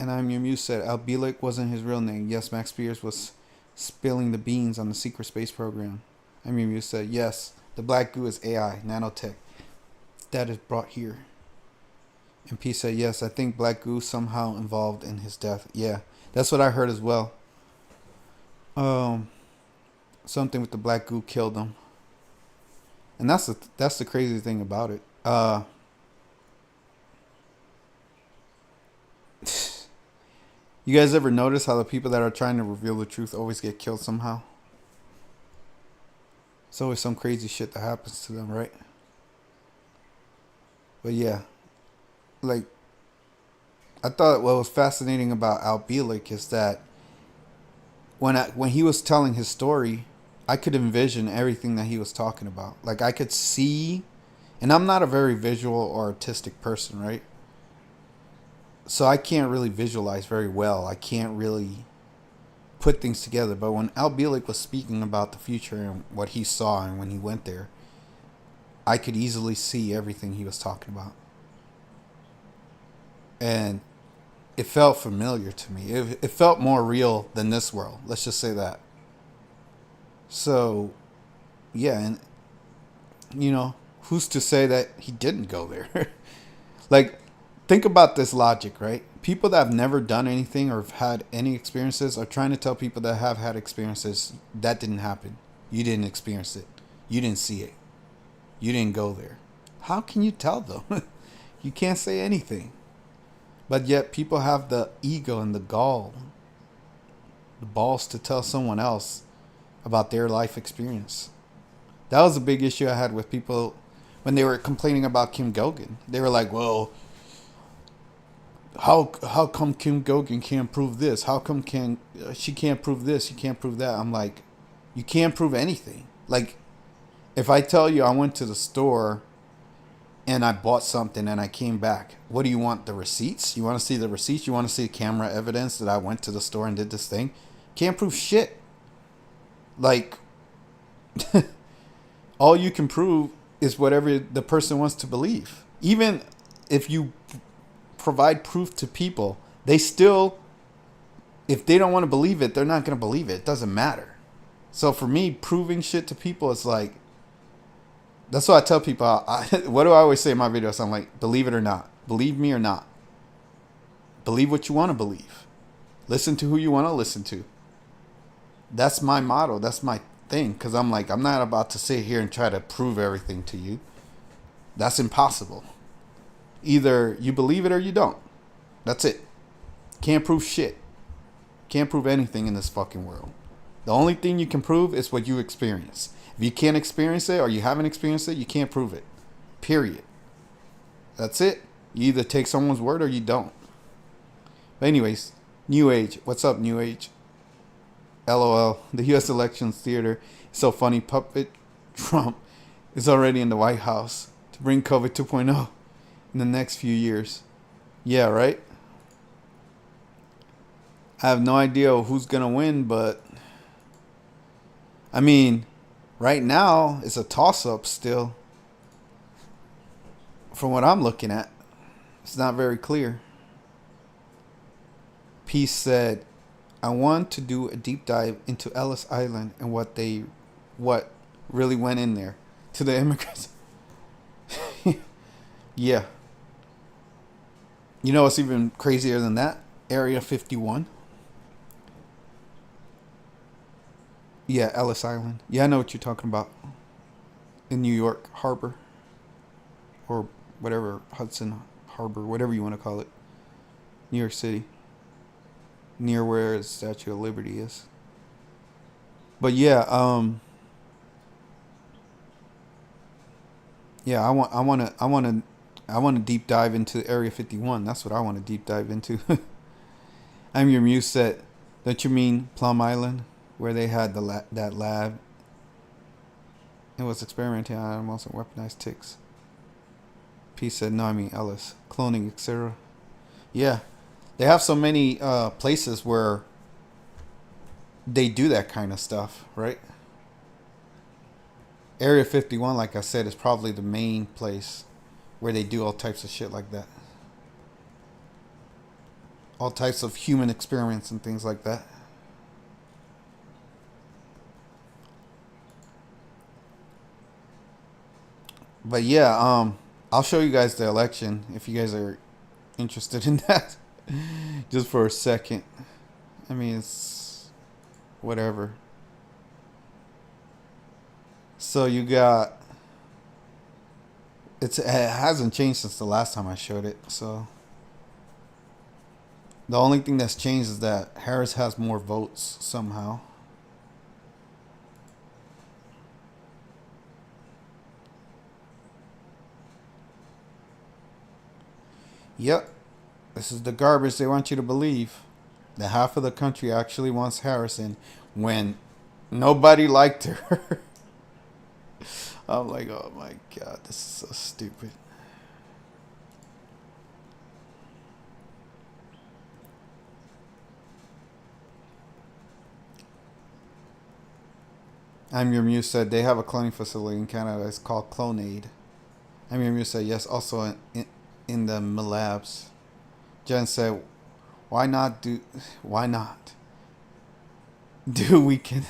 And I'm your muse said, Al Bielek wasn't his real name. Yes, Max Spears was spilling the beans on the secret space program. I mean, you said, yes, the black goo is AI, nanotech. That is brought here. And P said, yes, I think black goo somehow involved in his death. Yeah, that's what I heard as well. Um, Something with the black goo killed him. And that's the crazy thing about it. You guys ever notice how the people that are trying to reveal the truth always get killed somehow? It's always some crazy shit that happens to them, right? But yeah, like, I thought what was fascinating about Al Bielek is that when he was telling his story, I could envision everything that he was talking about. Like, I could see, and I'm not a very visual or artistic person, right? So I can't really visualize very well. I can't really put things together. But when Al Bielek was speaking about the future and what he saw and when he went there, I could easily see everything he was talking about. And it felt familiar to me. It felt more real than this world. Let's just say that. So, yeah, and, who's to say that he didn't go there? Like, think about this logic, right? People that have never done anything or have had any experiences are trying to tell people that have had experiences that didn't happen. You didn't experience it. You didn't see it. You didn't go there. How can you tell them? You can't say anything. But yet people have the ego and the balls to tell someone else about their life experience. That was a big issue I had with people when they were complaining about Kim Gogan. They were like, well, how come Kim Gogan can't prove this? How come she can't prove this? She can't prove that. I'm like, you can't prove anything. Like, if I tell you I went to the store and I bought something and I came back, what do you want? The receipts? You want to see the receipts? You want to see camera evidence that I went to the store and did this thing? Can't prove shit. Like, all you can prove is whatever the person wants to believe. Even if you provide proof to people, they still, if they don't want to believe it, they're not going to believe it. It doesn't matter. So for me, proving shit to people is like, that's what I tell people. What do I always say in my videos? I'm like, believe it or not. Believe me or not. Believe what you want to believe. Listen to who you want to listen to. That's my motto. That's my thing. Because I'm like, I'm not about to sit here and try to prove everything to you. That's impossible. Either you believe it or you don't. That's it. Can't prove shit. Can't prove anything in this fucking world. The only thing you can prove is what you experience. If you can't experience it or you haven't experienced it, you can't prove it. Period. That's it. You either take someone's word or you don't. But anyways, New Age. What's up, New Age? LOL. The U.S. elections theater is so funny. Puppet Trump is already in the White House to bring COVID 2.0 in the next few years. Yeah, right? I have no idea who's going to win, but I mean, right now it's a toss-up still. From what I'm looking at, it's not very clear. Peace said, I want to do a deep dive into Ellis Island and what really went in there to the immigrants. Yeah. You know what's even crazier than that? Area 51. Yeah, Ellis Island. Yeah, I know what you're talking about. In New York Harbor. Or whatever, Hudson Harbor, whatever you want to call it. New York City. Near where the Statue of Liberty is. But yeah, I want to deep dive into Area 51. That's what I want to deep dive into. I'm your muse set. Don't you mean Plum Island, where they had that lab? It was experimenting on animals and weaponized ticks. P said, no, I mean Ellis. Cloning, etc. Yeah. They have so many places where they do that kind of stuff, right? Area 51, like I said, is probably the main place where they do all types of shit like that. All types of human experiments and things like that. But yeah, I'll show you guys the election if you guys are interested in that. Just for a second. I mean, it's whatever. So you got it hasn't changed since the last time I showed it. So the only thing that's changed is that Harris has more votes somehow. Yep. This is the garbage they want you to believe. That half of the country actually wants Harrison when nobody liked her. I'm like, oh my god, this is so stupid. I'm Your Muse said they have a cloning facility in Canada. It's called Clonaid. I'm Your Muse said yes, also in the labs. Jen said, why not do? Why not? Do we can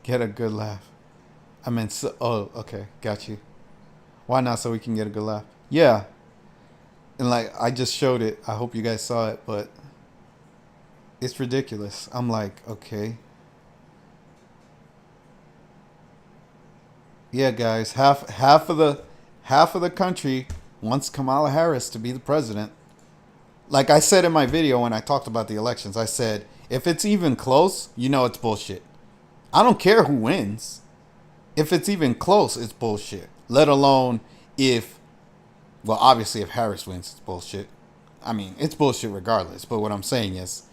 get a good laugh? I meant so. Oh, okay, got you. Why not so we can get a good laugh? Yeah, and like I just showed it. I hope you guys saw it, but it's ridiculous. I'm like, okay, yeah, guys. Half of the country wants Kamala Harris to be the president. Like I said in my video when I talked about the elections, I said if it's even close, you know it's bullshit. I don't care who wins. If it's even close, it's bullshit. Let alone if, well, obviously if Harris wins, it's bullshit. I mean, it's bullshit regardless. But what I'm saying is,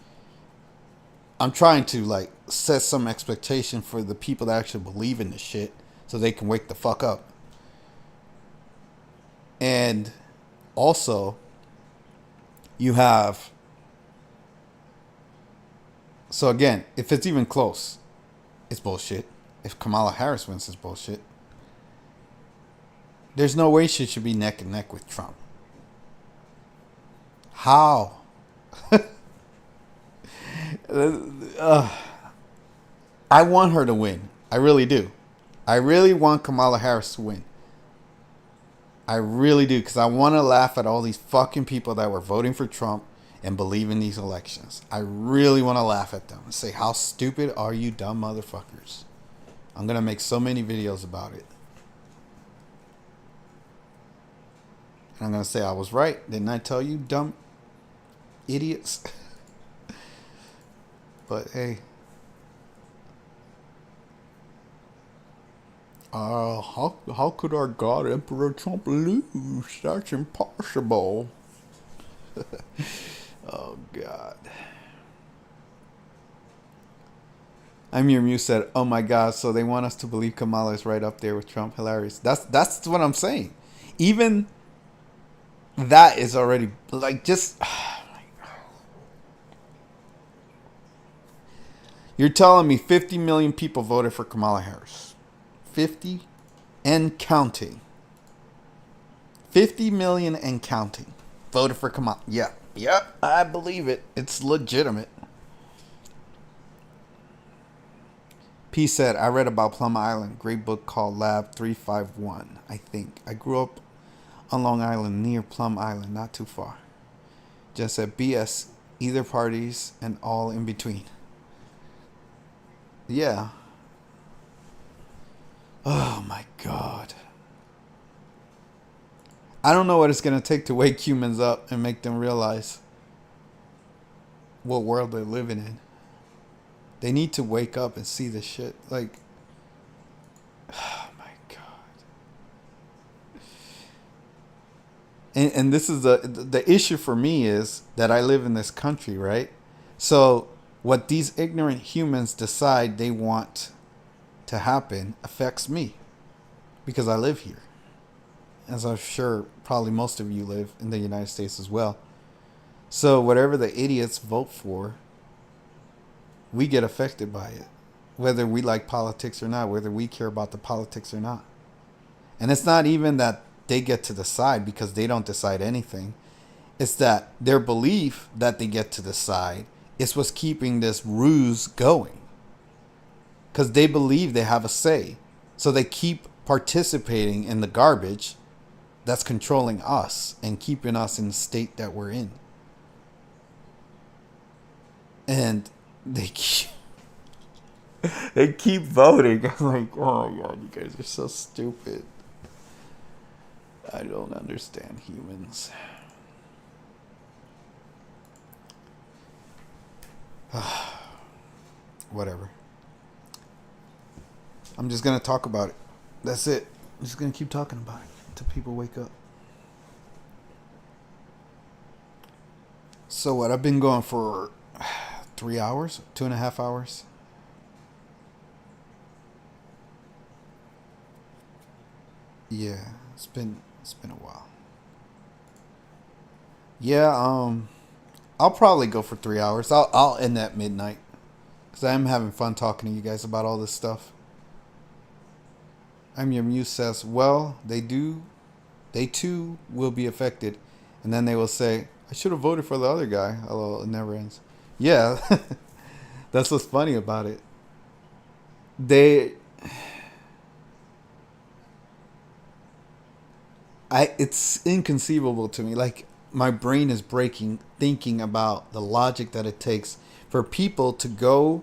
I'm trying to like set some expectation for the people that actually believe in this shit, so they can wake the fuck up. And also, you have. So again, if it's even close, it's bullshit. If Kamala Harris wins, it's bullshit. There's no way she should be neck and neck with Trump. How? I want her to win. I really do. I really want Kamala Harris to win. I really do, because I want to laugh at all these fucking people that were voting for Trump and believe in these elections. I really want to laugh at them and say, how stupid are you dumb motherfuckers? I'm going to make so many videos about it. And I'm going to say I was right. Didn't I tell you, dumb idiots? But hey. How could our God, Emperor Trump, lose? That's impossible. Oh, God. I'm Your Muse said, oh my God, so they want us to believe Kamala is right up there with Trump. Hilarious. That's what I'm saying. Even that is already, like, just... You're telling me 50 million people voted for Kamala Harris. 50 and counting. 50 million and counting voted for Kamala. Yeah. Yep. I believe it. It's legitimate. P said, I read about Plum Island. Great book called Lab 351, I think. I grew up on Long Island near Plum Island, not too far. Just said, BS, either parties and all in between. Yeah. Oh my God. I don't know what it's going to take to wake humans up and make them realize what world they're living in. They need to wake up and see this shit. Like, oh my God. And this is the issue for me is that I live in this country, right? So what these ignorant humans decide they want to happen affects me because I live here. As I'm sure probably most of you live in the United States as well. So whatever the idiots vote for, we get affected by it. Whether we like politics or not, whether we care about the politics or not. And it's not even that they get to decide because they don't decide anything. It's that their belief that they get to decide is what's keeping this ruse going. Because they believe they have a say. So they keep participating in the garbage that's controlling us and keeping us in the state that we're in. And they keep, they keep voting. I'm like, oh my god, you guys are so stupid. I don't understand humans. Whatever. I'm just gonna talk about it. That's it. I'm just gonna keep talking about it until people wake up. So what? I've been going for 3 hours, 2.5 hours. Yeah, it's been a while. Yeah, I'll probably go for 3 hours. I'll end at midnight because I'm having fun talking to you guys about all this stuff. I'm your muse says, well, they too will be affected, and then they will say, I should have voted for the other guy. Although it never ends. Yeah, that's what's funny about it. They, it's inconceivable to me. Like my brain is breaking thinking about the logic that it takes for people to go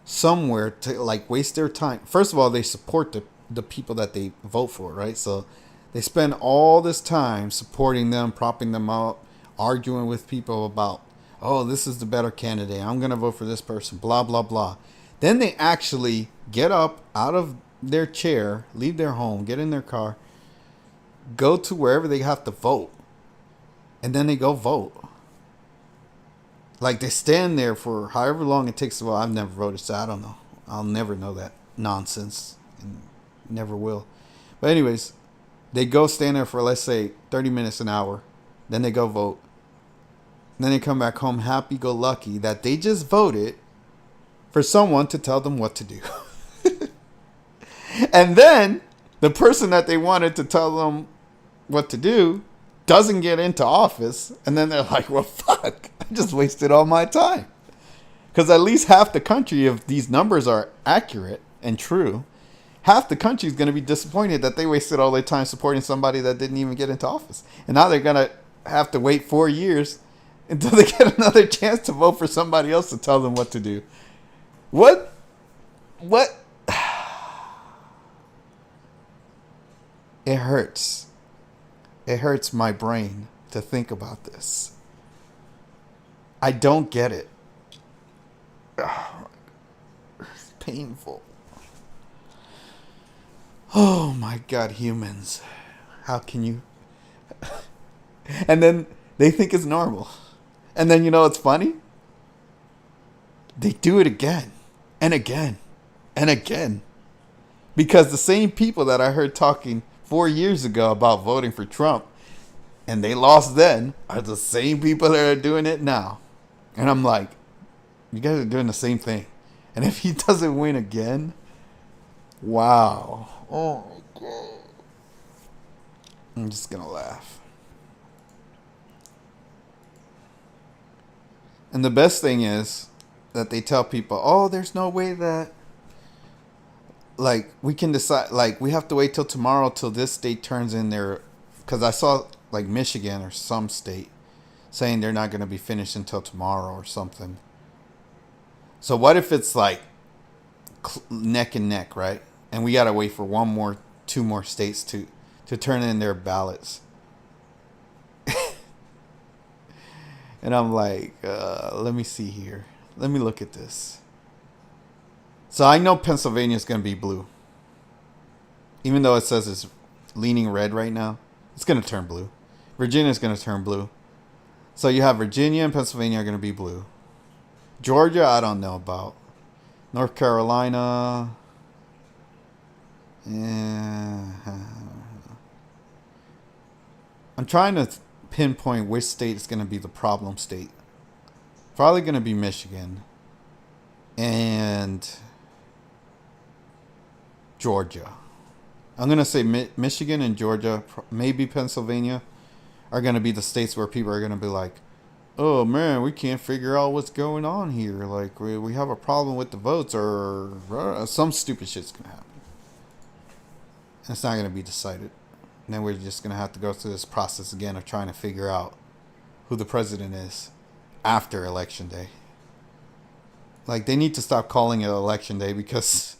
somewhere to like waste their time. First of all, they support the people that they vote for, right? So they spend all this time supporting them, propping them up, arguing with people about, oh, this is the better candidate. I'm going to vote for this person, blah, blah, blah. Then they actually get up out of their chair, leave their home, get in their car, go to wherever they have to vote, and then they go vote. Like they stand there for however long it takes. Well, I've never voted, so I don't know. I'll never know that nonsense, and never will. But anyways, they go stand there for let's say 30 minutes, an hour. Then they go vote. Then they come back home happy go lucky that they just voted for someone to tell them what to do. And then the person that they wanted to tell them what to do doesn't get into office. And then they're like, well, fuck, I just wasted all my time. Because at least half the country, if these numbers are accurate and true, half the country is going to be disappointed that they wasted all their time supporting somebody that didn't even get into office. And now they're going to have to wait 4 years until they get another chance to vote for somebody else to tell them what to do. What? What? It hurts. It hurts my brain to think about this. I don't get it. It's painful. Oh my god, humans. How can you? And then they think it's normal. And then you know what's funny? They do it again and again and again. Because the same people that I heard talking 4 years ago about voting for Trump and they lost then are the same people that are doing it now. And I'm like, you guys are doing the same thing. And if he doesn't win again, wow. Oh my god. I'm just gonna laugh. And the best thing is that they tell people, oh, there's no way that, like, we can decide, like, we have to wait till tomorrow till this state turns in their, because I saw, like, Michigan or some state saying they're not going to be finished until tomorrow or something. So what if it's, like, neck and neck, right? And we got to wait for two more states to turn in their ballots. And I'm like, let me see here. Let me look at this. So I know Pennsylvania is going to be blue. Even though it says it's leaning red right now, it's going to turn blue. Virginia is going to turn blue. So you have Virginia and Pennsylvania are going to be blue. Georgia, I don't know about. North Carolina. Yeah. I'm trying to pinpoint which state is going to be the problem state. Probably going to be Michigan and Georgia. I'm going to say Michigan and Georgia, maybe Pennsylvania, are going to be the states where people are going to be like, oh man, we can't figure out what's going on here. Like, we have a problem with the votes, or some stupid shit's going to happen. And it's not going to be decided. And then we're just going to have to go through this process again of trying to figure out who the president is after election day. Like, they need to stop calling it election day because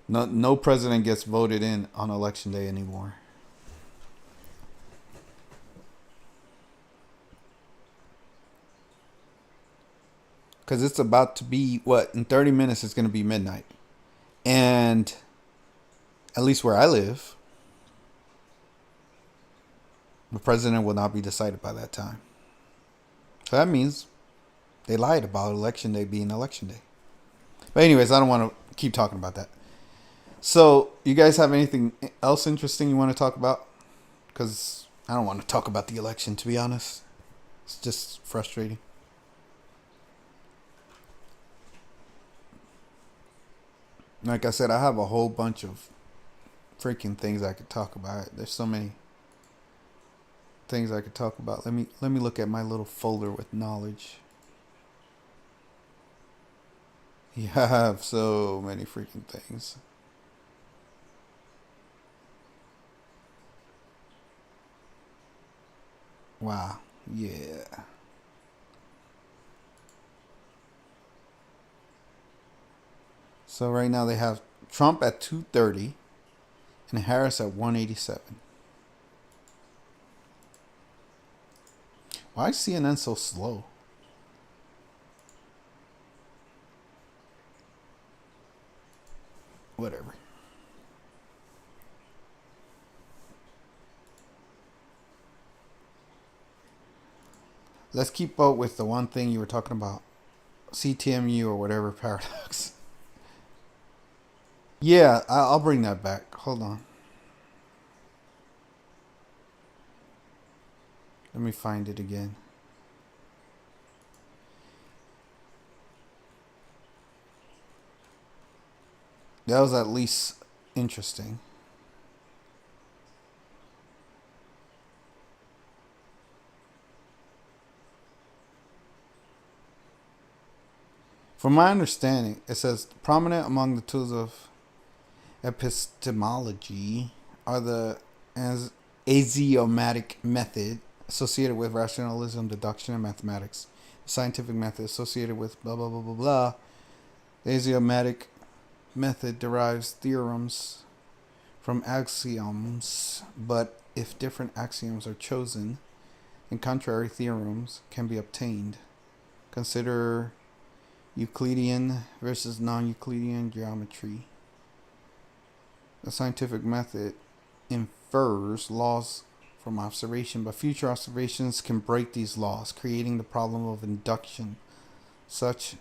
no president gets voted in on election day anymore. Because it's about to be, what, in 30 minutes it's going to be midnight. And at least where I live, the president will not be decided by that time. So that means they lied about election day being election day. But anyways, I don't want to keep talking about that. So, you guys have anything else interesting you want to talk about? Because I don't want to talk about the election, to be honest. It's just frustrating. Like I said, I have a whole bunch of freaking things I could talk about. There's so many things I could talk about. Let me look at my little folder with knowledge. You have so many freaking things. Wow. Yeah. So right now they have Trump at 230 and Harris at 187. Why is CNN so slow? Whatever. Let's keep up with the one thing you were talking about. CTMU or whatever paradox. Yeah, I'll bring that back. Hold on. Let me find it again. That was at least interesting. From my understanding, it says prominent among the tools of epistemology are the axiomatic method associated with rationalism, deduction, and mathematics. The scientific method associated with blah blah blah blah blah. The axiomatic method derives theorems from axioms, but if different axioms are chosen, then contrary theorems can be obtained. Consider Euclidean versus non-Euclidean geometry. The scientific method infers laws from observation, but future observations can break these laws, creating the problem of induction. Such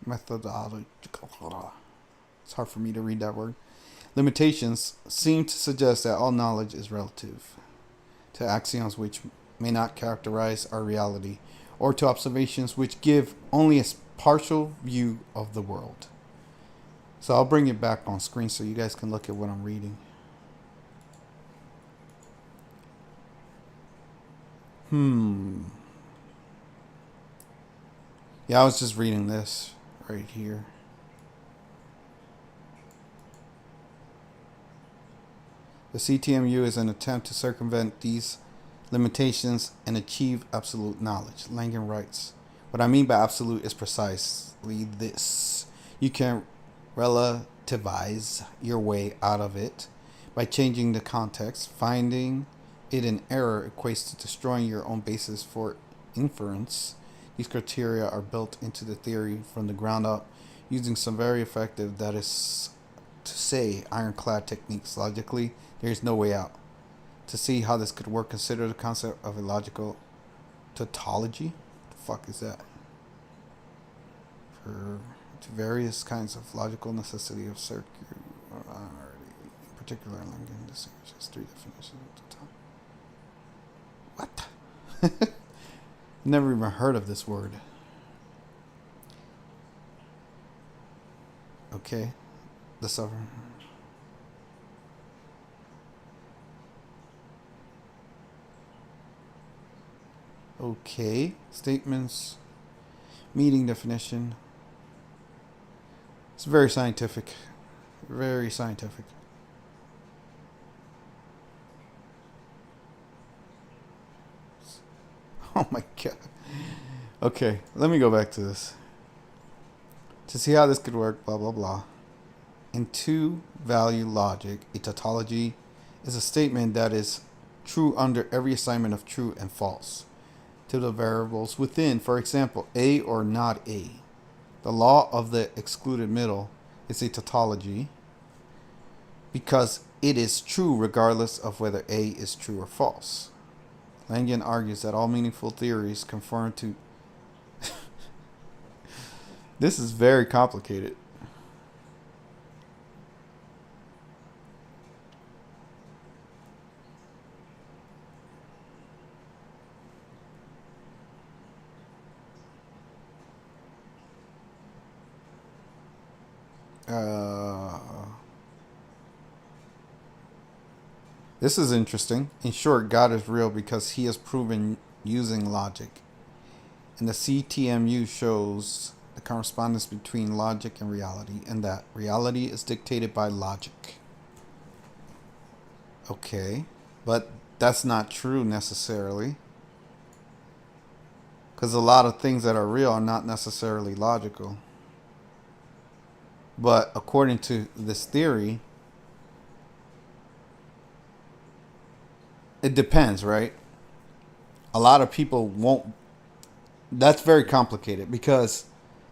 methodological, it's hard for me to read that word, limitations seem to suggest that all knowledge is relative to axioms which may not characterize our reality, or to observations which give only a partial view of the world. So I'll bring it back on screen so you guys can look at what I'm reading. Yeah, I was just reading this right here. The CTMU is an attempt to circumvent these limitations and achieve absolute knowledge. Langen writes, what I mean by absolute is precisely this. You can relativize your way out of it by changing the context. Finding it an error equates to destroying your own basis for inference. These criteria are built into the theory from the ground up using some very effective, that is to say, ironclad techniques. Logically, there is no way out. To see how this could work, consider the concept of a logical tautology. What the fuck is that? For various kinds of logical necessity of circularity, in particular, Langen distinguishes three definitions at the time. What? Never even heard of this word. Okay. The sovereign. Okay. Statements. Meaning definition. It's very scientific. Very scientific. Oh my god. Okay, let me go back to this. To see how this could work, blah blah blah. In two-value logic, a tautology is a statement that is true under every assignment of true and false to the variables within. For example, A or not A. The law of the excluded middle is a tautology because it is true regardless of whether A is true or false. Langen argues that all meaningful theories conform to... This is very complicated. This is interesting. In short, God is real because he is proven using logic. And the CTMU shows the correspondence between logic and reality, and that reality is dictated by logic. Okay, but that's not true necessarily. Because a lot of things that are real are not necessarily logical. But according to this theory, it depends, right? A lot of people won't. That's very complicated because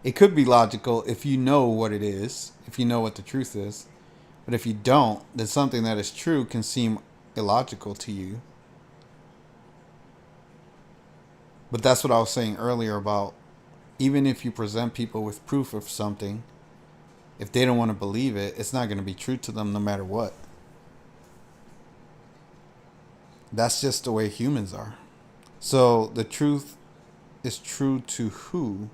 it could be logical if you know what it is, if you know what the truth is. But if you don't, then something that is true can seem illogical to you. But that's what I was saying earlier about even if you present people with proof of something, if they don't want to believe it, it's not going to be true to them no matter what. That's just the way humans are. So the truth is true to who?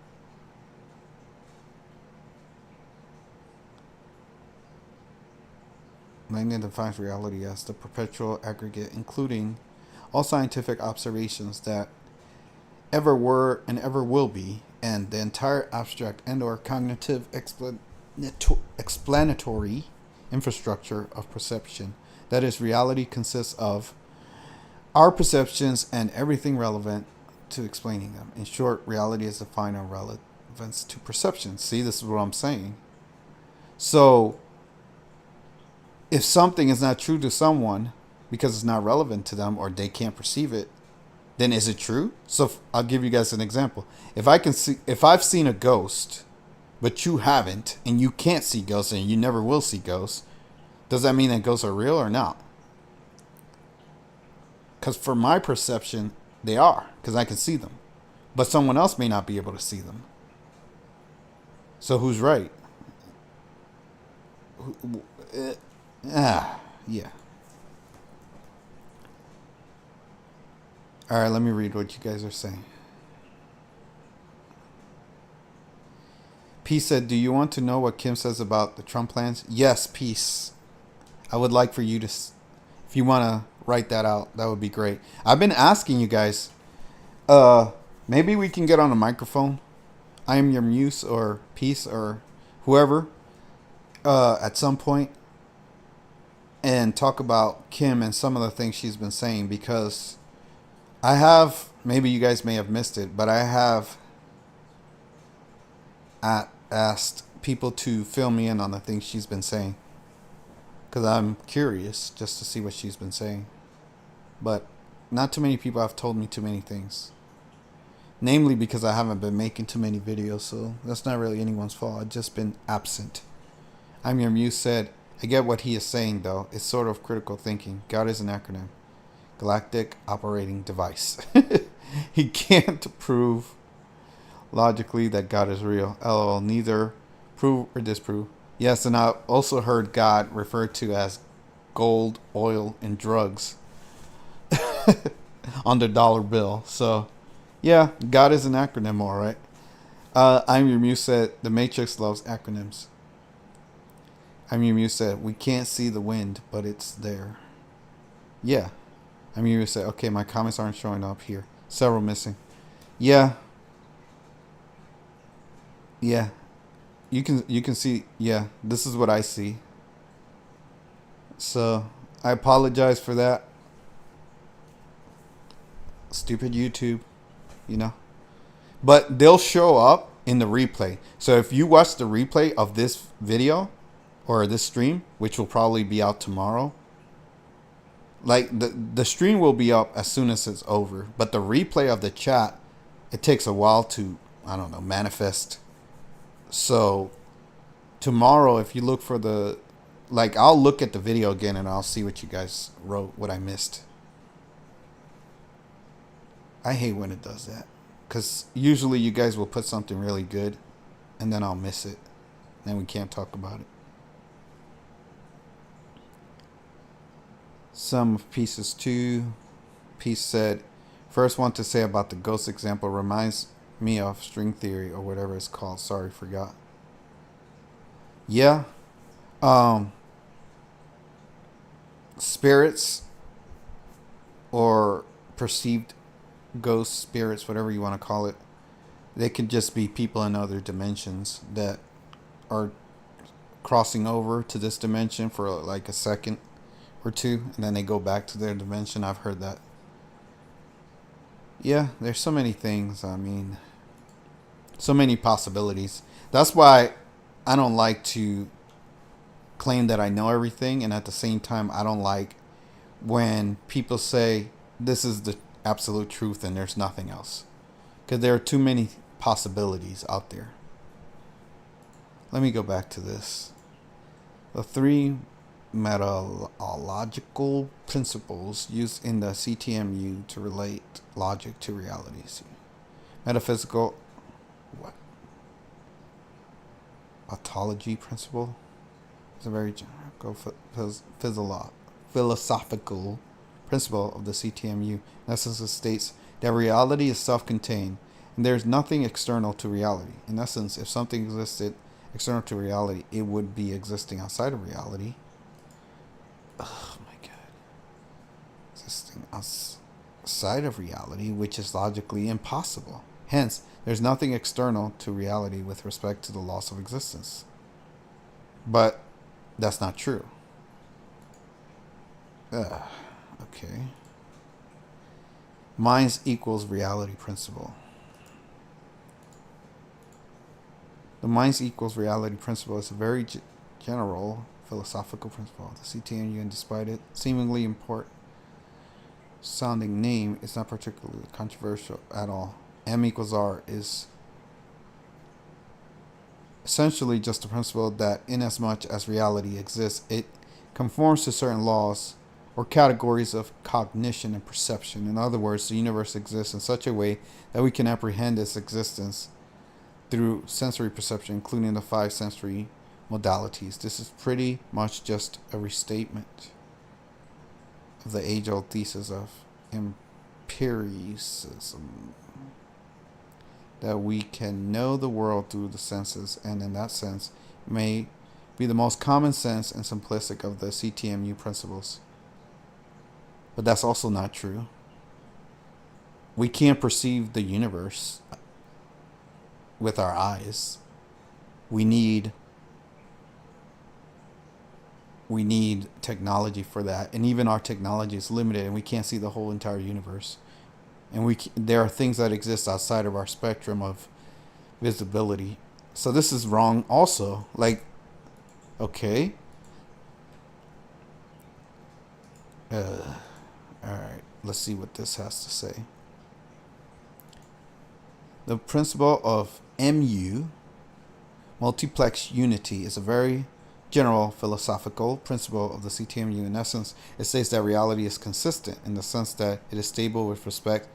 Langdon defines reality as the perpetual aggregate, including all scientific observations that ever were and ever will be, and the entire abstract and/or cognitive explanatory infrastructure of perception. That is, reality consists of our perceptions and everything relevant to explaining them. In short, reality is the final relevance to perception. See, this is what I'm saying. So, if something is not true to someone because it's not relevant to them or they can't perceive it, then is it true? So I'll give you guys an example. If I've seen a ghost, but you haven't, and you can't see ghosts and you never will see ghosts, does that mean that ghosts are real or not? Because for my perception, they are, because I can see them. But someone else may not be able to see them. So who's right? Yeah. Alright, let me read what you guys are saying. Peace said, do you want to know what Kim says about the Trump plans? Yes, Peace. I would like for you to, if you want to write that out, that would be great. I've been asking you guys, maybe we can get on a microphone. I am your muse or Peace or whoever, at some point, and talk about Kim and some of the things she's been saying, because I have, maybe you guys may have missed it, but I have asked people to fill me in on the things she's been saying, because I'm curious just to see what she's been saying. But not too many people have told me too many things. Namely because I haven't been making too many videos, so that's not really anyone's fault. I've just been absent. I'm Your Muse said, I get what he is saying though. It's sort of critical thinking. God is an acronym. Galactic Operating Device. He can't prove logically that God is real. LOL, neither prove or disprove. Yes, and I also heard God referred to as gold, oil, and drugs on the dollar bill. So, yeah, God is an acronym, all right. I'm Your Muse said, the Matrix loves acronyms. I'm Your Muse said, we can't see the wind, but it's there. Yeah. I'm Your Muse said, okay, my comments aren't showing up here. Several missing. Yeah. Yeah. You can see, yeah, this is what I see. So, I apologize for that. Stupid YouTube. you know. But they'll show up in the replay. So if you watch the replay of this video or this stream, which will probably be out tomorrow, like the stream will be up as soon as it's over. But the replay of the chat, it takes a while to, I don't know, manifest. So tomorrow, if you look for the, like, I'll look at the video again and I'll see what you guys wrote, what I missed. I hate when it does that. Because usually you guys will put something really good and then I'll miss it. Then we can't talk about it. Some of Pieces 2. Piece said, first one to say about the ghost example reminds me of string theory or whatever it's called. Sorry, forgot. Yeah. Spirits or perceived ghosts, spirits, whatever you want to call it, they could just be people in other dimensions that are crossing over to this dimension for like a second or two, and then they go back to their dimension. I've heard that. Yeah, there's so many things. I mean, so many possibilities. That's why I don't like to claim that I know everything, and at the same time, I don't like when people say this is the absolute truth and there's nothing else, because there are too many possibilities out there. Let me go back to this. The 3 metalogical principles used in the CTMU to relate logic to reality. Metaphysical, what? Ontology principle is a very general philosophical principle of the CTMU. In essence, it states that reality is self-contained and there is nothing external to reality. In essence, if something existed external to reality, it would be existing outside of reality. Oh my god. Existing outside of reality, which is logically impossible. Hence, there's nothing external to reality with respect to the loss of existence. But that's not true. Okay. Minds equals reality principle. The minds equals reality principle is a very general philosophical principle of the CTMU, and despite it seemingly important sounding name, it's not particularly controversial at all. M equals R is essentially just the principle that inasmuch as reality exists, it conforms to certain laws or categories of cognition and perception. In other words, the universe exists in such a way that we can apprehend its existence through sensory perception, including the 5 sensory modalities. This is pretty much just a restatement of the age-old thesis of empiricism, that we can know the world through the senses, and in that sense may be the most common sense and simplistic of the CTMU principles. But that's also not true. We can't perceive the universe with our eyes. We need technology for that, and even our technology is limited, and we can't see the whole entire universe. And there are things that exist outside of our spectrum of visibility. So this is wrong also. Like, okay. Alright, let's see what this has to say. The principle of MU, multiplex unity, is a very general philosophical principle of the CTMU. In essence, it states that reality is consistent in the sense that it is stable with respect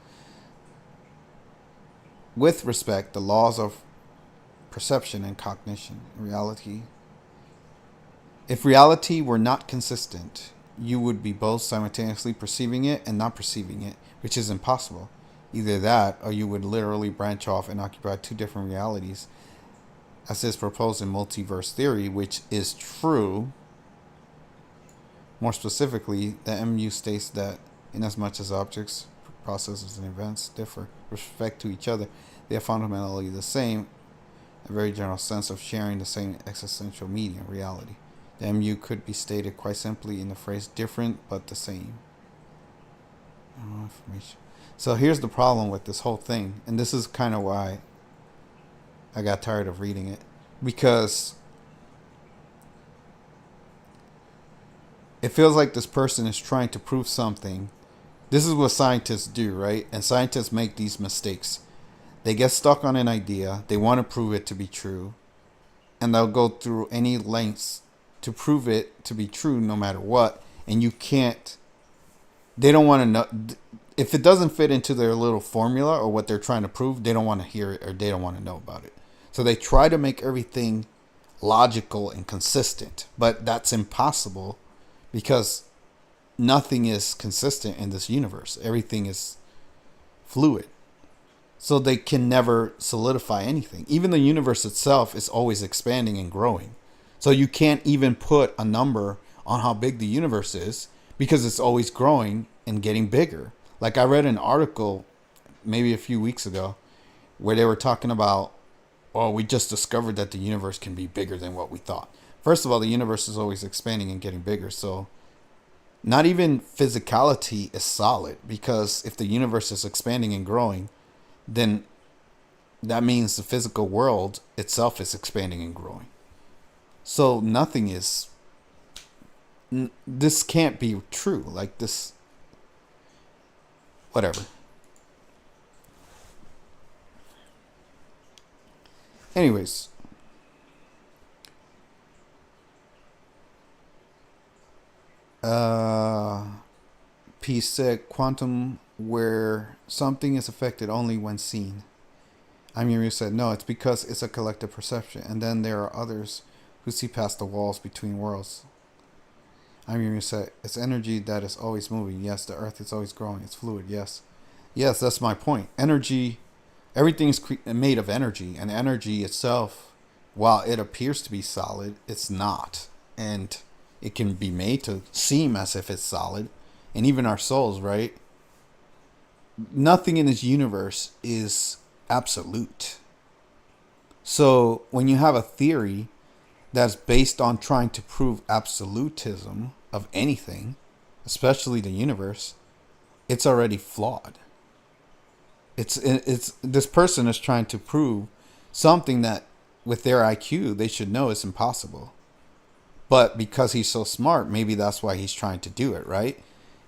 the laws of perception and cognition. If reality were not consistent, you would be both simultaneously perceiving it and not perceiving it, which is impossible. Either that, or you would literally branch off and occupy 2 different realities, as is proposed in multiverse theory, which is true. More specifically, the MU states that inasmuch as objects, processes, and events differ with respect to each other, they are fundamentally the same, a very general sense of sharing the same existential medium, reality. The MU could be stated quite simply in the phrase different but the same. Information. So here's the problem with this whole thing, and this is kind of why I got tired of reading it, because it feels like this person is trying to prove something. This is what scientists do, right? And scientists make these mistakes. They get stuck on an idea, they want to prove it to be true, and they'll go through any lengths to prove it to be true no matter what. And you can't, they don't want to know. If it doesn't fit into their little formula or what they're trying to prove, they don't want to hear it or they don't want to know about it. So they try to make everything logical and consistent, but that's impossible because nothing is consistent in this universe. Everything is fluid. So they can never solidify anything. Even the universe itself is always expanding and growing. So you can't even put a number on how big the universe is because it's always growing and getting bigger. Like I read an article maybe a few weeks ago where they were talking about, oh, we just discovered that the universe can be bigger than what we thought. First of all, the universe is always expanding and getting bigger. So not even physicality is solid, because if the universe is expanding and growing, then that means the physical world itself is expanding and growing. So nothing is, this can't be true. Like this, whatever. Anyways, P said quantum where something is affected only when seen. Amiru said no, it's because it's a collective perception, and then there are others who see past the walls between worlds. Amiru said it's energy that is always moving. Yes, the earth is always growing. It's fluid. Yes, that's my point. Energy, everything is made of energy, and energy itself, while it appears to be solid, it's not, and it can be made to seem as if it's solid. And even our souls, right? Nothing in this universe is absolute. So when you have a theory that's based on trying to prove absolutism of anything, especially the universe, it's already flawed. It's this person is trying to prove something that with their IQ they should know is impossible. But because he's so smart, maybe that's why he's trying to do it, right?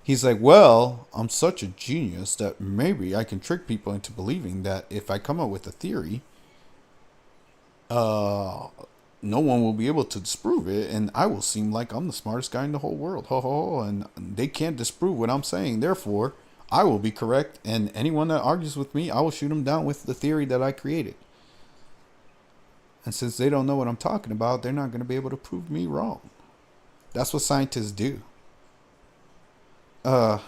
He's like, well, I'm such a genius that maybe I can trick people into believing that if I come up with a theory, no one will be able to disprove it, and I will seem like I'm the smartest guy in the whole world. Ho, ho, ho, and they can't disprove what I'm saying. Therefore, I will be correct, and anyone that argues with me, I will shoot them down with the theory that I created. And since they don't know what I'm talking about, they're not going to be able to prove me wrong. That's what scientists do. But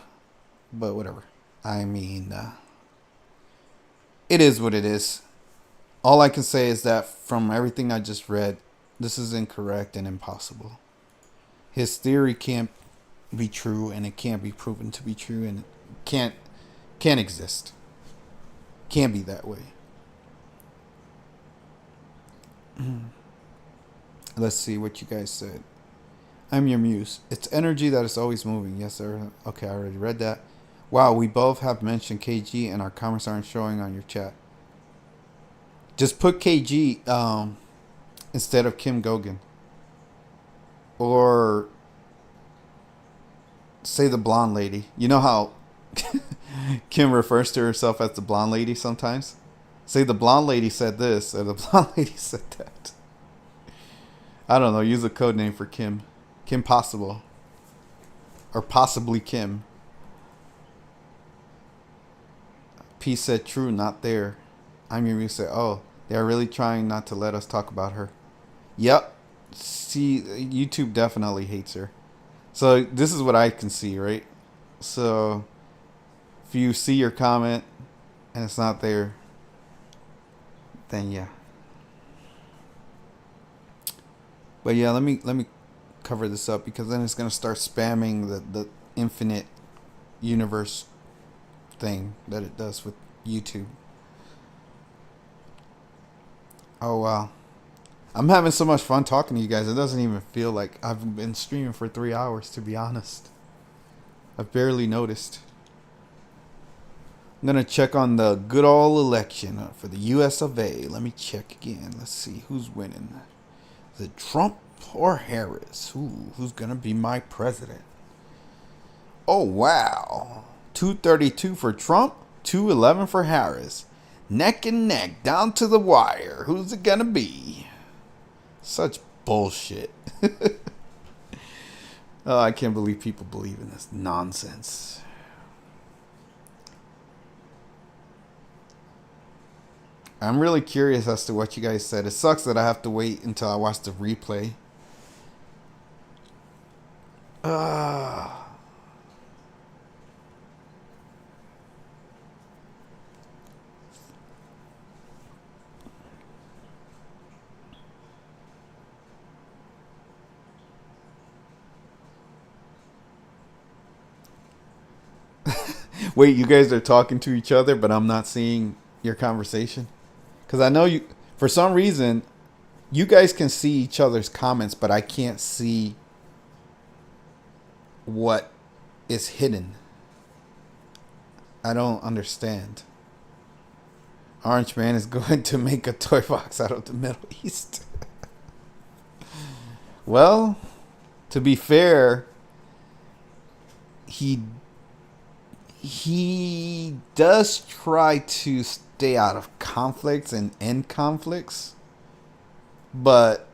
whatever. I mean, it is what it is. All I can say is that from everything I just read, this is incorrect and impossible. His theory can't be true, and it can't be proven to be true, and it can't exist. Can't be that way. Let's see what you guys said. I'm your muse. It's energy that is always moving. Yes, sir. Okay, I already read that. Wow, we both have mentioned KG and our comments aren't showing on your chat. Just put KG instead of Kim Gogan. Or say the blonde lady. You know how Kim refers to herself as the blonde lady sometimes? Say the blonde lady said this or the blonde lady said that. I don't know. Use a code name for Kim. Kim Possible. Or possibly Kim. P said true, not there. I'm your said, oh, they are really trying not to let us talk about her. Yep. See, YouTube definitely hates her. So this is what I can see, right? So if you see your comment and it's not there, then yeah. But yeah, let me cover this up, because then it's gonna start spamming the infinite universe thing that it does with YouTube. Oh wow. I'm having so much fun talking to you guys. It doesn't even feel like I've been streaming for 3 hours, to be honest. I've barely noticed. I'm gonna check on the good old election for the U.S. of A. Let me check again. Let's see who's winning. Is it Trump or Harris? Who's gonna be my president? Oh wow, 232 for Trump, 211 for Harris. Neck and neck, down to the wire. Who's it gonna be? Such bullshit. Oh, I can't believe people believe in this nonsense. I'm really curious as to what you guys said. It sucks that I have to wait until I watch the replay. Ah. Wait, you guys are talking to each other, but I'm not seeing your conversation? Because I know you, for some reason, you guys can see each other's comments, but I can't see what is hidden. I don't understand. Orange Man is going to make a toy box out of the Middle East. Well, to be fair, he does try to stay out of conflicts and end conflicts, but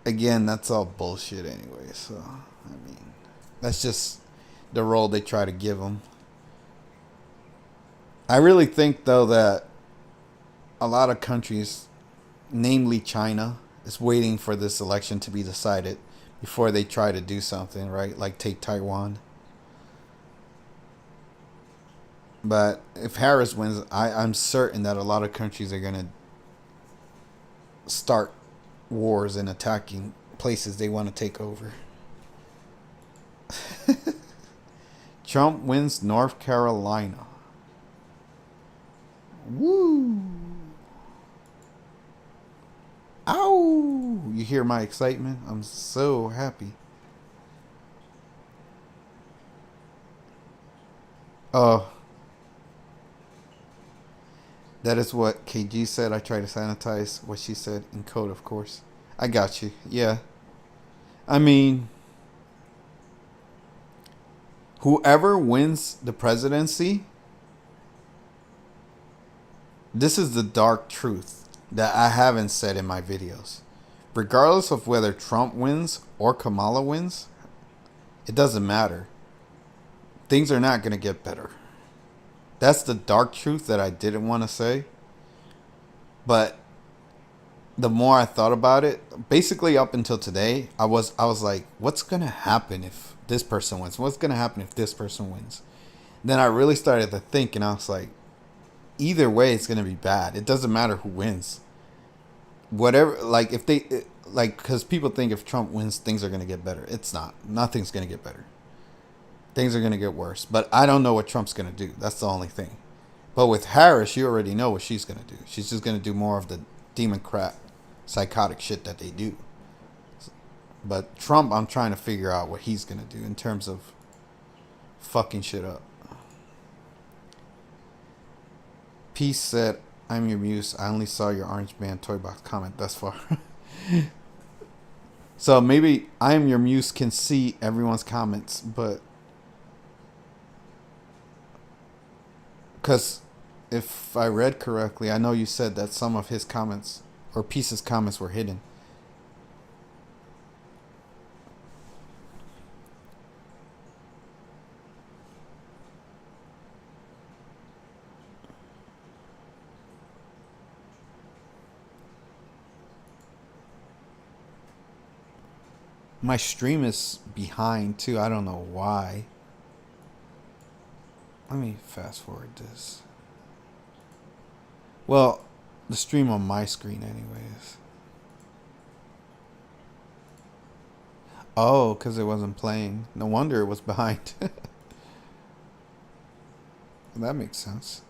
again, that's all bullshit anyway. So I mean, that's just the role they try to give him. I really think though that a lot of countries, namely China, is waiting for this election to be decided before they try to do something, right? Like take Taiwan. But if Harris wins, I'm certain that a lot of countries are going to start wars and attacking places they want to take over. Trump wins North Carolina. Woo! Ow! You hear my excitement? I'm so happy. Oh. That is what KG said. I try to sanitize what she said in code, of course. I got you. Yeah. I mean, whoever wins the presidency, this is the dark truth that I haven't said in my videos. Regardless of whether Trump wins or Kamala wins, it doesn't matter. Things are not going to get better. That's the dark truth that I didn't want to say. But the more I thought about it, basically up until today, I was like, what's going to happen if this person wins? What's going to happen if this person wins? Then I really started to think, and I was like, either way, it's going to be bad. It doesn't matter who wins. Whatever, like, if they, like, because people think if Trump wins, things are going to get better. It's not. Nothing's going to get better. Things are going to get worse. But I don't know what Trump's going to do. That's the only thing. But with Harris, you already know what she's going to do. She's just going to do more of the Democrat psychotic shit that they do. But Trump, I'm trying to figure out what he's going to do in terms of fucking shit up. Peace said, I'm your muse. I only saw your Orange Man toy box comment thus far. So maybe I am your muse can see everyone's comments, but because if I read correctly, I know you said that some of his comments or Peace's comments were hidden. My stream is behind too. I don't know why. Let me fast forward this. Well, the stream on my screen anyways. Oh, because it wasn't playing. No wonder it was behind. That makes sense.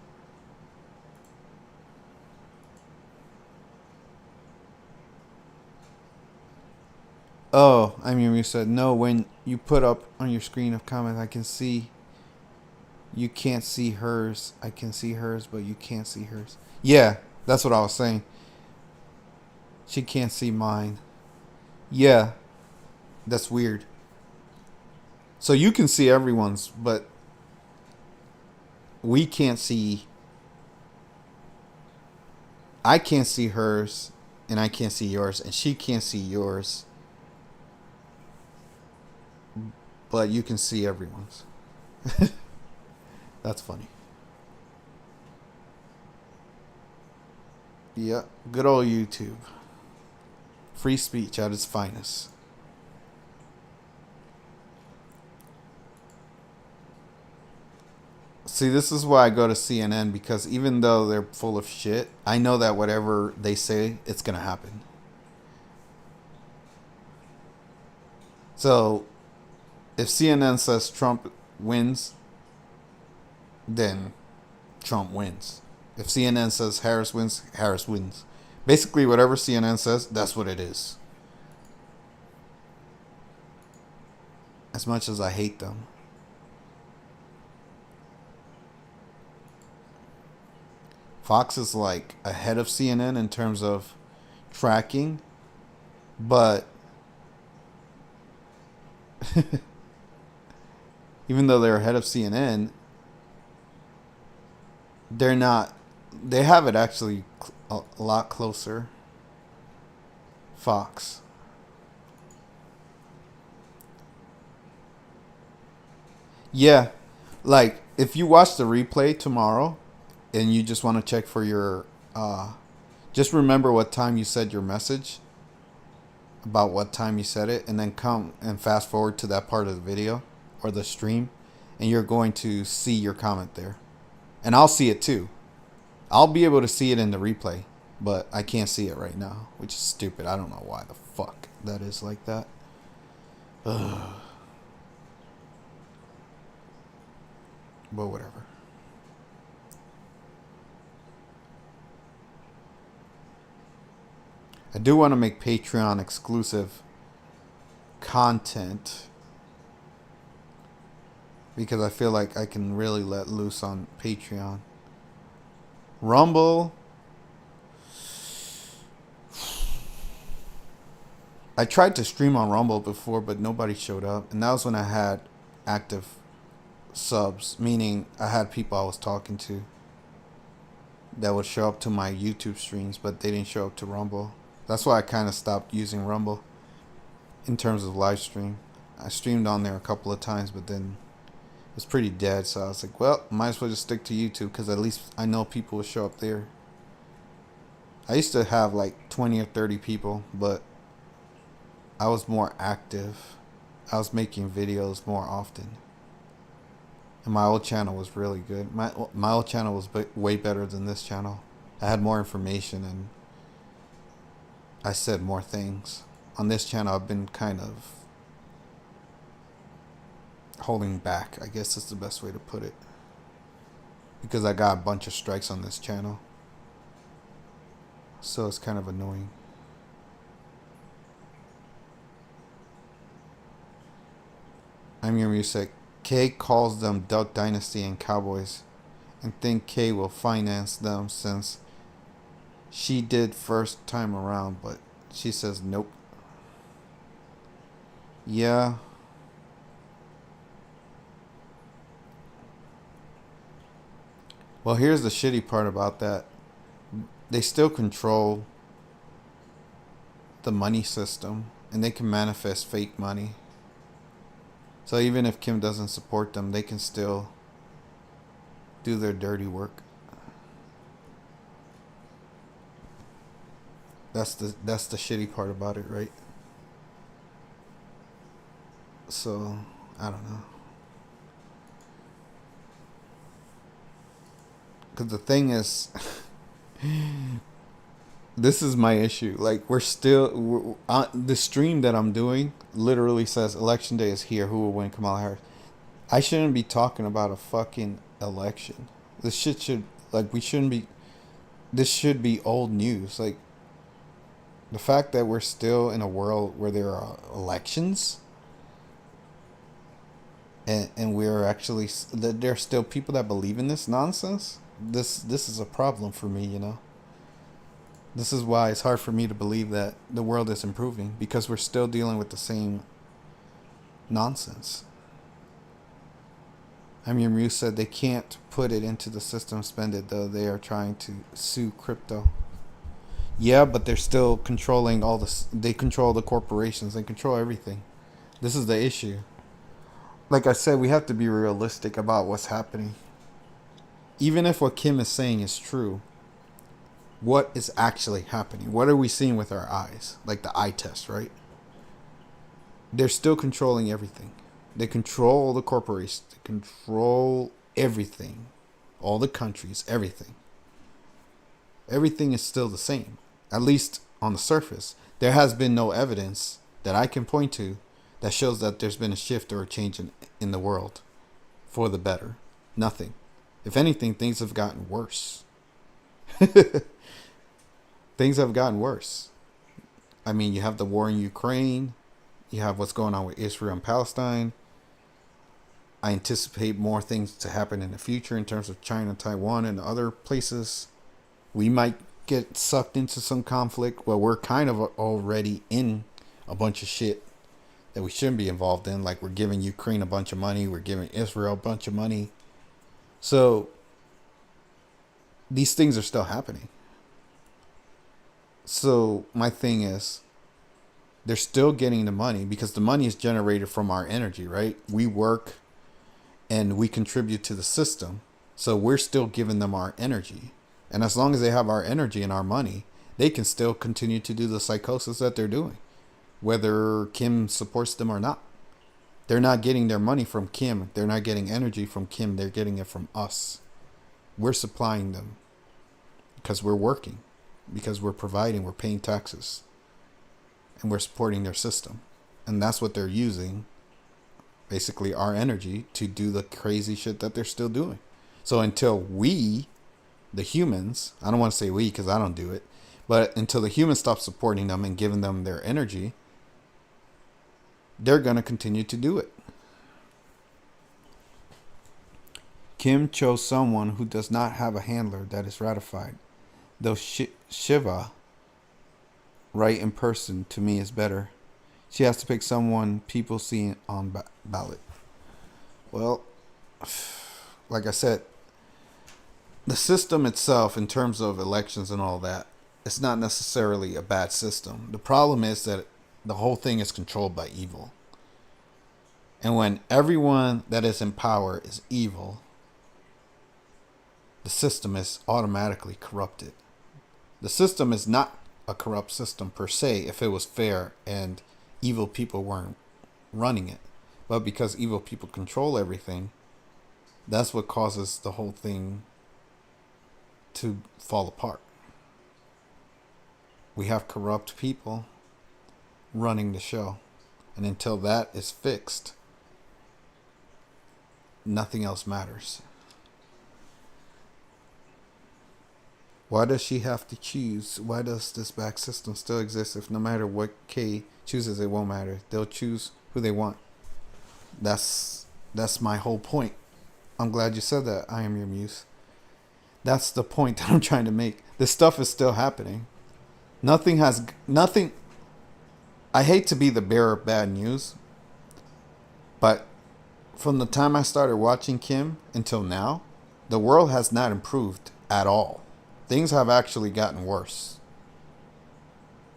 Oh, I mean, you said no. When you put up on your screen of comments, I can see You can't see hers. I can see hers, but you can't see hers. Yeah, that's what I was saying. She can't see mine. Yeah, that's weird. So you can see everyone's, but we can't see. I can't see hers, and I can't see yours, and she can't see yours, but you can see everyone's. That's funny. Yeah, good old YouTube. Free speech at its finest. See, this is why I go to CNN because even though they're full of shit, I know that whatever they say, it's going to happen. So, if CNN says Trump wins, then Trump wins. If CNN says Harris wins, Harris wins. Basically, whatever CNN says, that's what it is. As much as I hate them. Fox is like ahead of CNN in terms of tracking, but even though they're ahead of CNN, they're not. They have it actually a lot closer. Fox. Yeah, like if you watch the replay tomorrow, and you just want to check for your, just remember what time you said your message, about what time you said it, and then come and fast forward to that part of the video or the stream, and you're going to see your comment there, and I'll see it too. I'll be able to see it in the replay, but I can't see it right now, which is stupid. I don't know why the fuck that is like that. Ugh. But whatever. I do want to make Patreon exclusive content because I feel like I can really let loose on Patreon. Rumble. I tried to stream on Rumble before, but nobody showed up. And that was when I had active subs, meaning I had people I was talking to that would show up to my YouTube streams, but they didn't show up to Rumble. That's why I kind of stopped using Rumble in terms of live stream. I streamed on there a couple of times, but then it was pretty dead. So I was like, well, might as well just stick to YouTube because at least I know people will show up there. I used to have like 20 or 30 people, but I was more active. I was making videos more often. And my old channel was really good. My old channel was way better than this channel. I had more information and I said more things. On this channel, I've been kind of holding back, I guess is the best way to put it. Because I got a bunch of strikes on this channel. So it's kind of annoying. I'm your music. K calls them Duck Dynasty and Cowboys and think K will finance them since she did first time around, but she says nope. Yeah. Well, here's the shitty part about that. They still control the money system and they can manifest fake money. So even if Kim doesn't support them, they can still do their dirty work. That's the shitty part about it, right? So, I don't know. Because the thing is, this is my issue. Like, the stream that I'm doing literally says election day is here. Who will win, Kamala Harris? I shouldn't be talking about a fucking election. This shit should, like, we shouldn't be, this should be old news. Like, the fact that we're still in a world where there are elections and we're actually there's still people that believe in this nonsense. This is a problem for me, you know. This is why it's hard for me to believe that the world is improving, because we're still dealing with the same nonsense. Amir Muse said they can't put it into the system, spend it, though they are trying to sue crypto. Yeah, but they're still controlling all this. They control the corporations. They control everything. This is the issue. Like I said, we have to be realistic about what's happening. Even if what Kim is saying is true, what is actually happening? What are we seeing with our eyes? Like the eye test, right? They're still controlling everything. They control the corporations. They control everything. All the countries, everything. Everything is still the same, at least on the surface. There has been no evidence that I can point to that shows that there's been a shift or a change in the world for the better. Nothing. If anything, things have gotten worse. Things have gotten worse. I mean, you have the war in Ukraine. You have what's going on with Israel and Palestine. I anticipate more things to happen in the future in terms of China, Taiwan, and other places. We might get sucked into some conflict. Well, we're kind of already in a bunch of shit that we shouldn't be involved in. Like, we're giving Ukraine a bunch of money. We're giving Israel a bunch of money. So these things are still happening. So my thing is, they're still getting the money because the money is generated from our energy, right? We work and we contribute to the system. So we're still giving them our energy. And as long as they have our energy and our money, they can still continue to do the psychosis that they're doing, whether Kim supports them or not. They're not getting their money from Kim. They're not getting energy from Kim. They're getting it from us. We're supplying them because we're working, because we're providing, we're paying taxes, and we're supporting their system. And that's what they're using, basically our energy, to do the crazy shit that they're still doing. So until we, the humans, I don't want to say we because I don't do it, but until the humans stop supporting them and giving them their energy, they're going to continue to do it. Kim chose someone who does not have a handler that is ratified. Though Shiva, right in person, to me is better. She has to pick someone people see on ballot. Well, like I said, the system itself, in terms of elections and all that, it's not necessarily a bad system. The problem is that the whole thing is controlled by evil. And when everyone that is in power is evil, the system is automatically corrupted. The system is not a corrupt system per se if it was fair and evil people weren't running it. But because evil people control everything, that's what causes the whole thing to fall apart. We have corrupt people running the show. And until that is fixed, nothing else matters. Why does she have to choose? Why does this back system still exist if no matter what K chooses, it won't matter? They'll choose who they want. That's my whole point. I'm glad you said that, I am your muse. That's the point that I'm trying to make. This stuff is still happening. Nothing. I hate to be the bearer of bad news, but from the time I started watching Kim until now, the world has not improved at all. Things have actually gotten worse.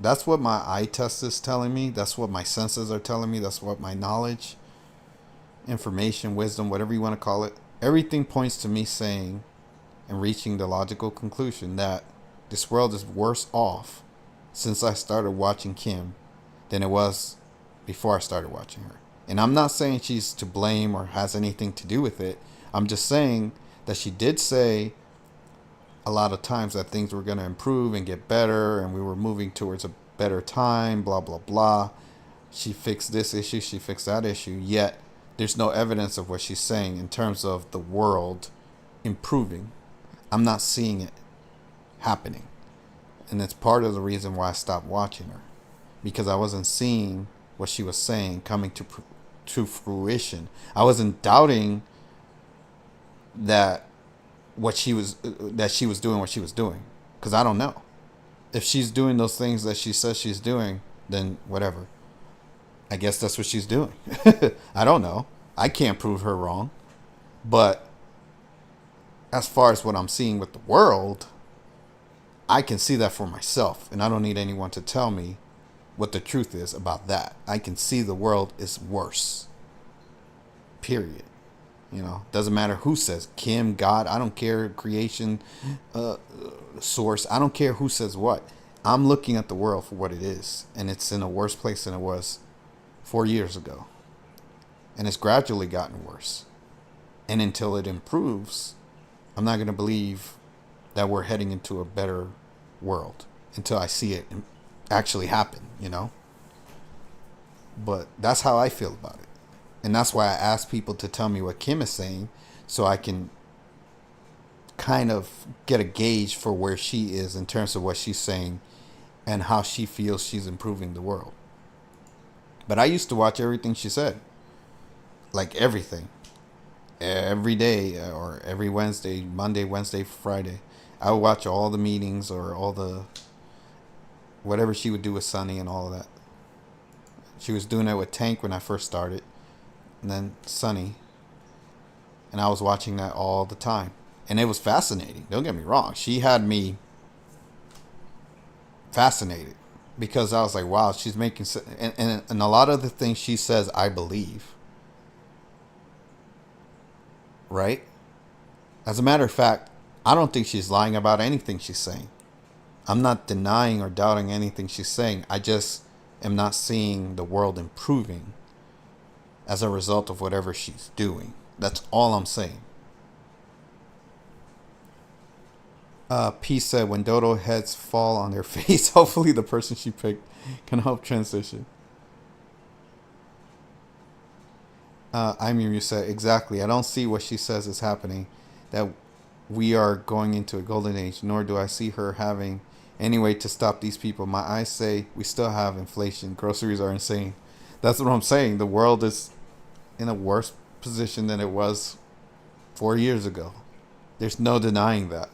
That's what my eye test is telling me. That's what my senses are telling me. That's what my knowledge, information, wisdom, whatever you want to call it, everything points to me saying and reaching the logical conclusion that this world is worse off since I started watching Kim than it was before I started watching her. And I'm not saying she's to blame or has anything to do with it. I'm just saying that she did say a lot of times that things were going to improve and get better and we were moving towards a better time, blah, blah, blah. She fixed this issue, she fixed that issue, yet there's no evidence of what she's saying in terms of the world improving. I'm not seeing it happening. And it's part of the reason why I stopped watching her, because I wasn't seeing what she was saying coming to to fruition. I wasn't doubting that she was doing what she was doing, because I don't know if she's doing those things that she says she's doing. Then whatever. I guess that's what she's doing. I don't know. I can't prove her wrong. But as far as what I'm seeing with the world, I can see that for myself, and I don't need anyone to tell me what the truth is about that. I can see the world is worse. Period. Doesn't matter who says Kim, God, I don't care, creation, source, I don't care who says what. I'm looking at the world for what it is, and it's in a worse place than it was 4 years ago. And it's gradually gotten worse. And until it improves, I'm not going to believe that we're heading into a better world until I see it actually happen. But that's how I feel about it. And that's why I ask people to tell me what Kim is saying, so I can kind of get a gauge for where she is in terms of what she's saying and how she feels she's improving the world. But I used to watch everything she said. Like everything. Every day, or every Wednesday, Monday, Wednesday, Friday. I would watch all the meetings, or all the whatever she would do with Sunny and all of that. She was doing it with Tank when I first started, and then Sunny. And I was watching that all the time. And it was fascinating. Don't get me wrong. She had me fascinated, because I was like, wow, she's making... And a lot of the things she says, I believe. Right? As a matter of fact, I don't think she's lying about anything she's saying. I'm not denying or doubting anything she's saying. I just am not seeing the world improving as a result of whatever she's doing. That's all I'm saying. P said, when dodo heads fall on their face, hopefully the person she picked can help transition. You said, exactly. I don't see what she says is happening, that we are going into a golden age, nor do I see her having any way to stop these people. My eyes say we still have inflation. Groceries are insane. That's what I'm saying. The world is in a worse position than it was 4 years ago. There's no denying that.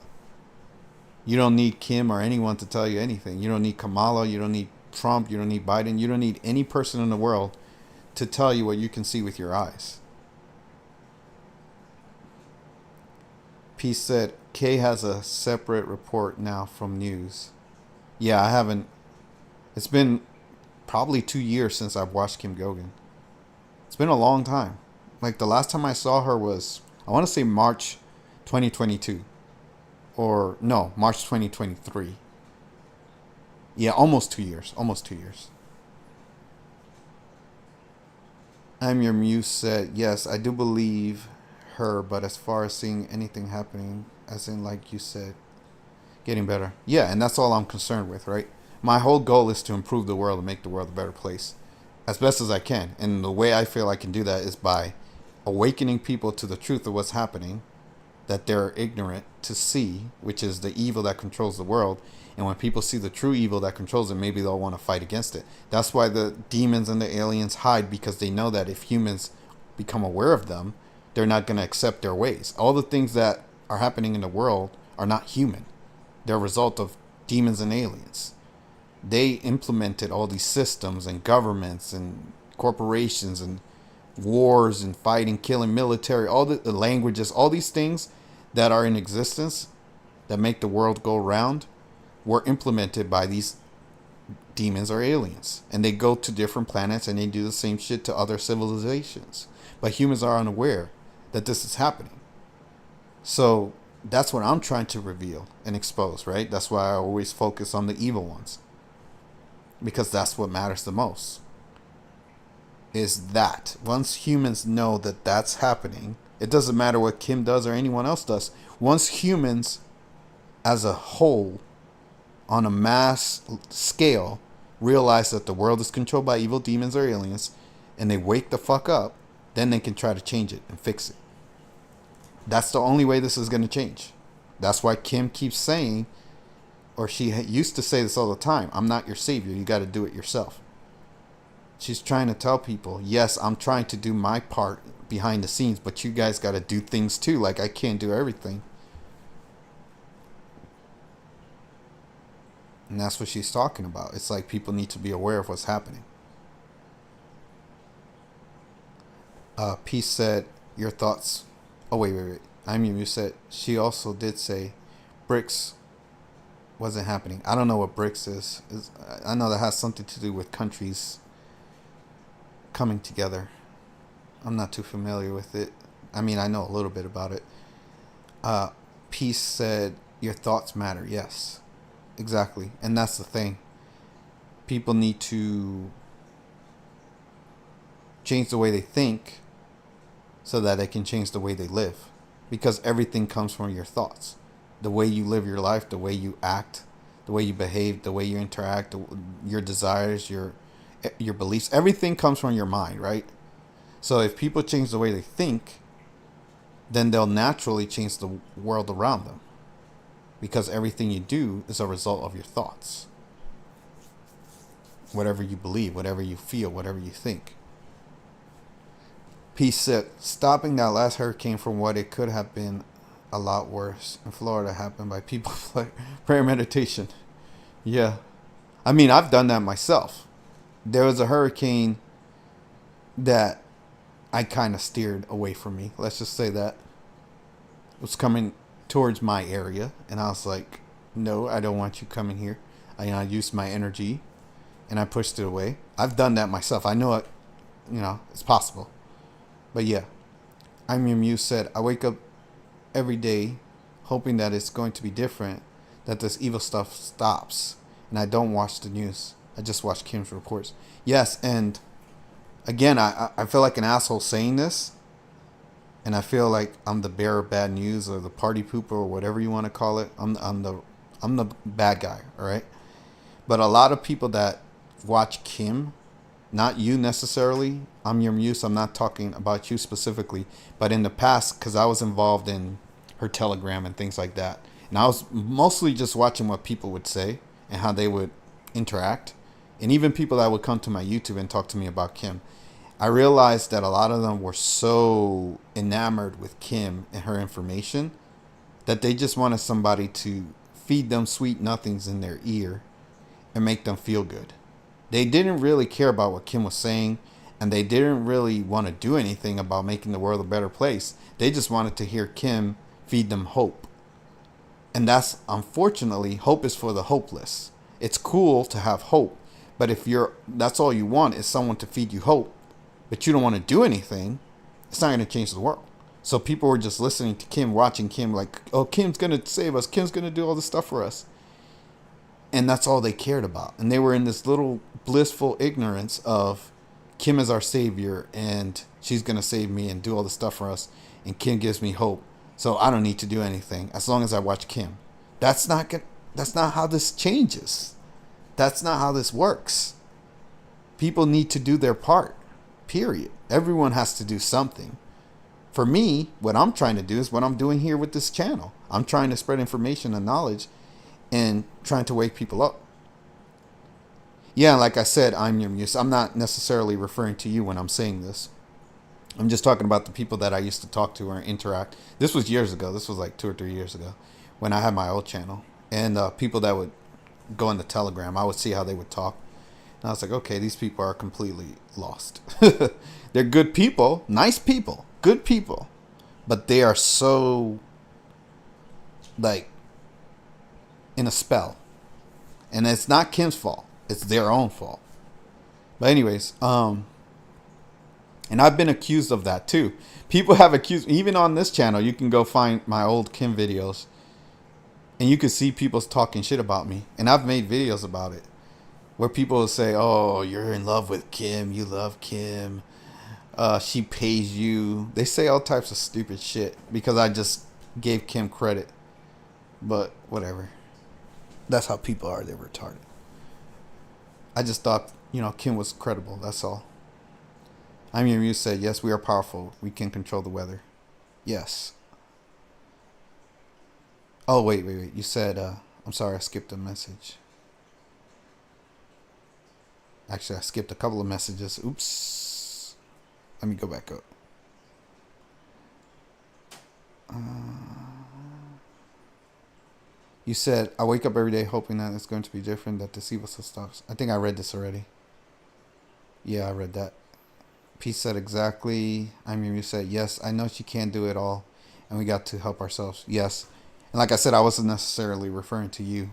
You don't need Kim or anyone to tell you anything. You don't need Kamala. You don't need Trump. You don't need Biden. You don't need any person in the world to tell you what you can see with your eyes. P said, Kay has a separate report now from news. Yeah, I haven't. It's been probably 2 years since I've watched Kim Gogan. It's been a long time. Like, the last time I saw her was, I want to say March 2022. Or, no, March 2023. Yeah, almost 2 years. Almost 2 years. Your Muse said, yes, I do believe her, but as far as seeing anything happening, as in, like you said, getting better. Yeah, and that's all I'm concerned with, right? My whole goal is to improve the world and make the world a better place as best as I can. And the way I feel I can do that is by awakening people to the truth of what's happening, that they're ignorant to see, which is the evil that controls the world. And when people see the true evil that controls it, maybe they'll want to fight against it. That's why the demons and the aliens hide, because they know that if humans become aware of them, they're not going to accept their ways. All the things that are happening in the world are not human. They're a result of demons and aliens. They implemented all these systems and governments and corporations and wars and fighting, killing, military, all the languages, all these things that are in existence that make the world go round were implemented by these demons or aliens. And they go to different planets and they do the same shit to other civilizations. But humans are unaware that this is happening. So that's what I'm trying to reveal and expose, right? That's why I always focus on the evil ones. Because that's what matters the most. Is that once humans know that that's happening, it doesn't matter what Kim does or anyone else does. Once humans as a whole, on a mass scale, realize that the world is controlled by evil demons or aliens, and they wake the fuck up, then they can try to change it and fix it. That's the only way this is going to change. That's why Kim keeps saying, or she used to say this all the time, I'm not your savior, you got to do it yourself. She's trying to tell people, yes, I'm trying to do my part behind the scenes, but you guys got to do things too. Like, I can't do everything. And that's what she's talking about. It's like people need to be aware of what's happening. Peace said, your thoughts. Oh, wait. I mean, you said she also did say BRICS wasn't happening. I don't know what BRICS is. I know that has something to do with countries coming together. I'm not too familiar with it. I mean, I know a little bit about it. Peace said, your thoughts matter. Yes, exactly. And that's the thing. People need to change the way they think so that they can change the way they live. Because everything comes from your thoughts. The way you live your life, the way you act, the way you behave, the way you interact, your desires, your beliefs, everything comes from your mind, right? So if people change the way they think, then they'll naturally change the world around them. Because everything you do is a result of your thoughts. Whatever you believe, whatever you feel, whatever you think. Peace said, stopping that last hurricane from what it could have been a lot worse in Florida happened by people prayer meditation. Yeah. I mean, I've done that myself. There was a hurricane that I kind of steered away from me. Let's just say that. It was coming towards my area. And I was like, no, I don't want you coming here. I used my energy and I pushed it away. I've done that myself. I know it, it's possible. But yeah, I'm Your Muse said, I wake up every day hoping that it's going to be different, that this evil stuff stops. And I don't watch the news. I just watch Kim's reports. Yes, and again, I feel like an asshole saying this. And I feel like I'm the bearer of bad news or the party pooper or whatever you want to call it. I'm the bad guy, all right? But a lot of people that watch Kim, not you necessarily. I'm Your Muse. I'm not talking about you specifically. But in the past, because I was involved in her Telegram and things like that. And I was mostly just watching what people would say and how they would interact. And even people that would come to my YouTube and talk to me about Kim. I realized that a lot of them were so enamored with Kim and her information that they just wanted somebody to feed them sweet nothings in their ear and make them feel good. They didn't really care about what Kim was saying, and they didn't really want to do anything about making the world a better place. They just wanted to hear Kim feed them hope. And that's, unfortunately, hope is for the hopeless. It's cool to have hope, but if that's all you want is someone to feed you hope, but you don't want to do anything, it's not going to change the world. So people were just listening to Kim, watching Kim like, oh, Kim's going to save us. Kim's going to do all this stuff for us. And that's all they cared about. And they were in this little blissful ignorance of Kim is our savior and she's going to save me and do all this stuff for us. And Kim gives me hope. So I don't need to do anything as long as I watch Kim. That's not how this changes. That's not how this works. People need to do their part. Period. Everyone has to do something. For me, what I'm trying to do is what I'm doing here with this channel. I'm trying to spread information and knowledge and trying to wake people up. Yeah, like I said, I'm Your Muse. I'm not necessarily referring to you when I'm saying this. I'm just talking about the people that I used to talk to or interact. This was years ago. This was like 2 or 3 years ago when I had my old channel. And people that would go in the Telegram, I would see how they would talk. And I was like, okay, these people are completely lost. They're good people, nice people, good people. But they are so, like, in a spell. And it's not Kim's fault. It's their own fault. But anyways, and I've been accused of that too. People have accused, even on this channel, you can go find my old Kim videos. And you can see people talking shit about me. And I've made videos about it. Where people will say, oh, you're in love with Kim. You love Kim. She pays you. They say all types of stupid shit. Because I just gave Kim credit. But whatever. That's how people are. They're retarded. I just thought, Kim was credible. That's all. I'm Your Muse said, yes, we are powerful. We can control the weather. Yes. Oh, wait. You said, I'm sorry, I skipped a message. Actually, I skipped a couple of messages. Oops. Let me go back up. You said, I wake up every day hoping that it's going to be different, that this evil stuff stops. I think I read this already. Yeah, I read that. Peace said, exactly. I mean, you said, yes, I know she can't do it all, and we got to help ourselves. Yes. And like I said, I wasn't necessarily referring to you.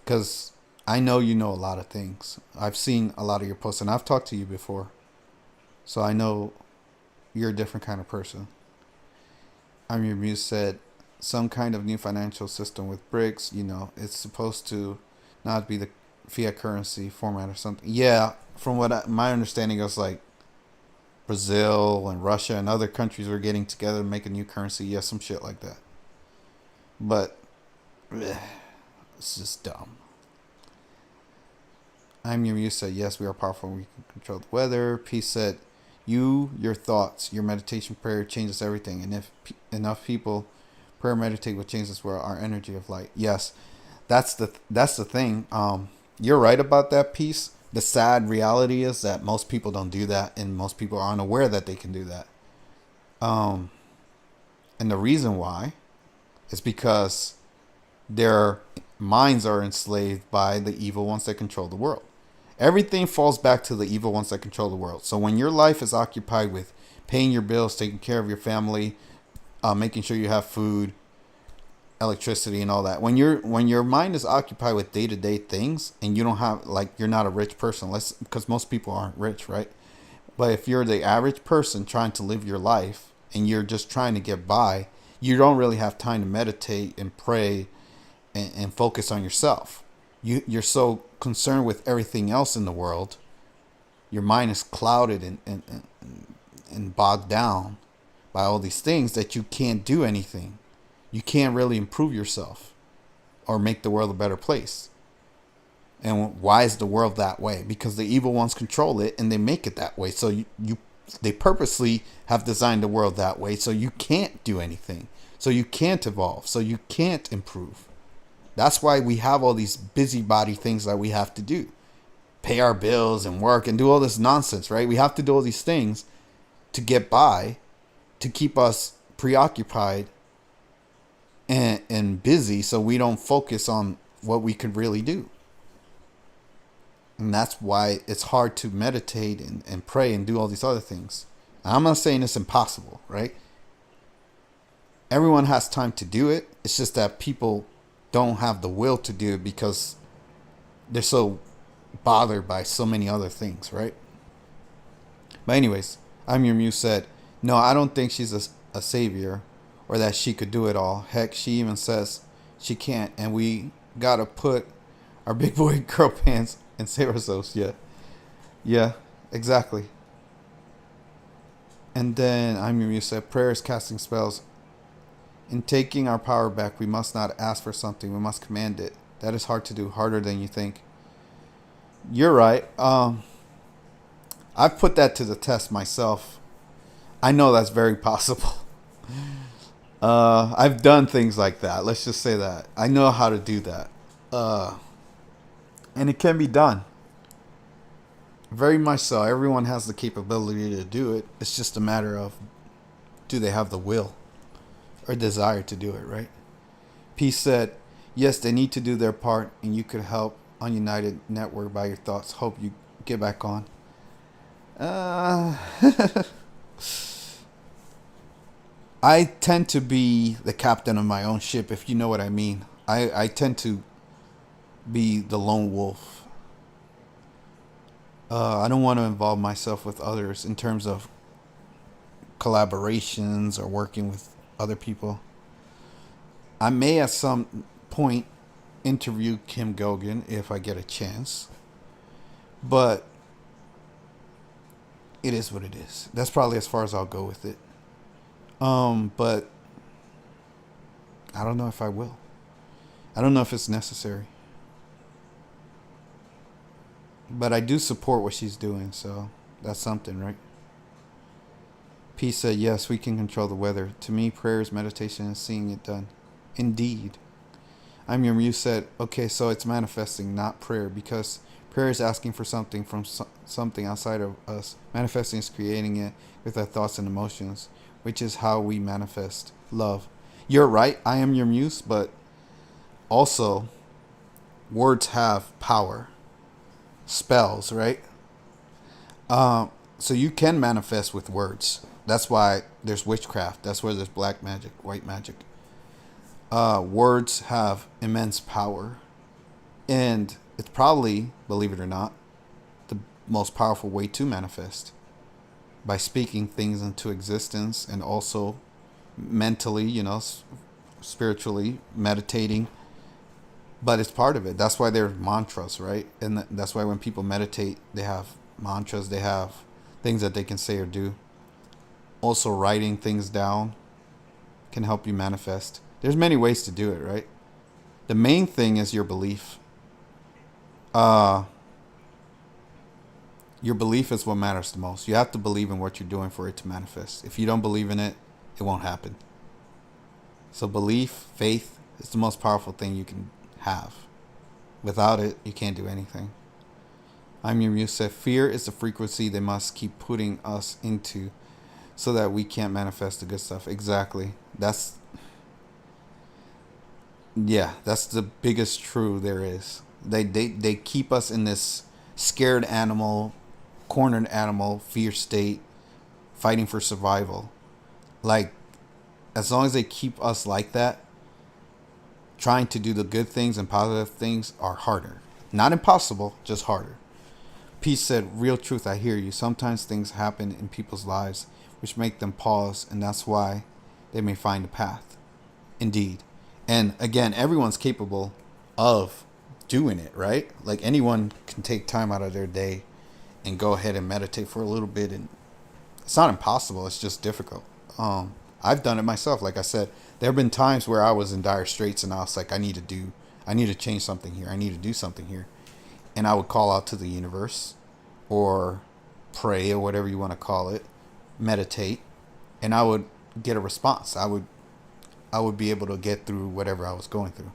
Because I know you know a lot of things. I've seen a lot of your posts, and I've talked to you before. So I know you're a different kind of person. I'm your muse said, some kind of new financial system with BRICS, it's supposed to not be the fiat currency format or something. Yeah, from my understanding, it was like Brazil and Russia and other countries were getting together to make a new currency. Yeah, some shit like that. But it's just dumb. I'm your muse said, yes, we are powerful and we can control the weather. Peace said, your thoughts, your meditation prayer changes everything. And if enough people prayer meditate will change this world, our energy of light. Yes, that's the thing. You're right about that piece. The sad reality is that most people don't do that, and most people are unaware that they can do that. And the reason why is because their minds are enslaved by the evil ones that control the world. Everything falls back to the evil ones that control the world. So when your life is occupied with paying your bills, taking care of your family, making sure you have food, electricity, and all that, when your mind is occupied with day-to-day things, and you don't have, like, you're not a rich person, because most people aren't rich, right? But if you're the average person trying to live your life and you're just trying to get by, you don't really have time to meditate and pray and focus on yourself. You're so concerned with everything else in the world, your mind is clouded and bogged down by all these things that you can't do anything. You can't really improve yourself or make the world a better place. And why is the world that way? Because the evil ones control it and they make it that way. So they purposely have designed the world that way, so you can't do anything. So you can't evolve. So you can't improve. That's why we have all these busybody things that we have to do. Pay our bills and work and do all this nonsense, right? We have to do all these things to get by, to keep us preoccupied and busy, so we don't focus on what we could really do. And that's why it's hard to meditate and pray and do all these other things. And I'm not saying it's impossible, right? Everyone has time to do it. It's just that people don't have the will to do it because they're so bothered by so many other things, right? But anyways, I'm your muse said, no, I don't think she's a savior or that she could do it all. Heck, she even says she can't, and we gotta put our big boy girl pants and save ourselves. Yeah, exactly. And then I'm your muse said, prayer is casting spells. In taking our power back, we must not ask for something, we must command it. That is hard to do, harder than you think. You're right. I've put that to the test myself. I know that's very possible. I've done things like that. Let's just say that. I know how to do that. And it can be done. Very much so. Everyone has the capability to do it. It's just a matter of, do they have the will or desire to do it, right? Peace said, yes, they need to do their part, and you could help on United Network by your thoughts. Hope you get back on. I tend to be the captain of my own ship, if you know what I mean. I tend to be the lone wolf. I don't want to involve myself with others in terms of collaborations or working with other people. I may at some point interview Kim Gogan if I get a chance, but it is what it is. That's probably as far as I'll go with it. But I don't know if I will. I don't know if it's necessary. But I do support what she's doing, so that's something, right? Peace said, yes, we can control the weather. To me, prayer is meditation and seeing it done. Indeed. I'm your muse said, okay, so it's manifesting, not prayer, because Prayer is asking for something from something outside of us. Manifesting is creating it with our thoughts and emotions, which is how we manifest love. You're right, I am your muse, but also words have power. Spells, right? So you can manifest with words. That's why there's witchcraft. That's where there's black magic, white magic. Words have immense power. And it's probably, believe it or not, the most powerful way to manifest. By speaking things into existence and also mentally, spiritually, meditating. But it's part of it. That's why there's mantras, right? And that's why when people meditate, they have mantras, they have things that they can say or do. Also, writing things down can help you manifest. There's many ways to do it, right? The main thing is your belief. Your belief is what matters the most. You have to believe in what you're doing for it to manifest. If you don't believe in it, it won't happen. So belief, faith is the most powerful thing you can have. Without it, you can't do anything. I'm your muse said, fear is the frequency they must keep putting us into so that we can't manifest the good stuff. Exactly. That's the biggest truth there is. They keep us in this scared animal, cornered animal, fear state, fighting for survival. Like, as long as they keep us like that, trying to do the good things and positive things are harder. Not impossible, just harder. Peace said, real truth, I hear you. Sometimes things happen in people's lives which make them pause, and that's why they may find a path. Indeed. And again, everyone's capable of doing it, right? Like, anyone can take time out of their day and go ahead and meditate for a little bit, and it's not impossible, it's just difficult. I've done it myself. Like I said, there have been times where I was in dire straits and I was like, I need to change something here. I need to do something here. And I would call out to the universe or pray or whatever you want to call it, meditate, and I would get a response. I would be able to get through whatever I was going through.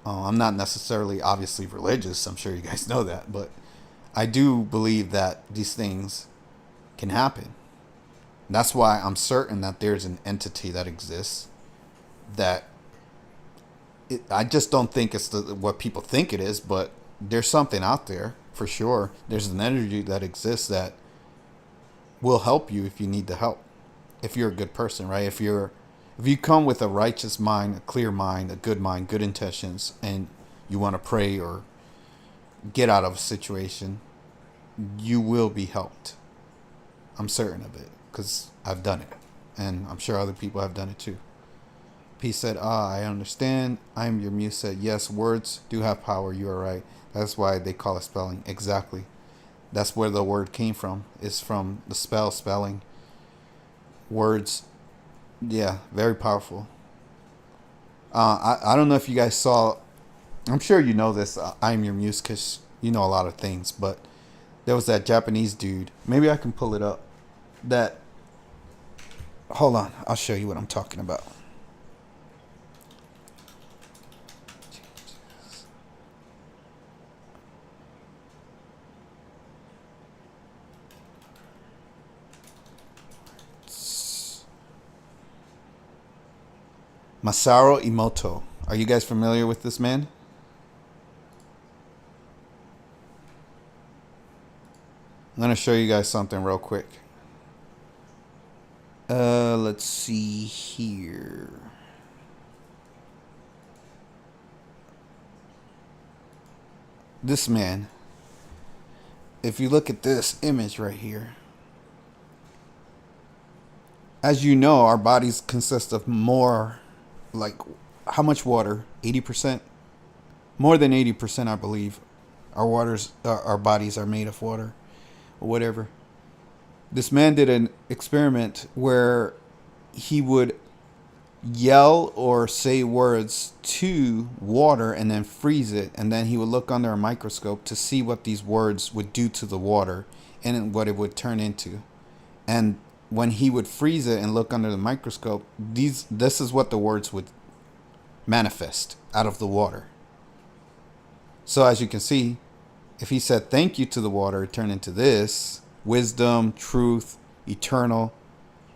I'm not necessarily obviously religious. I'm sure you guys know that, but I do believe that these things can happen. That's why I'm certain that there's an entity that exists that I just don't think it's what people think it is, but there's something out there for sure. There's an energy that exists that will help you if you need the help. If you're a good person, right? If you come with a righteous mind, a clear mind, a good mind, good intentions, and you want to pray or get out of a situation, you will be helped. I'm certain of it because I've done it, and I'm sure other people have done it too. Peace said, I understand. I am your muse said, yes, words do have power. You are right. That's why they call it spelling. Exactly. That's where the word came from. It's from the spelling. Words, yeah, very powerful. I don't know if you guys saw, I'm sure you know this, I am your muse because you know a lot of things, but there was that Japanese dude. Maybe I can pull it up. Hold on, I'll show you what I'm talking about. Masaru Emoto. Are you guys familiar with this man? I'm going to show you guys something real quick. Let's see here. This man, if you look at this image right here, as you know, our bodies consist of more, like, how much water? 80%? More than 80%, I believe. Our bodies are made of water, or whatever. This man did an experiment where he would yell or say words to water and then freeze it, and then he would look under a microscope to see what these words would do to the water and what it would turn into. And when he would freeze it and look under the microscope, this is what the words would manifest out of the water. So as you can see, if he said thank you to the water, it turned into this: wisdom, truth, eternal.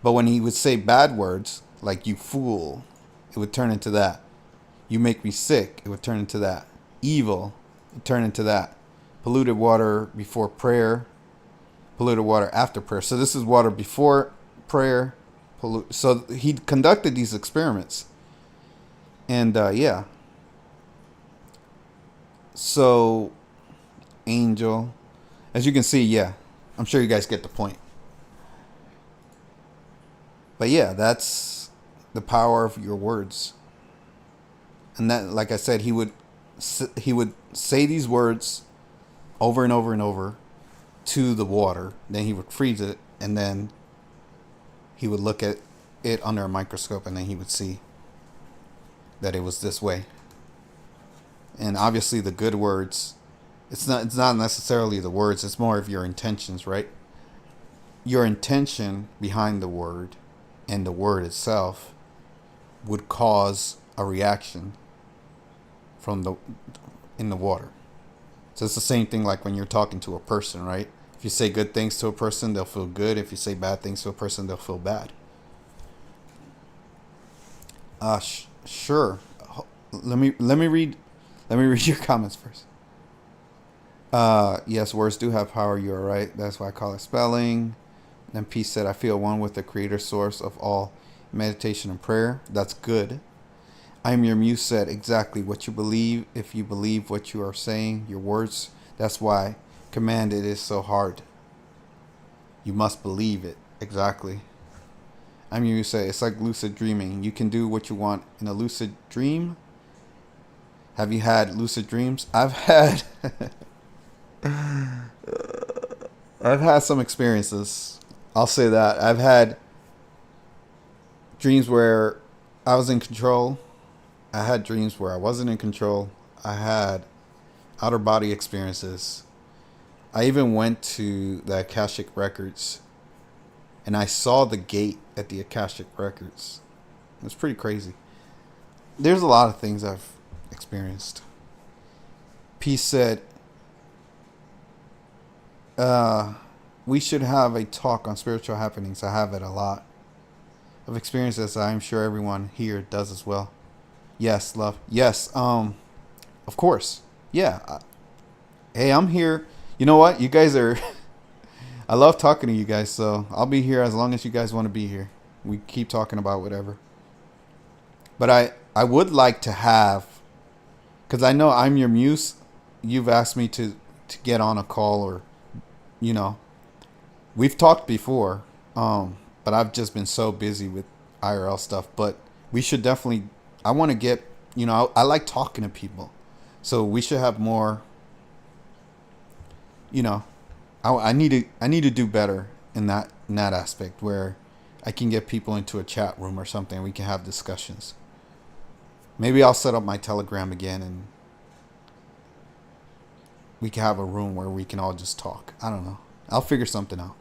But when he would say bad words, like you fool, it would turn into that. You make me sick, it would turn into that. Evil, it would turn into that. Polluted water before prayer, polluted water after prayer. So this is water before prayer. So he conducted these experiments. And yeah. So, angel. As you can see, yeah. I'm sure you guys get the point. But yeah, that's the power of your words. And that, like I said, he would say these words over and over and over to the water. Then he would freeze it, and then he would look at it under a microscope, and then he would see that it was this way. And obviously the good words, it's not necessarily the words, it's more of your intentions, right? Your intention behind the word and the word itself would cause a reaction in the water. So it's the same thing like when you're talking to a person, right? If you say good things to a person, they'll feel good. If you say bad things to a person, they'll feel bad. Sure. Let me read your comments first. Yes, words do have power. You are right. That's why I call it spelling. Then Peace said, I feel one with the creator source of all meditation and prayer. That's good. I am your muse said, exactly what you believe. If you believe what you are saying, your words, that's why command it is so hard. You must believe it. Exactly. I'm your muse said, it's like lucid dreaming. You can do what you want in a lucid dream. Have you had lucid dreams? I've had some experiences. I'll say that. I've had dreams where I was in control. I had dreams where I wasn't in control. I had outer body experiences. I even went to the Akashic Records and I saw the gate at the Akashic Records. It was pretty crazy. There's a lot of things I've experienced. Peace said, we should have a talk on spiritual happenings. I have it a lot of experiences. I'm sure everyone here does as well. Yes, love. Yes, of course. Yeah. Hey, I'm here. You know what? You guys are... I love talking to you guys, so I'll be here as long as you guys want to be here. We keep talking about whatever. But I would like to have... Because I know I'm your muse. You've asked me to get on a call or, you know... We've talked before, but I've just been so busy with IRL stuff. But we should definitely... I want to get, I like talking to people. So we should have more, I need to do better in that aspect where I can get people into a chat room or something. We can have discussions. Maybe I'll set up my Telegram again and we can have a room where we can all just talk. I don't know. I'll figure something out.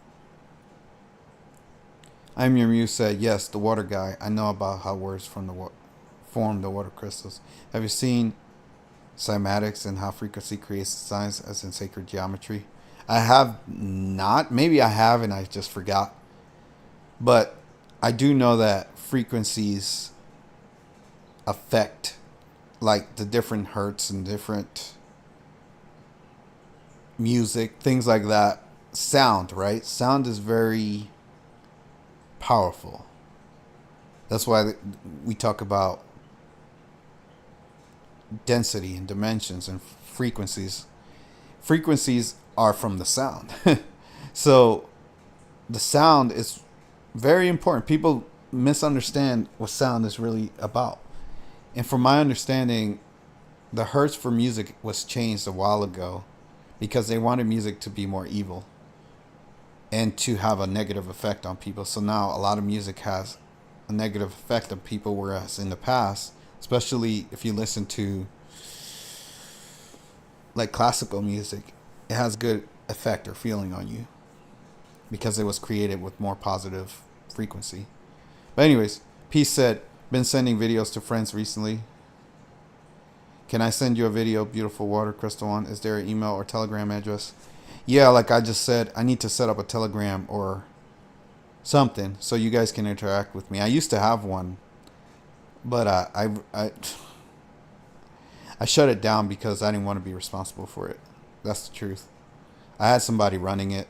I'm your muse said, yes, the water guy. I know about how words from the form the water crystals. Have you seen cymatics and how frequency creates signs as in sacred geometry? I have not. Maybe I have and I just forgot. But I do know that frequencies affect like the different hertz and different music, things like that. Sound, right? Sound is very powerful. That's why we talk about density and dimensions and frequencies. Frequencies are from the sound. So the sound is very important. People misunderstand what sound is really about. And from my understanding, the hertz for music was changed a while ago because they wanted music to be more evil and to have a negative effect on people. So now a lot of music has a negative effect on people, whereas in the past, especially if you listen to like classical music, it has good effect or feeling on you because it was created with more positive frequency. But anyways, Peace said, been sending videos to friends recently. Can I send you a video, beautiful water crystal one? Is there an email or telegram address? Yeah, like I just said, I need to set up a telegram or something so you guys can interact with me. I used to have one, but I shut it down because I didn't want to be responsible for it. That's the truth. I had somebody running it.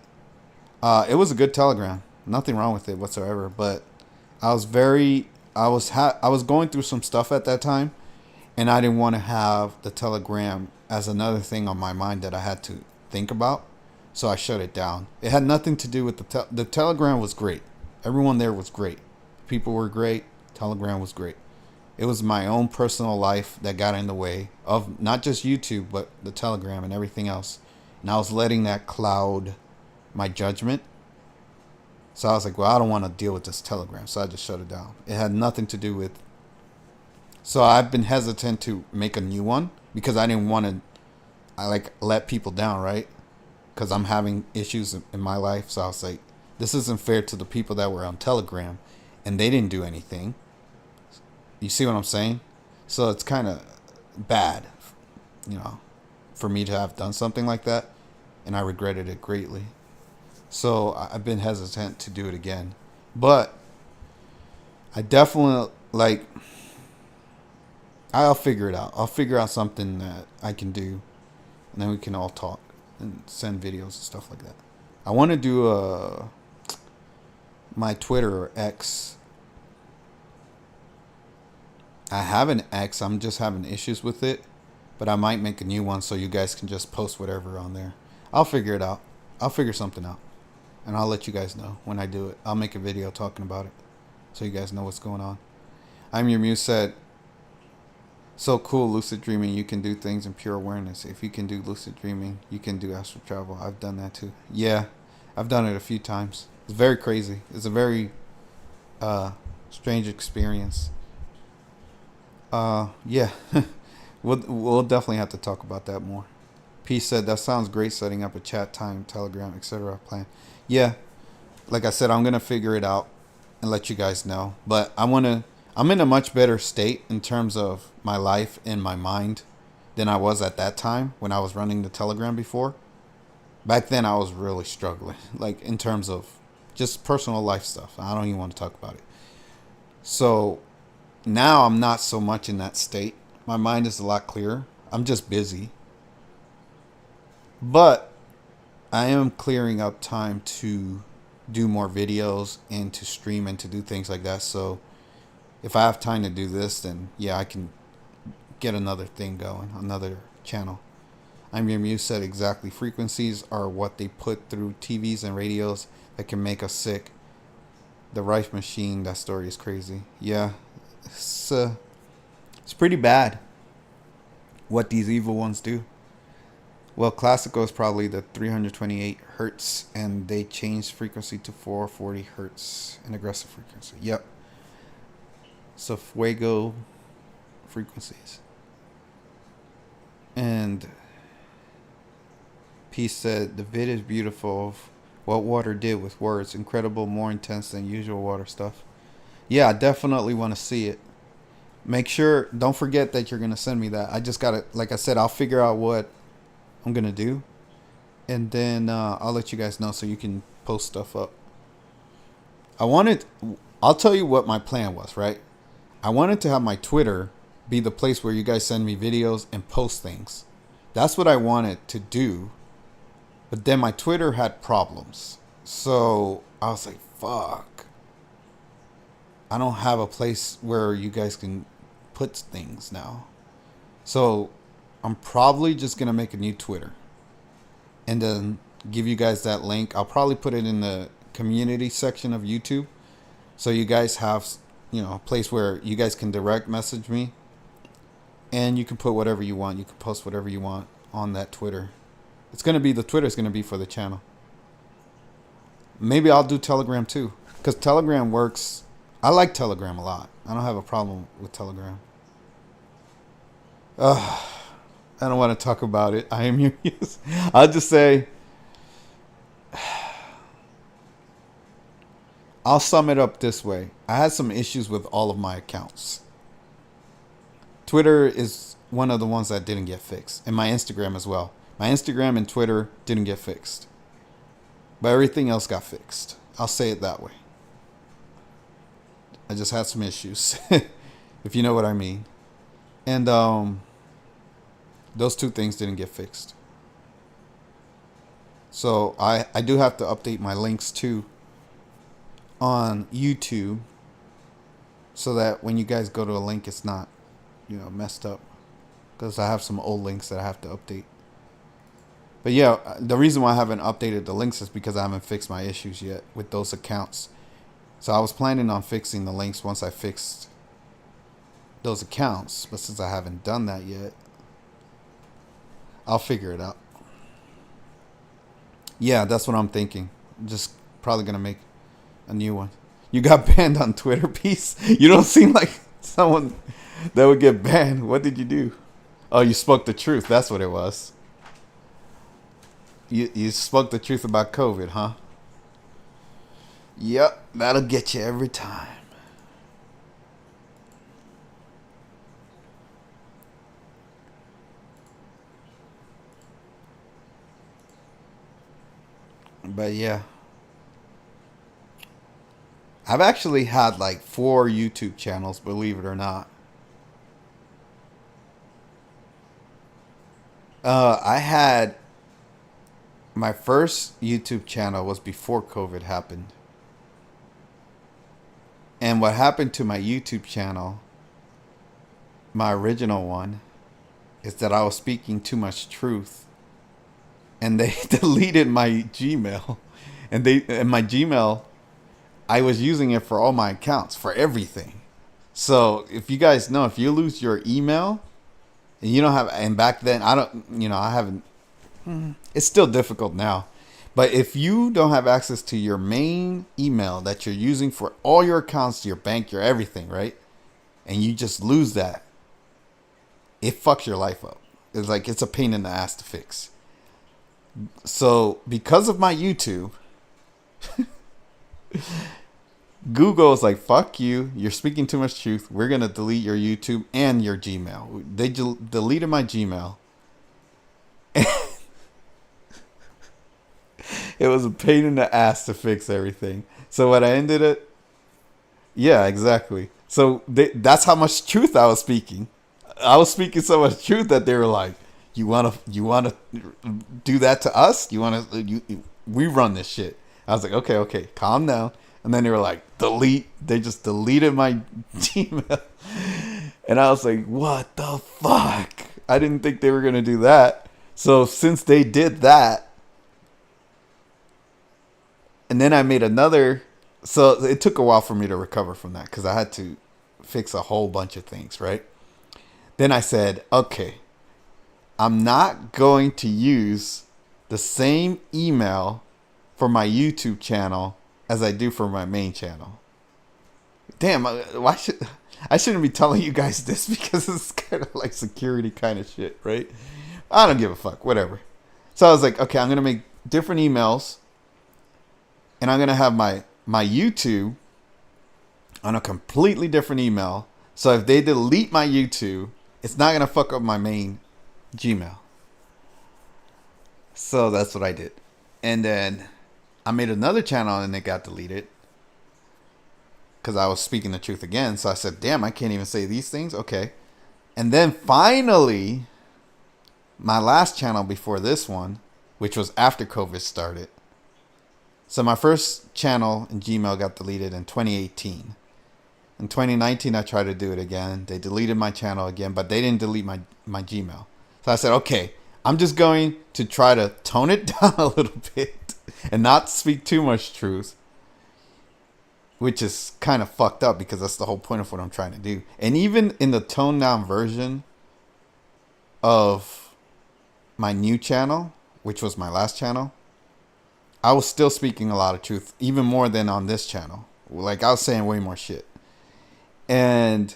It was a good telegram. Nothing wrong with it whatsoever. But I was very, I was going through some stuff at that time, and I didn't want to have the telegram as another thing on my mind that I had to think about. So I shut it down. It had nothing to do with the telegram was great. Everyone there was great. People were great. Telegram was great. It was my own personal life that got in the way of not just YouTube, but the telegram and everything else. And I was letting that cloud my judgment. So I was like, well, I don't want to deal with this telegram. So I just shut it down. It had nothing to do with. So I've been hesitant to make a new one because I didn't want to, let people down, right? Because I'm having issues in my life. So I was like, this isn't fair to the people that were on Telegram and they didn't do anything. You see what I'm saying? So it's kind of bad, for me to have done something like that. And I regretted it greatly. So I've been hesitant to do it again. But I definitely, I'll figure it out. I'll figure out something that I can do. And then we can all talk and send videos and stuff like that. I want to do my Twitter or X. I have an X. I'm just having issues with it. But I might make a new one so you guys can just post whatever on there. I'll figure it out. I'll figure something out. And I'll let you guys know when I do it. I'll make a video talking about it so you guys know what's going on. I'm Your Muse said, so cool, lucid dreaming. You can do things in pure awareness. If you can do lucid dreaming, you can do astral travel. I've done that too. Yeah, I've done it a few times. It's very crazy. It's a very strange experience. Yeah. We'll definitely have to talk about that more. P said, that sounds great, setting up a chat time, Telegram, etc. plan. Yeah, like I said, I'm going to figure it out and let you guys know. But I'm in a much better state in terms of my life and my mind than I was at that time when I was running the Telegram before. Back then, I was really struggling, like in terms of just personal life stuff. I don't even want to talk about it. So now I'm not so much in that state. My mind is a lot clearer. I'm just busy. But I am clearing up time to do more videos and to stream and to do things like that. So if I have time to do this, then yeah, I can get another thing going, another channel. I'm Your Muse said exactly. Frequencies are what they put through TVs and radios that can make us sick. The Rife Machine, that story is crazy. Yeah, it's pretty bad what these evil ones do. Well, classical is probably the 328 hertz, and they changed frequency to 440 hertz, an aggressive frequency. Yep. So fuego frequencies. And P said the vid is beautiful of what water did with words. Incredible, more intense than usual water stuff. Yeah, I definitely want to see it. Make sure, don't forget that you're going to send me that. I just got to, like I said, I'll figure out what I'm going to do. And then I'll let you guys know so you can post stuff up. I'll tell you what my plan was, right? I wanted to have my Twitter be the place where you guys send me videos and post things. That's what I wanted to do. But then my Twitter had problems. So I was like, fuck. I don't have a place where you guys can put things now. So I'm probably just going to make a new Twitter. And then give you guys that link. I'll probably put it in the community section of YouTube. So you guys have, a place where you guys can direct message me. And you can put whatever you want. You can post whatever you want on that Twitter. The Twitter is going to be for the channel. Maybe I'll do Telegram too. Because Telegram works. I like Telegram a lot. I don't have a problem with Telegram. I don't want to talk about it. I am Muse. I'll just say, I'll sum it up this way. I had some issues with all of my accounts. Twitter is one of the ones that didn't get fixed. And my Instagram as well. My Instagram and Twitter didn't get fixed. But everything else got fixed. I'll say it that way. I just had some issues. If you know what I mean. And those two things didn't get fixed. So I do have to update my links too on YouTube, so that when you guys go to a link, it's not, messed up. Because I have some old links that I have to update. But yeah, the reason why I haven't updated the links is because I haven't fixed my issues yet with those accounts. So I was planning on fixing the links once I fixed those accounts. But since I haven't done that yet, I'll figure it out. Yeah, that's what I'm thinking. Just probably going to make a new one. You got banned on Twitter, Peace? You don't seem like someone that would get banned. What did you do? Oh, you spoke the truth. That's what it was. You spoke the truth about COVID, huh? Yep, that'll get you every time. But yeah. I've actually had like 4 YouTube channels, believe it or not. I had my first YouTube channel was before COVID happened. And what happened to my YouTube channel, my original one, is that I was speaking too much truth. And they deleted my Gmail. And my Gmail, I was using it for all my accounts, for everything. So if you guys know, if you lose your email and you don't have, and back then I haven't, it's still difficult now. But if you don't have access to your main email that you're using for all your accounts, your bank, your everything, right? And you just lose that, it fucks your life up. It's a pain in the ass to fix. So because of my YouTube, Google's like, fuck you. You're speaking too much truth. We're going to delete your YouTube and your Gmail. They deleted my Gmail. It was a pain in the ass to fix everything. So what I ended it. Yeah, exactly. So that's how much truth I was speaking. I was speaking so much truth that they were like, you want to do that to us? We run this shit. I was like, okay, calm down. And then they were like, delete. They just deleted my Gmail. And I was like, what the fuck? I didn't think they were going to do that. So since they did that, and then I made another. So it took a while for me to recover from that because I had to fix a whole bunch of things, right? Then I said, okay, I'm not going to use the same email for my YouTube channel as I do for my main channel. Damn, I shouldn't be telling you guys this because it's kind of like security kind of shit, right? I don't give a fuck, whatever. So I was like, okay, I'm going to make different emails and I'm going to have my YouTube on a completely different email. So if they delete my YouTube, it's not going to fuck up my main Gmail. So that's what I did. And then I made another channel and it got deleted because I was speaking the truth again. So I said, damn, I can't even say these things. Okay. And then finally, my last channel before this one, which was after COVID started. So my first channel in Gmail got deleted in 2018. In 2019, I tried to do it again. They deleted my channel again, but they didn't delete my Gmail. So I said, okay, I'm just going to try to tone it down a little bit and not speak too much truth, which is kind of fucked up because that's the whole point of what I'm trying to do. And even in the toned down version of my new channel, which was my last channel, I was still speaking a lot of truth, even more than on this channel. Like I was saying way more shit. And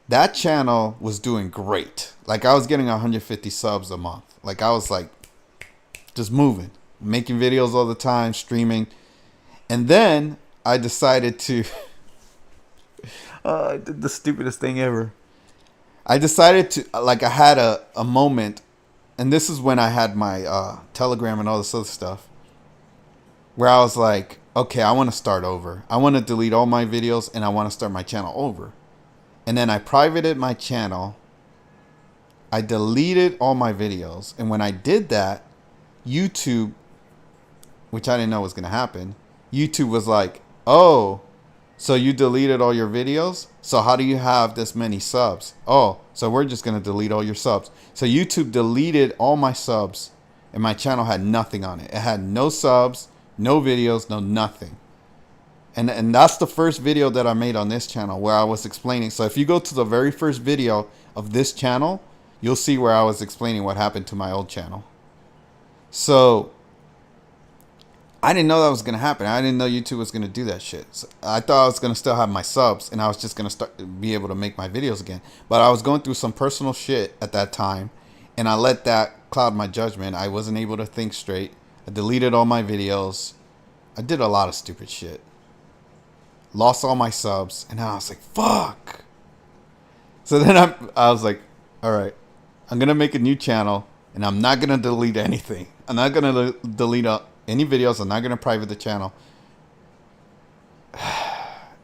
that channel was doing great. Like I was getting 150 subs a month. Like I was like just moving, making videos all the time, streaming. And then I decided to I did the stupidest thing ever. I decided to, like, I had a moment, and this is when I had my Telegram and all this other stuff, where I was like, okay, I want to start over. I want to delete all my videos and I want to start my channel over. And then I privated my channel. I deleted all my videos. And when I did that, YouTube, which I didn't know was going to happen, YouTube was like, oh, so you deleted all your videos? So how do you have this many subs? Oh, so we're just going to delete all your subs. So YouTube deleted all my subs and my channel had nothing on it. It had no subs, no videos, no nothing. And that's the first video that I made on this channel where I was explaining. So if you go to the very first video of this channel, you'll see where I was explaining what happened to my old channel. So I didn't know that was going to happen. I didn't know YouTube was going to do that shit. So I thought I was going to still have my subs and I was just going to be able to make my videos again. But I was going through some personal shit at that time and I let that cloud my judgment. I wasn't able to think straight. I deleted all my videos. I did a lot of stupid shit. Lost all my subs. And I was like, fuck. So then I was like, all right, I'm going to make a new channel and I'm not going to delete anything. I'm not going to delete any videos. I'm not going to private the channel.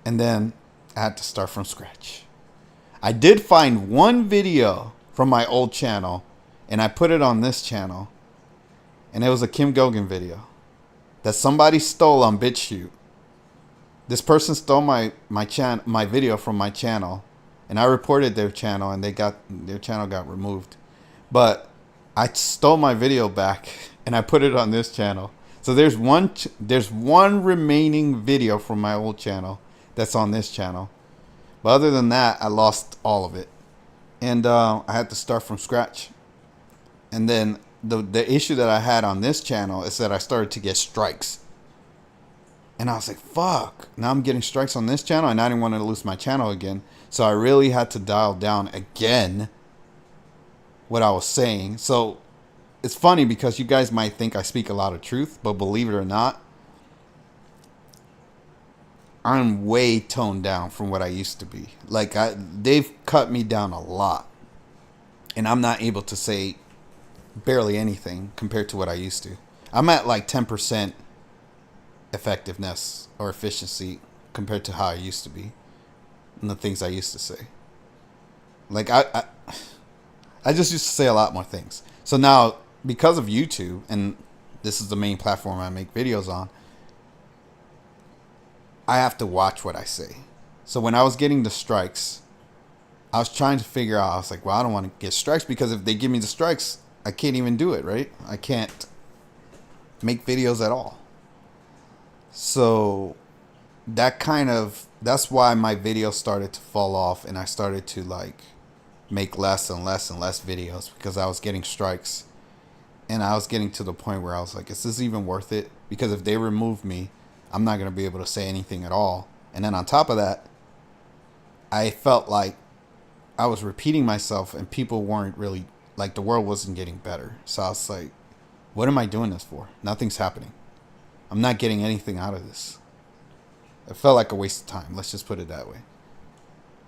And then I had to start from scratch. I did find one video from my old channel and I put it on this channel. And it was a Kim Gogan video that somebody stole on BitChute. This person stole my video from my channel, and I reported their channel, and their channel got removed. But I stole my video back, and I put it on this channel. So there's one remaining video from my old channel that's on this channel. But other than that, I lost all of it, and I had to start from scratch. And then the issue that I had on this channel is that I started to get strikes. And I was like, fuck, now I'm getting strikes on this channel and I didn't want to lose my channel again. So I really had to dial down again what I was saying. So it's funny because you guys might think I speak a lot of truth, but believe it or not, I'm way toned down from what I used to be. Like, they've cut me down a lot. And I'm not able to say barely anything compared to what I used to. I'm at like 10% effectiveness or efficiency compared to how I used to be and the things I used to say. Like I just used to say a lot more things. So now because of YouTube, and this is the main platform I make videos on, I have to watch what I say. So when I was getting the strikes, I was trying to figure out, I was like, well, I don't want to get strikes because if they give me the strikes, I can't even do it, right? I can't make videos at all. So that's why my videos started to fall off and I started to like make less and less and less videos because I was getting strikes. And I was getting to the point where I was like, is this even worth it? Because if they remove me, I'm not going to be able to say anything at all. And then on top of that, I felt like I was repeating myself and people weren't really, like, the world wasn't getting better. So I was like, what am I doing this for? Nothing's happening. I'm not getting anything out of this. It felt like a waste of time. Let's just put it that way.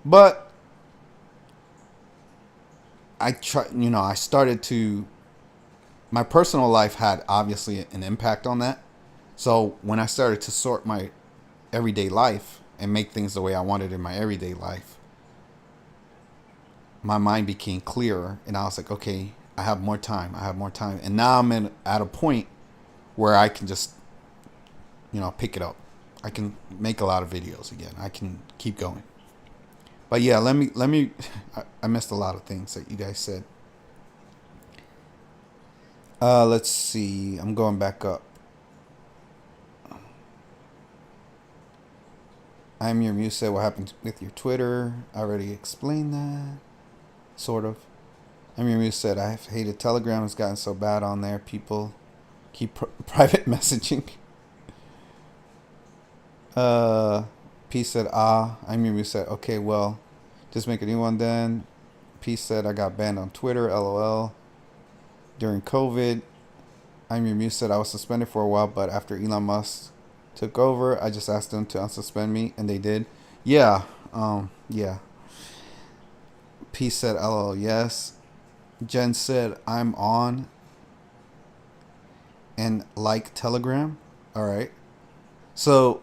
But I started to, my personal life had obviously an impact on that. So when I started to sort my everyday life and make things the way I wanted in my everyday life, my mind became clearer and I was like, okay, I have more time. And now I'm at a point where I can just, pick it up. I can make a lot of videos again. I can keep going. But yeah, let me I missed a lot of things that you guys said. Let's see. I'm going back up. I'm your muse said, what happened with your Twitter? I already explained that. Sort of. I'm your muse said, I've hated Telegram. It's gotten so bad on there. People keep private messaging. Peace said, I'm your muse said, okay, well, just make a new one then. Peace said, I got banned on Twitter, LOL. During COVID, I'm your muse said, I was suspended for a while, but after Elon Musk took over, I just asked them to unsuspend me, and they did. Yeah. P said, "LOL, yes." Jen said, "I'm on and like Telegram." All right. So,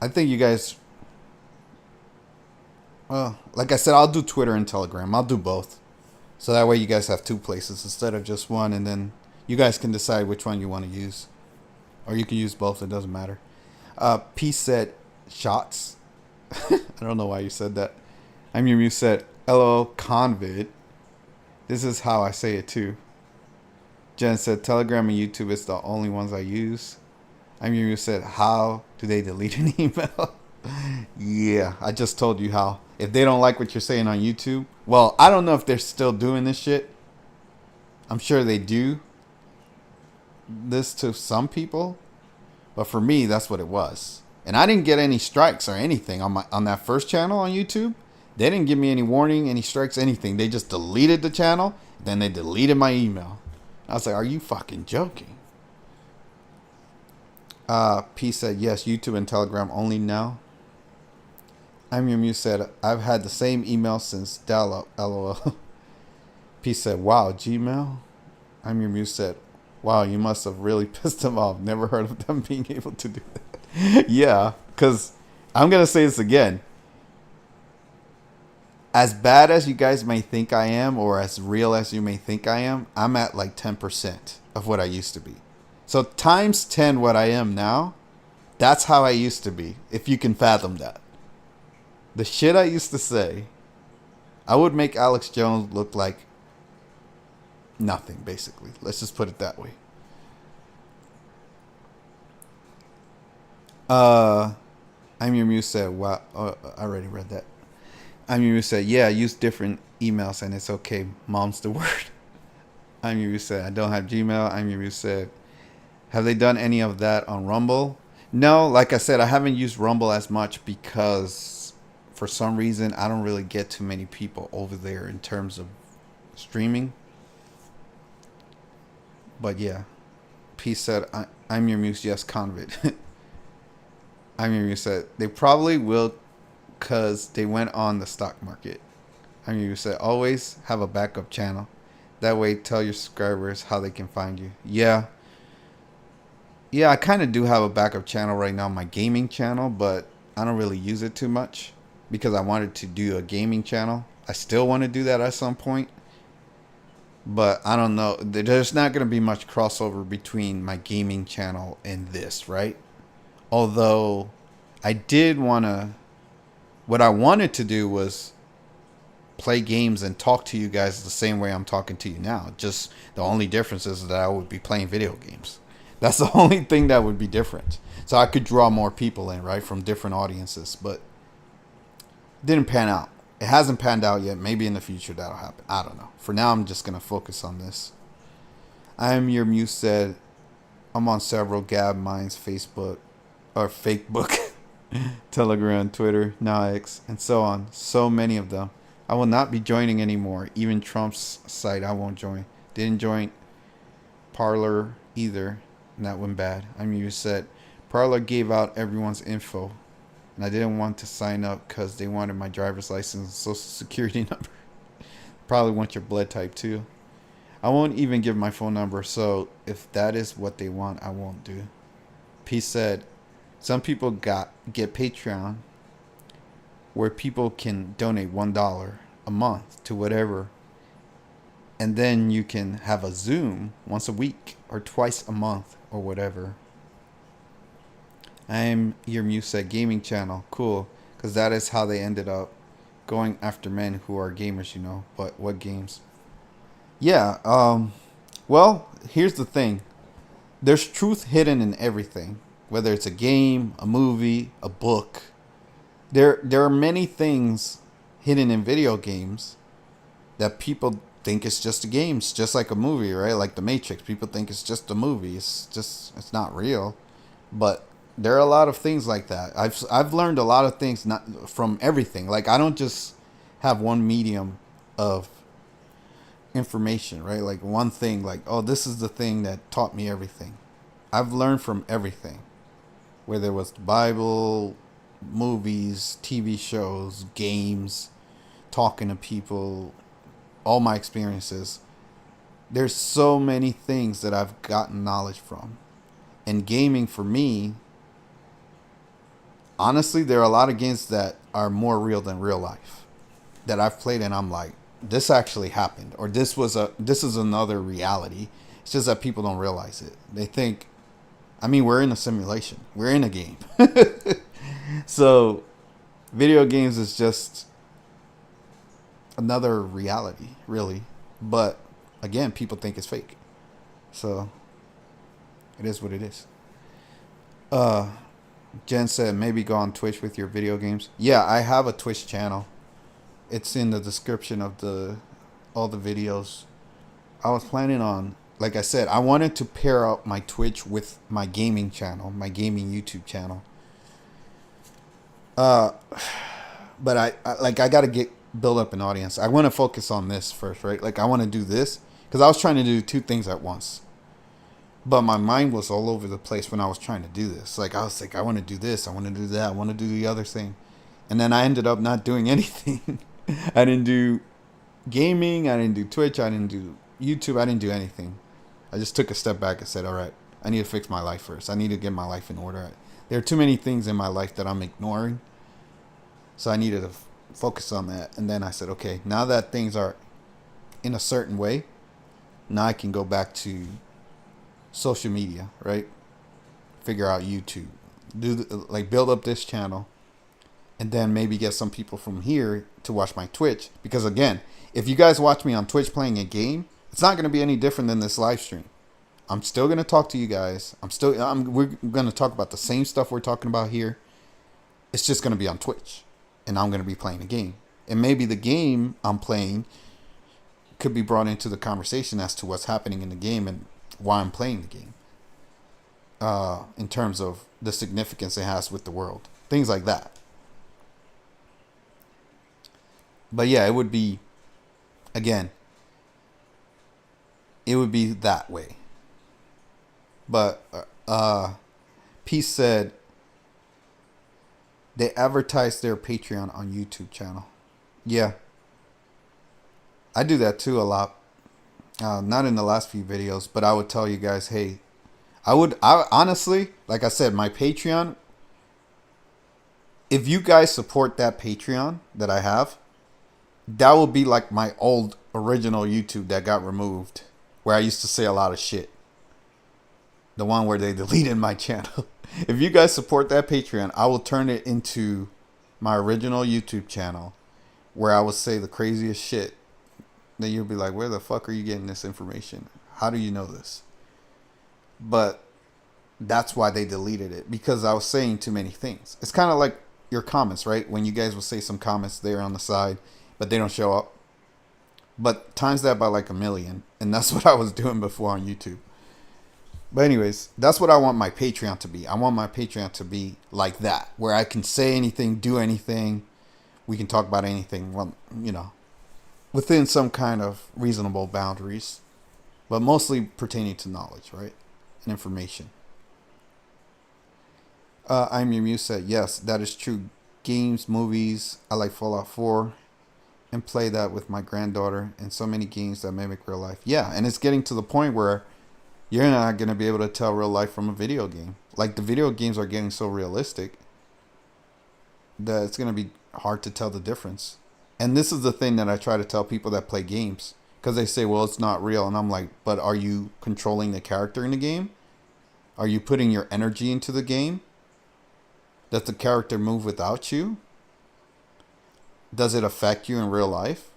I think you guys. Well, like I said, I'll do Twitter and Telegram. I'll do both. So that way you guys have two places instead of just one, and then you guys can decide which one you want to use, or you can use both. It doesn't matter. P said, "Shots." I don't know why you said that. I'm your muse said, "LOL, convid." This is how I say it too. Jen said, "Telegram and YouTube is the only ones I use." I'm your muse said, "How do they delete an email?" Yeah, I just told you how. If they don't like what you're saying on YouTube, well, I don't know if they're still doing this shit. I'm sure they do this to some people, but for me, that's what it was. And I didn't get any strikes or anything on that first channel on YouTube. They didn't give me any warning, any strikes, anything. They just deleted the channel, then they deleted my email. I was like, "Are you fucking joking?" P said, "Yes, YouTube and Telegram only now." I'm your muse said, "I've had the same email since dial-up, LOL." P said, "Wow, Gmail?" I'm your muse said, "Wow, you must have really pissed them off. Never heard of them being able to do that." Yeah, because I'm going to say this again. As bad as you guys may think I am, or as real as you may think I am, I'm at like 10% of what I used to be. So times 10 what I am now, that's how I used to be, if you can fathom that. The shit I used to say, I would make Alex Jones look like nothing, basically. Let's just put it that way. I'm your muse said, "Wow." I already read that. I'm your muse said, "Yeah, I use different emails and it's okay. Mom's the word." I'm your muse said, "I don't have Gmail." I'm your muse said, "Have they done any of that on Rumble?" No, like I said, I haven't used Rumble as much because for some reason I don't really get too many people over there in terms of streaming. But yeah, P said, I'm your muse, yes, convid." I'm your muse said, "They probably will because they went on the stock market." I'm your muse said, "Always have a backup channel. That way tell your subscribers how they can find you." Yeah. Yeah, I kind of do have a backup channel right now, my gaming channel, but I don't really use it too much because I wanted to do a gaming channel. I still want to do that at some point. But I don't know. There's not going to be much crossover between my gaming channel and this, right? Although I did want to, what I wanted to do was play games and talk to you guys the same way I'm talking to you now. Just the only difference is that I would be playing video games. That's the only thing that would be different. So I could draw more people in, right, from different audiences. But it didn't pan out. It hasn't panned out yet. Maybe in the future that'll happen. I don't know. For now, I'm just going to focus on this. I'm your muse said, "I'm on several Gab Minds, Facebook, or Fakebook, Telegram, Twitter, now X, and so on. So many of them. I will not be joining anymore. Even Trump's site, I won't join. Didn't join Parlor either, and that went bad." I'm your muse said, "Parlor gave out everyone's info, and I didn't want to sign up because they wanted my driver's license and social security number. Probably want your blood type too. I won't even give my phone number, so if that is what they want, I won't do." P said, "Some people get Patreon where people can donate $1 a month to whatever, and then you can have a Zoom once a week or twice a month or whatever." I'm your muse said, "Gaming channel, cool, because that is how they ended up going after men who are gamers, you know. But what games?" Yeah, well, here's the thing. There's truth hidden in everything, whether it's a game, a movie, a book. There are many things hidden in video games that people think it's just a game. It's just like a movie, right? Like The Matrix. People think it's just a movie. It's not real. But there are a lot of things like that. I've learned a lot of things not from everything. Like I don't just have one medium of information, right? Like one thing, like, oh, this is the thing that taught me everything. I've learned from everything, whether it was the Bible, movies, TV shows, games, talking to people, all my experiences, there's so many things that I've gotten knowledge from. And gaming for me, honestly, there are a lot of games that are more real than real life that I've played, and I'm like, this actually happened, or this is another reality. It's just that people don't realize it. They think, I mean, we're in a simulation, we're in a game. So, video games is just another reality, really. But again, people think it's fake. So, it is what it is. Jen said maybe go on Twitch with your video games. Yeah, I have a Twitch channel. It's in the description of all the videos. I was planning on, like I said, I wanted to pair up my Twitch with my gaming channel, my gaming YouTube channel. But I gotta build up an audience. I want to focus on this first, right? Like I want to do this because I was trying to do two things at once, but my mind was all over the place when I was trying to do this. Like I was like, I want to do this, I want to do that, I want to do the other thing, and then I ended up not doing anything. I didn't do gaming, I didn't do Twitch, I didn't do YouTube, I didn't do anything. I just took a step back and said, all right, I need to fix my life first. I need to get my life in order. There are too many things in my life that I'm ignoring. So I needed to focus on that. And then I said, okay, now that things are in a certain way, now I can go back to social media, right? Figure out YouTube. Build up this channel. And then maybe get some people from here to watch my Twitch. Because again, if you guys watch me on Twitch playing a game, it's not going to be any different than this live stream. I'm still going to talk to you guys. We're going to talk about the same stuff we're talking about here. It's just going to be on Twitch. And I'm going to be playing a game. And maybe the game I'm playing could be brought into the conversation as to what's happening in the game and why I'm playing the game. In terms of the significance it has with the world. Things like that. But yeah, it would be, again, it would be that way. But Peace said they advertise their Patreon on YouTube channel. Yeah. I do that too a lot. Not in the last few videos, but I would tell you guys, hey, I honestly, like I said, my Patreon, if you guys support that Patreon that I have, that will be like my old original YouTube that got removed, where I used to say a lot of shit. The one where they deleted my channel. If you guys support that Patreon, I will turn it into my original YouTube channel, where I will say the craziest shit. Then you'll be like, where the fuck are you getting this information? How do you know this? But that's why they deleted it, because I was saying too many things. It's kind of like your comments, right? When you guys will say some comments there on the side, but they don't show up. But times that by like 1 million. And that's what I was doing before on YouTube. But anyways, that's what I want my Patreon to be. I want my Patreon to be like that, where I can say anything, do anything. We can talk about anything, well, within some kind of reasonable boundaries. But mostly pertaining to knowledge, right? And information. I'm Your Muse said, yes, that is true. Games, movies, I like Fallout 4. And play that with my granddaughter, and so many games that mimic real life. Yeah, and it's getting to the point where you're not going to be able to tell real life from a video game. Like, the video games are getting so realistic that it's going to be hard to tell the difference. And this is the thing that I try to tell people that play games, because they say, well, it's not real. And I'm like, but are you controlling the character in the game? Are you putting your energy into the game? Does the character move without you? Does it affect you in real life?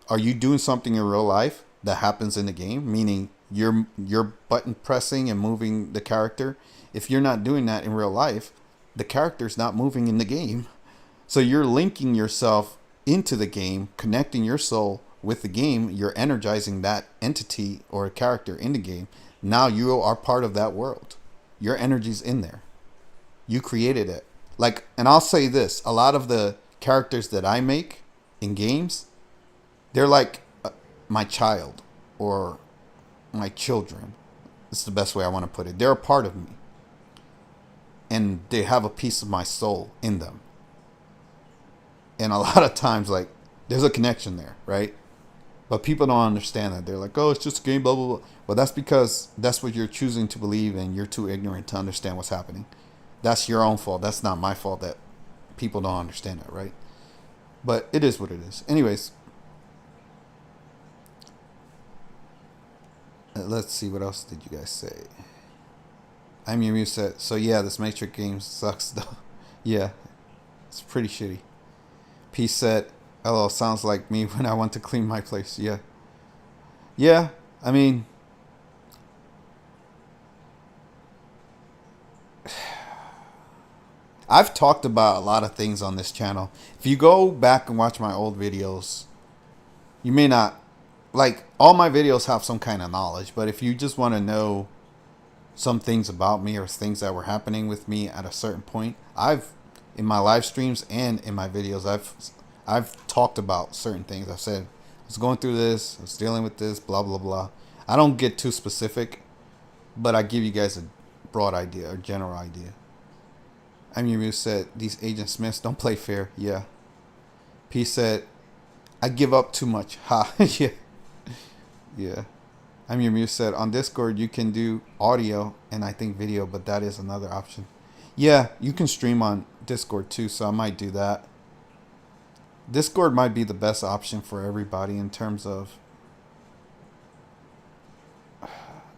Are you doing something in real life that happens in the game? Meaning you're button pressing and moving the character. If you're not doing that in real life, the character's not moving in the game. So you're linking yourself into the game, connecting your soul with the game. You're energizing that entity or character in the game. Now you are part of that world. Your energy's in there. You created it. And I'll say this, a lot of the characters that I make in games, they're like my child or my children. It's the best way I want to put it. They're a part of me. And they have a piece of my soul in them. And a lot of times, There's a connection there, right? But people don't understand that. They're like, oh, it's just a game, blah, blah, blah. Well, that's because that's what you're choosing to believe, and you're too ignorant to understand what's happening. That's your own fault. That's not my fault that people don't understand it, right? But it is what it is. Anyways, let's see. What else did you guys say? I'm your muse said, so yeah, this Matrix game sucks, though. Yeah, it's pretty shitty. P said, LL, sounds like me when I want to clean my place. Yeah. Yeah, I mean, I've talked about a lot of things on this channel. If you go back and watch my old videos, you may not, like, all my videos have some kind of knowledge, but if you just want to know some things about me or things that were happening with me at a certain point, in my live streams and in my videos, I've talked about certain things. I've said, I was going through this, I was dealing with this, blah, blah, blah. I don't get too specific, but I give you guys a broad idea, or general idea. I'm your muse said, these Agent Smiths don't play fair. Yeah. P said, I give up too much. Ha. Yeah. Yeah. I'm your muse said, on Discord you can do audio and I think video, but that is another option. Yeah, you can stream on Discord too, so I might do that. Discord might be the best option for everybody in terms of,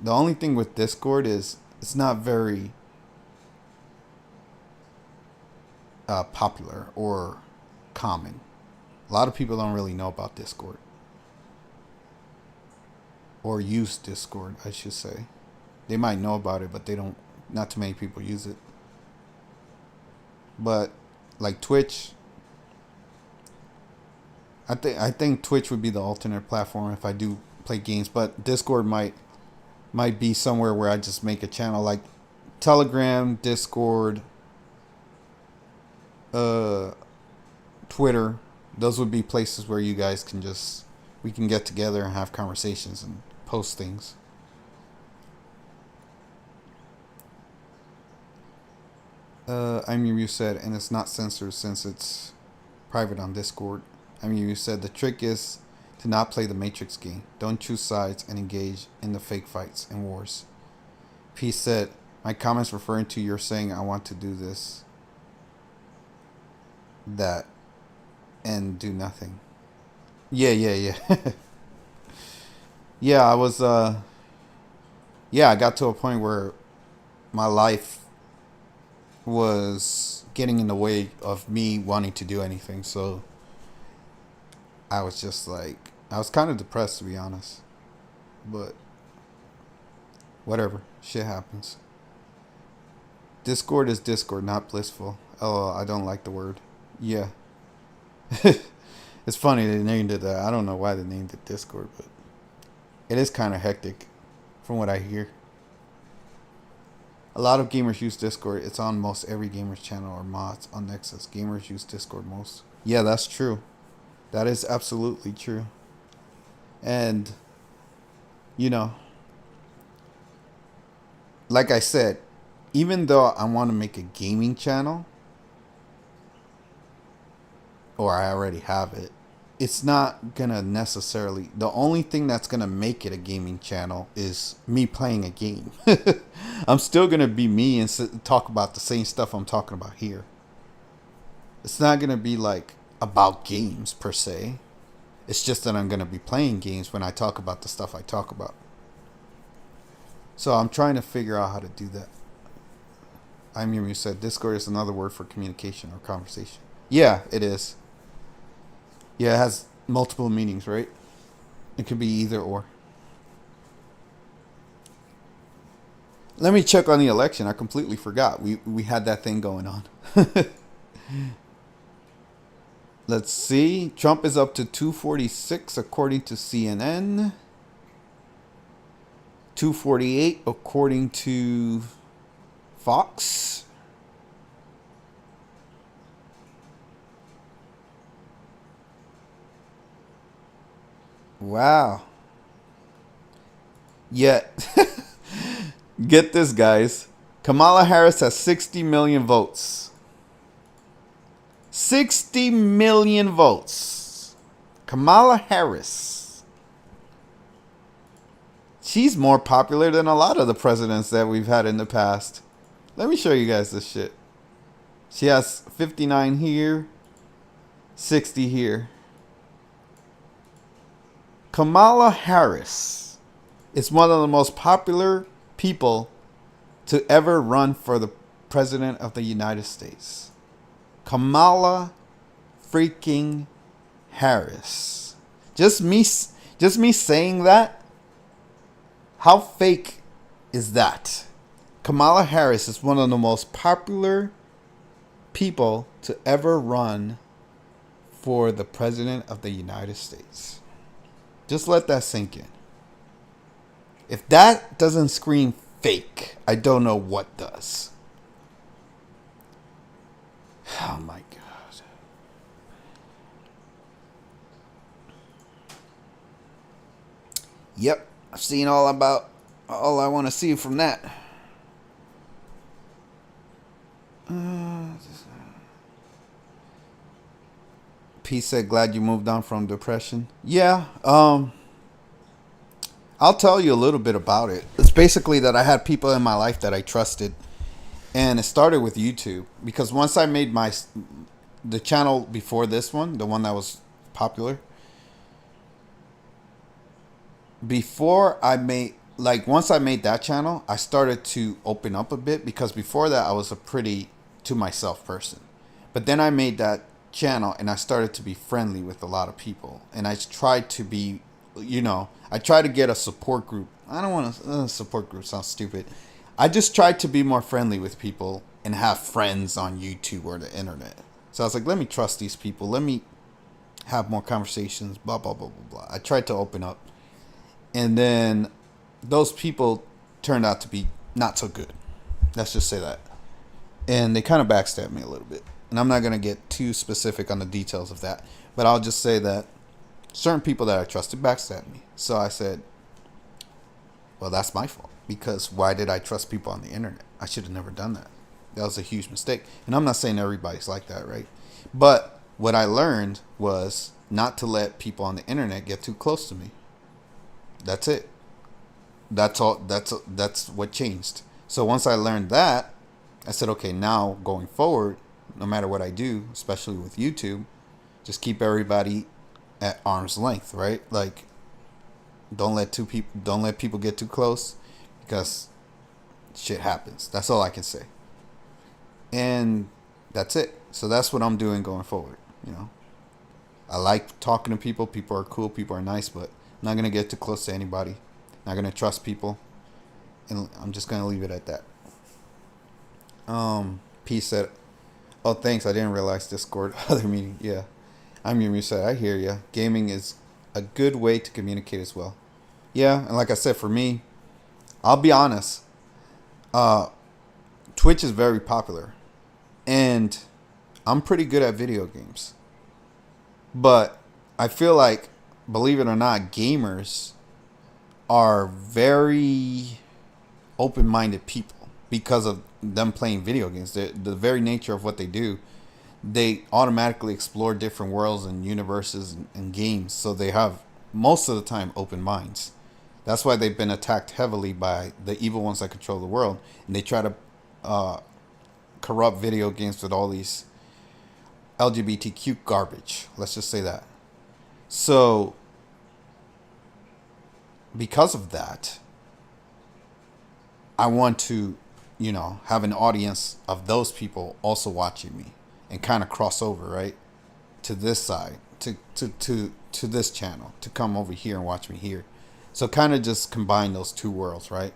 the only thing with Discord is it's not very popular or common. A lot of people don't really know about Discord, or use Discord, I should say. They might know about it, but they don't. Not too many people use it. But like Twitch, I think Twitch would be the alternate platform if I do play games. But Discord might be somewhere where I just make a channel, like Telegram, Discord, Twitter. Those would be places where you guys can we can get together and have conversations and post things. I'm you said, and it's not censored since it's private on Discord. I'm you said, the trick is to not play the Matrix game. Don't choose sides and engage in the fake fights and wars. P said, my comments referring to your saying I want to do this, that, and do nothing. Yeah. Yeah, I was I got to a point where my life was getting in the way of me wanting to do anything, so I was just like, I was kind of depressed, to be honest. But whatever, shit happens. Discord is Discord, not blissful. Oh, I don't like the word. Yeah. It's funny they named it that. I don't know why they named it Discord, but it is kind of hectic from what I hear. A lot of gamers use Discord. It's on most every gamer's channel or mods on Nexus. Gamers use Discord most. Yeah, that's true. That is absolutely true. And, like I said, even though I want to make a gaming channel, or I already have it, it's not gonna necessarily, the only thing that's gonna make it a gaming channel is me playing a game. I'm still gonna be me and talk about the same stuff I'm talking about here. It's not gonna be like about games per se. It's just that I'm gonna be playing games when I talk about the stuff I talk about. So I'm trying to figure out how to do that. I'm you said Discord is another word for communication or conversation. Yeah, it is. Yeah, it has multiple meanings, right? It could be either or. Let me check on the election. I completely forgot. We had that thing going on. Let's see. Trump is up to 246 according to CNN. 248 according to Fox. Wow. Yet, get this, guys. Kamala Harris has 60 million votes. 60 million votes. Kamala Harris. She's more popular than a lot of the presidents that we've had in the past. Let me show you guys this shit. She has 59 here, 60 here. Kamala Harris is one of the most popular people to ever run for the president of the United States. Kamala freaking Harris. Just me saying that. How fake is that? Kamala Harris is one of the most popular people to ever run for the president of the United States. Just let that sink in. If that doesn't scream fake, I don't know what does. Oh my God. Yep, I've seen all I want to see from that. P said, glad you moved on from depression. Yeah, I'll tell you a little bit about it. It's basically that I had people in my life that I trusted, and it started with YouTube because once I made the channel before this one, the one that was popular, once I made that channel, I started to open up a bit because before that I was a pretty to myself person. But then I made that channel and I started to be friendly with a lot of people, and I tried to be, I tried to get a support group. I don't want to support group sounds stupid. I just tried to be more friendly with people and have friends on YouTube or the internet. So I was like, let me trust these people. Let me have more conversations, blah, blah, blah, blah, blah. I tried to open up. And then those people turned out to be not so good. Let's just say that. And they kind of backstabbed me a little bit. And I'm not going to get too specific on the details of that. But I'll just say that certain people that I trusted backstabbed me. So I said, well, that's my fault. Because why did I trust people on the internet? I should have never done that. That was a huge mistake. And I'm not saying everybody's like that, right? But what I learned was not to let people on the internet get too close to me. That's it. That's all. That's what changed. So once I learned that, I said, okay, now going forward, no matter what I do, especially with YouTube, just keep everybody at arm's length, right? Like, don't let people get too close, because shit happens. That's all I can say. And that's it. So that's what I'm doing going forward. I like talking to people. People are cool. People are nice, but I'm not going to get too close to anybody. Not going to trust people. And I'm just going to leave it at that. P said, oh, thanks. I didn't realize Discord other meeting. Yeah. I'm your said, I hear ya. Gaming is a good way to communicate as well. Yeah. And like I said, for me, I'll be honest. Twitch is very popular. And I'm pretty good at video games. But I feel like, believe it or not, gamers are very open-minded people because of them playing video games. The very nature of what they do, they automatically explore different worlds and universes and games. So they have, most of the time, open minds. That's why they've been attacked heavily by the evil ones that control the world. And they try to corrupt video games with all these LGBTQ garbage. Let's just say that. So, because of that, I want to, have an audience of those people also watching me and kind of cross over, right, to this side, to this channel, to come over here and watch me here. So kind of just combine those two worlds, right?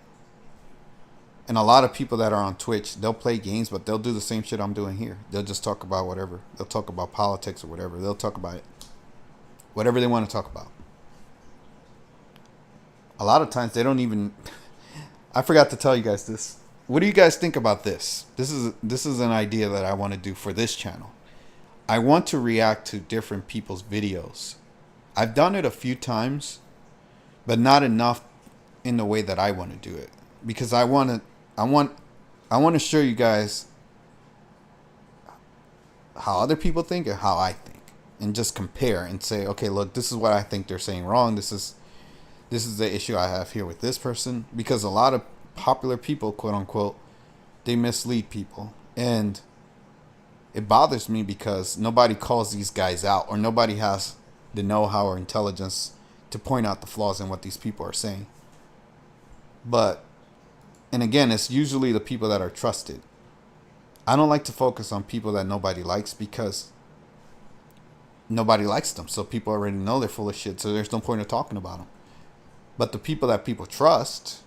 And a lot of people that are on Twitch, they'll play games, but they'll do the same shit I'm doing here. They'll just talk about whatever. They'll talk about politics or whatever. They'll talk about it. Whatever they want to talk about. A lot of times they don't even... I forgot to tell you guys this. What do you guys think about this? This is an idea that I want to do for this channel. I want to react to different people's videos. I've done it a few times, but not enough in the way that I want to do it. Because I want to show you guys how other people think and how I think. and just compare and say, okay, look, this is what I think they're saying wrong. This is the issue I have here with this person, because a lot of popular people, quote unquote, they mislead people. And it bothers me because nobody calls these guys out, or nobody has the know-how or intelligence to point out the flaws in what these people are saying. But, and again, it's usually the people that are trusted. I don't like to focus on people that nobody likes, because nobody likes them. So people already know they're full of shit. So there's no point in talking about them. But the people that people trust,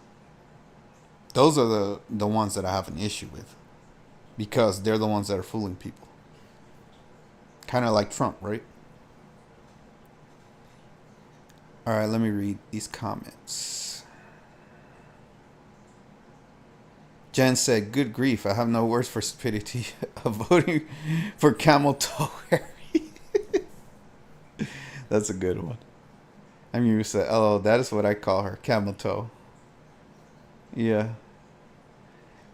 those are the ones that I have an issue with, because they're the ones that are fooling people. Kind of like Trump, right? All right, let me read these comments. Jen said, "Good grief, I have no words for stupidity of voting for Camel Toe Harry." That's a good one. I'm used to, oh, that is what I call her, Camel Toe. Yeah.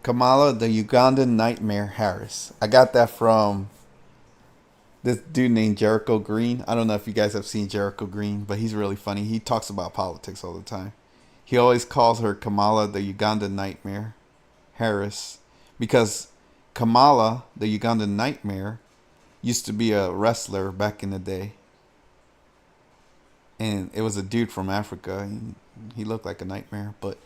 Kamala, the Ugandan Nightmare Harris. I got that from this dude named Jericho Green. I don't know if you guys have seen Jericho Green, but he's really funny. He talks about politics all the time. He always calls her Kamala, the Ugandan Nightmare Harris, because Kamala, the Ugandan Nightmare, used to be a wrestler back in the day. And it was a dude from Africa. He looked like a nightmare, but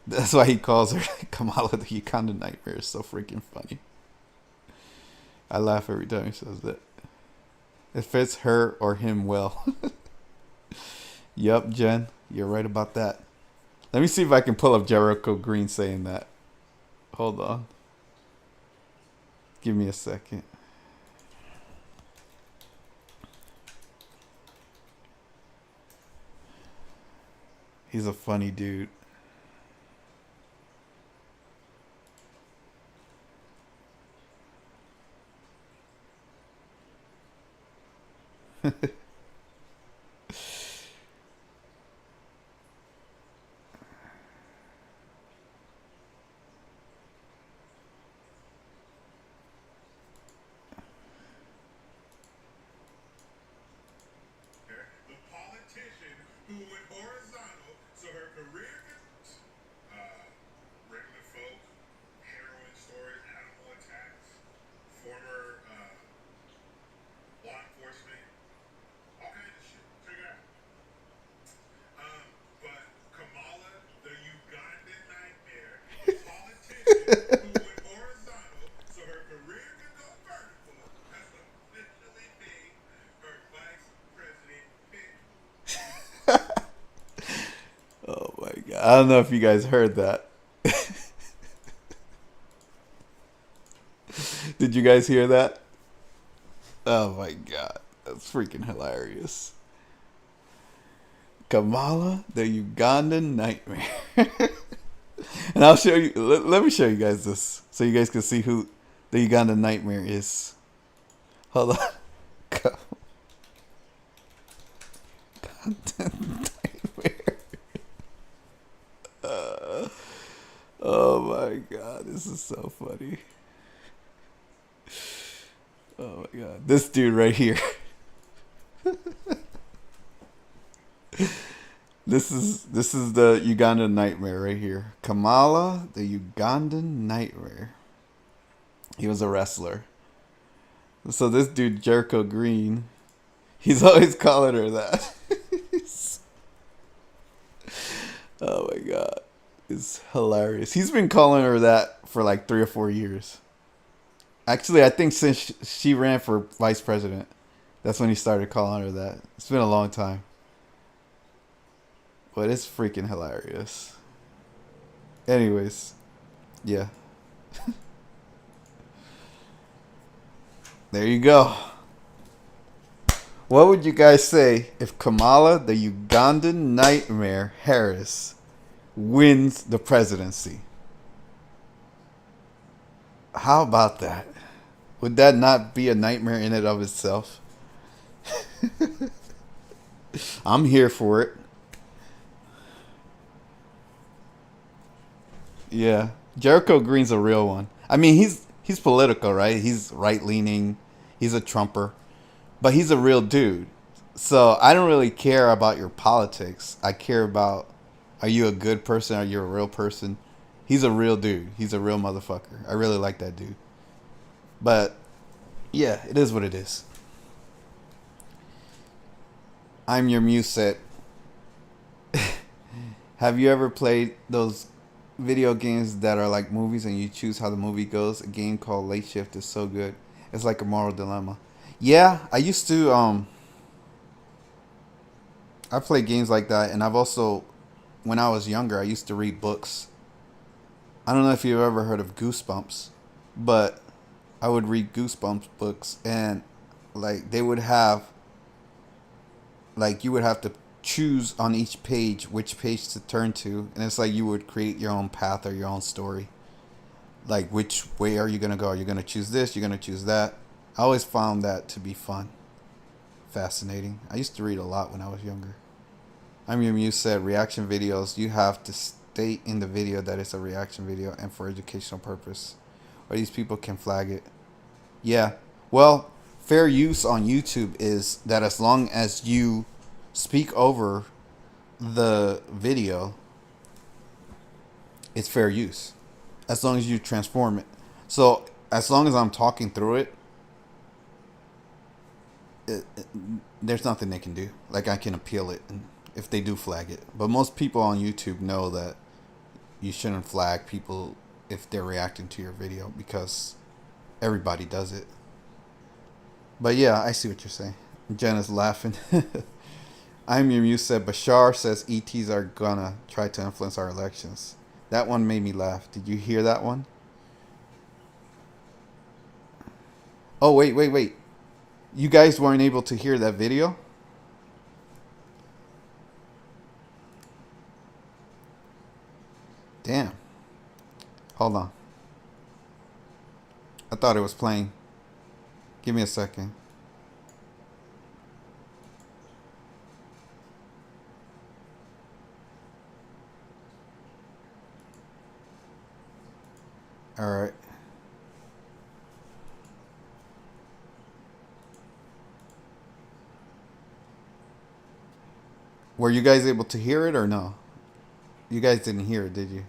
that's why he calls her Kamala, the Ugandan Nightmare. It's so freaking funny. I laugh every time he says that. It fits her or him well. Yup, Jen, you're right about that. Let me see if I can pull up Jericho Green saying that. Hold on. Give me a second. He's a funny dude. Oh my god. I don't know if you guys heard that. Did you guys hear that? Oh my god. That's freaking hilarious. Kamala, the Ugandan Nightmare. And I'll show you. Let me show you guys this so you guys can see who the Ugandan Nightmare is. Hold on. Nightmare. Oh my god, this is so funny. Oh my god, this dude right here. This is the Ugandan Nightmare right here. Kamala, the Ugandan Nightmare. He was a wrestler. So this dude Jericho Green, he's always calling her that. Oh my god, it's hilarious. He's been calling her that for like 3 or 4 years. Actually, I think since she ran for vice president, that's when he started calling her that. It's been a long time. But it's freaking hilarious. Anyways, yeah. There you go. What would you guys say if Kamala, the Ugandan Nightmare Harris, wins the presidency? How about that? Would that not be a nightmare in and of itself? I'm here for it. Yeah, Jericho Green's a real one. I mean, he's political, right? He's right leaning. He's a Trumper, but he's a real dude. So I don't really care about your politics. I care about, are you a good person? Are you a real person? He's a real dude. He's a real motherfucker. I really like that dude. But yeah, it is what it is. I'm your muse set. Have you ever played those video games that are like movies and you choose how the movie goes? A game called Late Shift is so good. It's like a moral dilemma. Yeah, I used to I played games like that, and I've also, when I was younger, I used to read books. I don't know if you've ever heard of Goosebumps, but I would read Goosebumps books, and like they would have, like you would have to choose on each page which page to turn to, and it's like you would create your own path or your own story. Like which way are you gonna go? Are you gonna choose this? You're gonna choose that. I always found that to be fun, fascinating. I used to read a lot when I was younger. I'm your muse said reaction videos. You have to state in the video that it's a reaction video and for educational purpose, or these people can flag it. Yeah. Well, fair use on YouTube is that as long as you speak over the video, it's fair use. As long as you transform it. So as long as I'm talking through it, there's nothing they can do. Like I can appeal it, and if they do flag it. But most people on YouTube know that you shouldn't flag people if they're reacting to your video because everybody does it. But yeah, I see what you're saying. Jen is laughing. I'm your muse said Bashar says ETs are gonna try to influence our elections. That one made me laugh. Did you hear that one? Oh wait. You guys weren't able to hear that video? Damn. Hold on. I thought it was playing. Give me a second. Alright. Were you guys able to hear it or no? You guys didn't hear it, did you?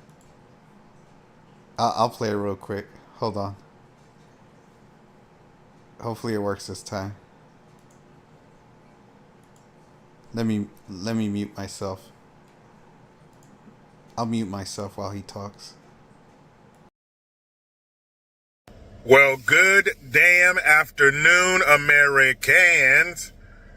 I'll play it real quick. Hold on. Hopefully it works this time. Let me mute myself. I'll mute myself while he talks. Well, good damn afternoon, Americans.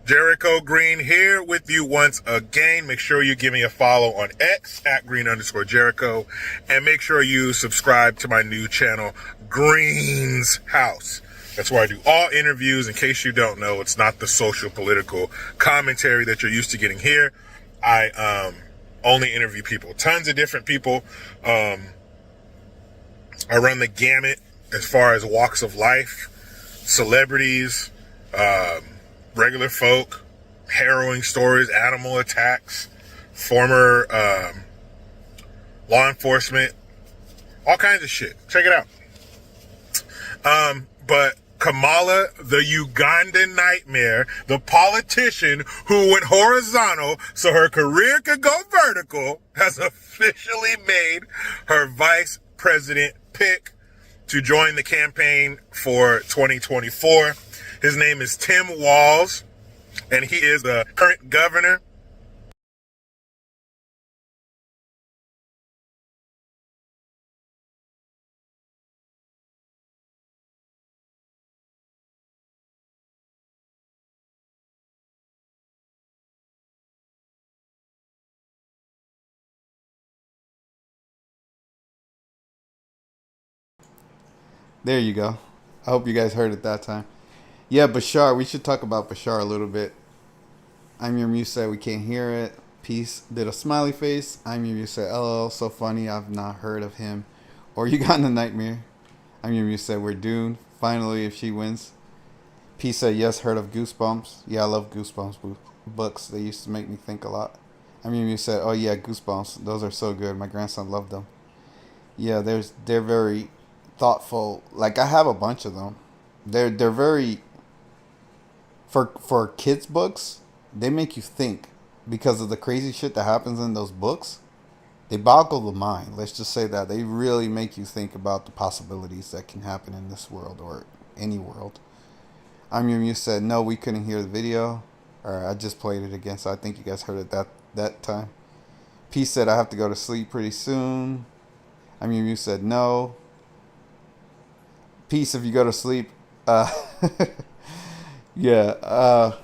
Jericho Green here with you once again. Make sure you give me a follow on X at green_Jericho, and make sure you subscribe to my new channel, Green's House. That's where I do all interviews. In case you don't know, it's not the social political commentary that you're used to getting here. I only interview people, tons of different people. I run the gamut as far as walks of life, celebrities, regular folk, harrowing stories, animal attacks, former law enforcement, all kinds of shit. Check it out. But Kamala, the Ugandan nightmare, the politician who went horizontal so her career could go vertical, has officially made her vice president pick to join the campaign for 2024. His name is Tim Walz, and he is the current governor. There you go. I hope you guys heard it that time. Yeah, Bashar. We should talk about Bashar a little bit. I'm your muse said we can't hear it. Peace did a smiley face. I'm your muse said LOL, so funny. I've not heard of him. Or you got in a nightmare. I'm your muse said we're doomed. Finally, if she wins. Peace said yes, heard of Goosebumps. Yeah, I love Goosebumps books. They used to make me think a lot. I'm your muse said oh yeah, Goosebumps. Those are so good. My grandson loved them. Yeah, they're very thoughtful. Like I have a bunch of them. They're very For kids books, they make you think because of the crazy shit that happens in those books. They boggle the mind. Let's just say that they really make you think about the possibilities that can happen in this world or any world. I'm Your Muse said no, we couldn't hear the video. Or I just played it again, so I think you guys heard it that time. P said I have to go to sleep pretty soon. I'm Your Muse said no. Peace if you go to sleep. Uh, yeah.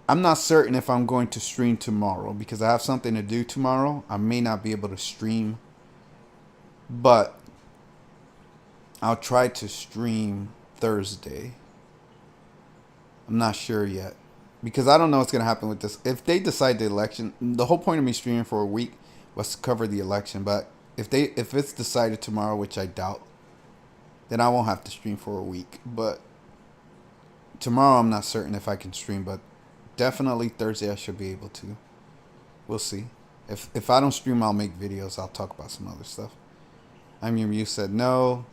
I'm not certain if I'm going to stream tomorrow because I have something to do tomorrow. I may not be able to stream, but I'll try to stream Thursday. I'm not sure yet because I don't know what's going to happen with this. If they decide the election, the whole point of me streaming for a week was to cover the election, but if it's decided tomorrow, which I doubt, then I won't have to stream for a week. But tomorrow I'm not certain if I can stream, but definitely Thursday I should be able to. We'll see. If I don't stream, I'll make videos. I'll talk about some other stuff. I'm Your Muse said no.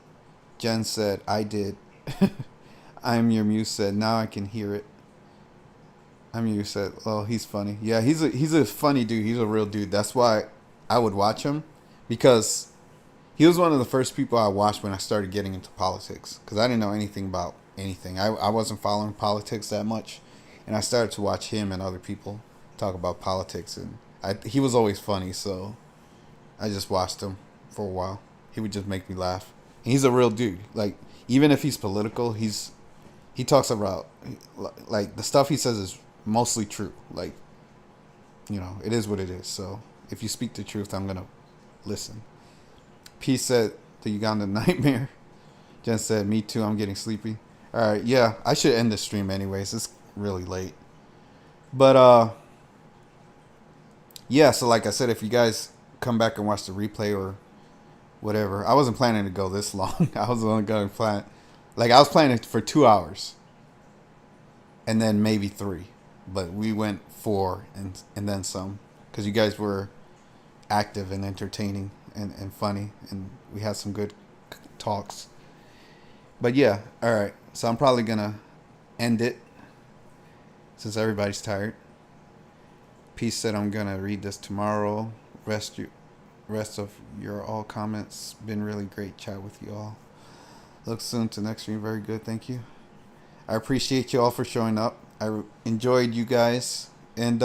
Jen said I did. I'm Your Muse said now I can hear it. I'm Your Muse said oh he's funny. Yeah, he's a funny dude. He's a real dude. That's why I would watch him because he was one of the first people I watched when I started getting into politics because I didn't know anything about anything. I wasn't following politics that much. And I started to watch him and other people talk about politics, and he was always funny, so I just watched him for a while. He would just make me laugh. And he's a real dude. Like even if he's political, he talks about like the stuff he says is mostly true. Like it is what it is. So if you speak the truth, I'm gonna listen. P said the Uganda nightmare. Jen said me too. I'm getting sleepy. All right, yeah, I should end the stream anyways. It's really late. But yeah, so like I said, if you guys come back and watch the replay or whatever, I wasn't planning to go this long. I was only going to plan, like I was planning for 2 hours and then maybe 3, but we went 4 and then some because you guys were active and entertaining and funny, and we had some good talks. But yeah, all right, so I'm probably gonna end it since everybody's tired. Peace said I'm gonna read this tomorrow. Rest of your all comments. Been really great chat with you all. Look soon to next stream. Very good, thank you. I appreciate you all for showing up. I enjoyed you guys, and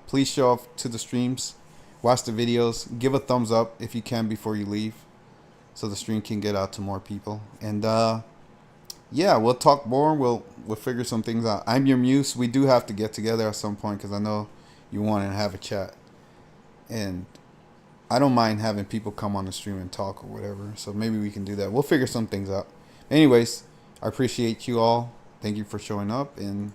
please show up to the streams. Watch the videos. Give a thumbs up if you can before you leave, so the stream can get out to more people. And yeah, we'll talk more. We'll figure some things out. I'm Your Muse. We do have to get together at some point because I know you want to have a chat, and I don't mind having people come on the stream and talk or whatever. So maybe we can do that. We'll figure some things out. Anyways, I appreciate you all. Thank you for showing up, and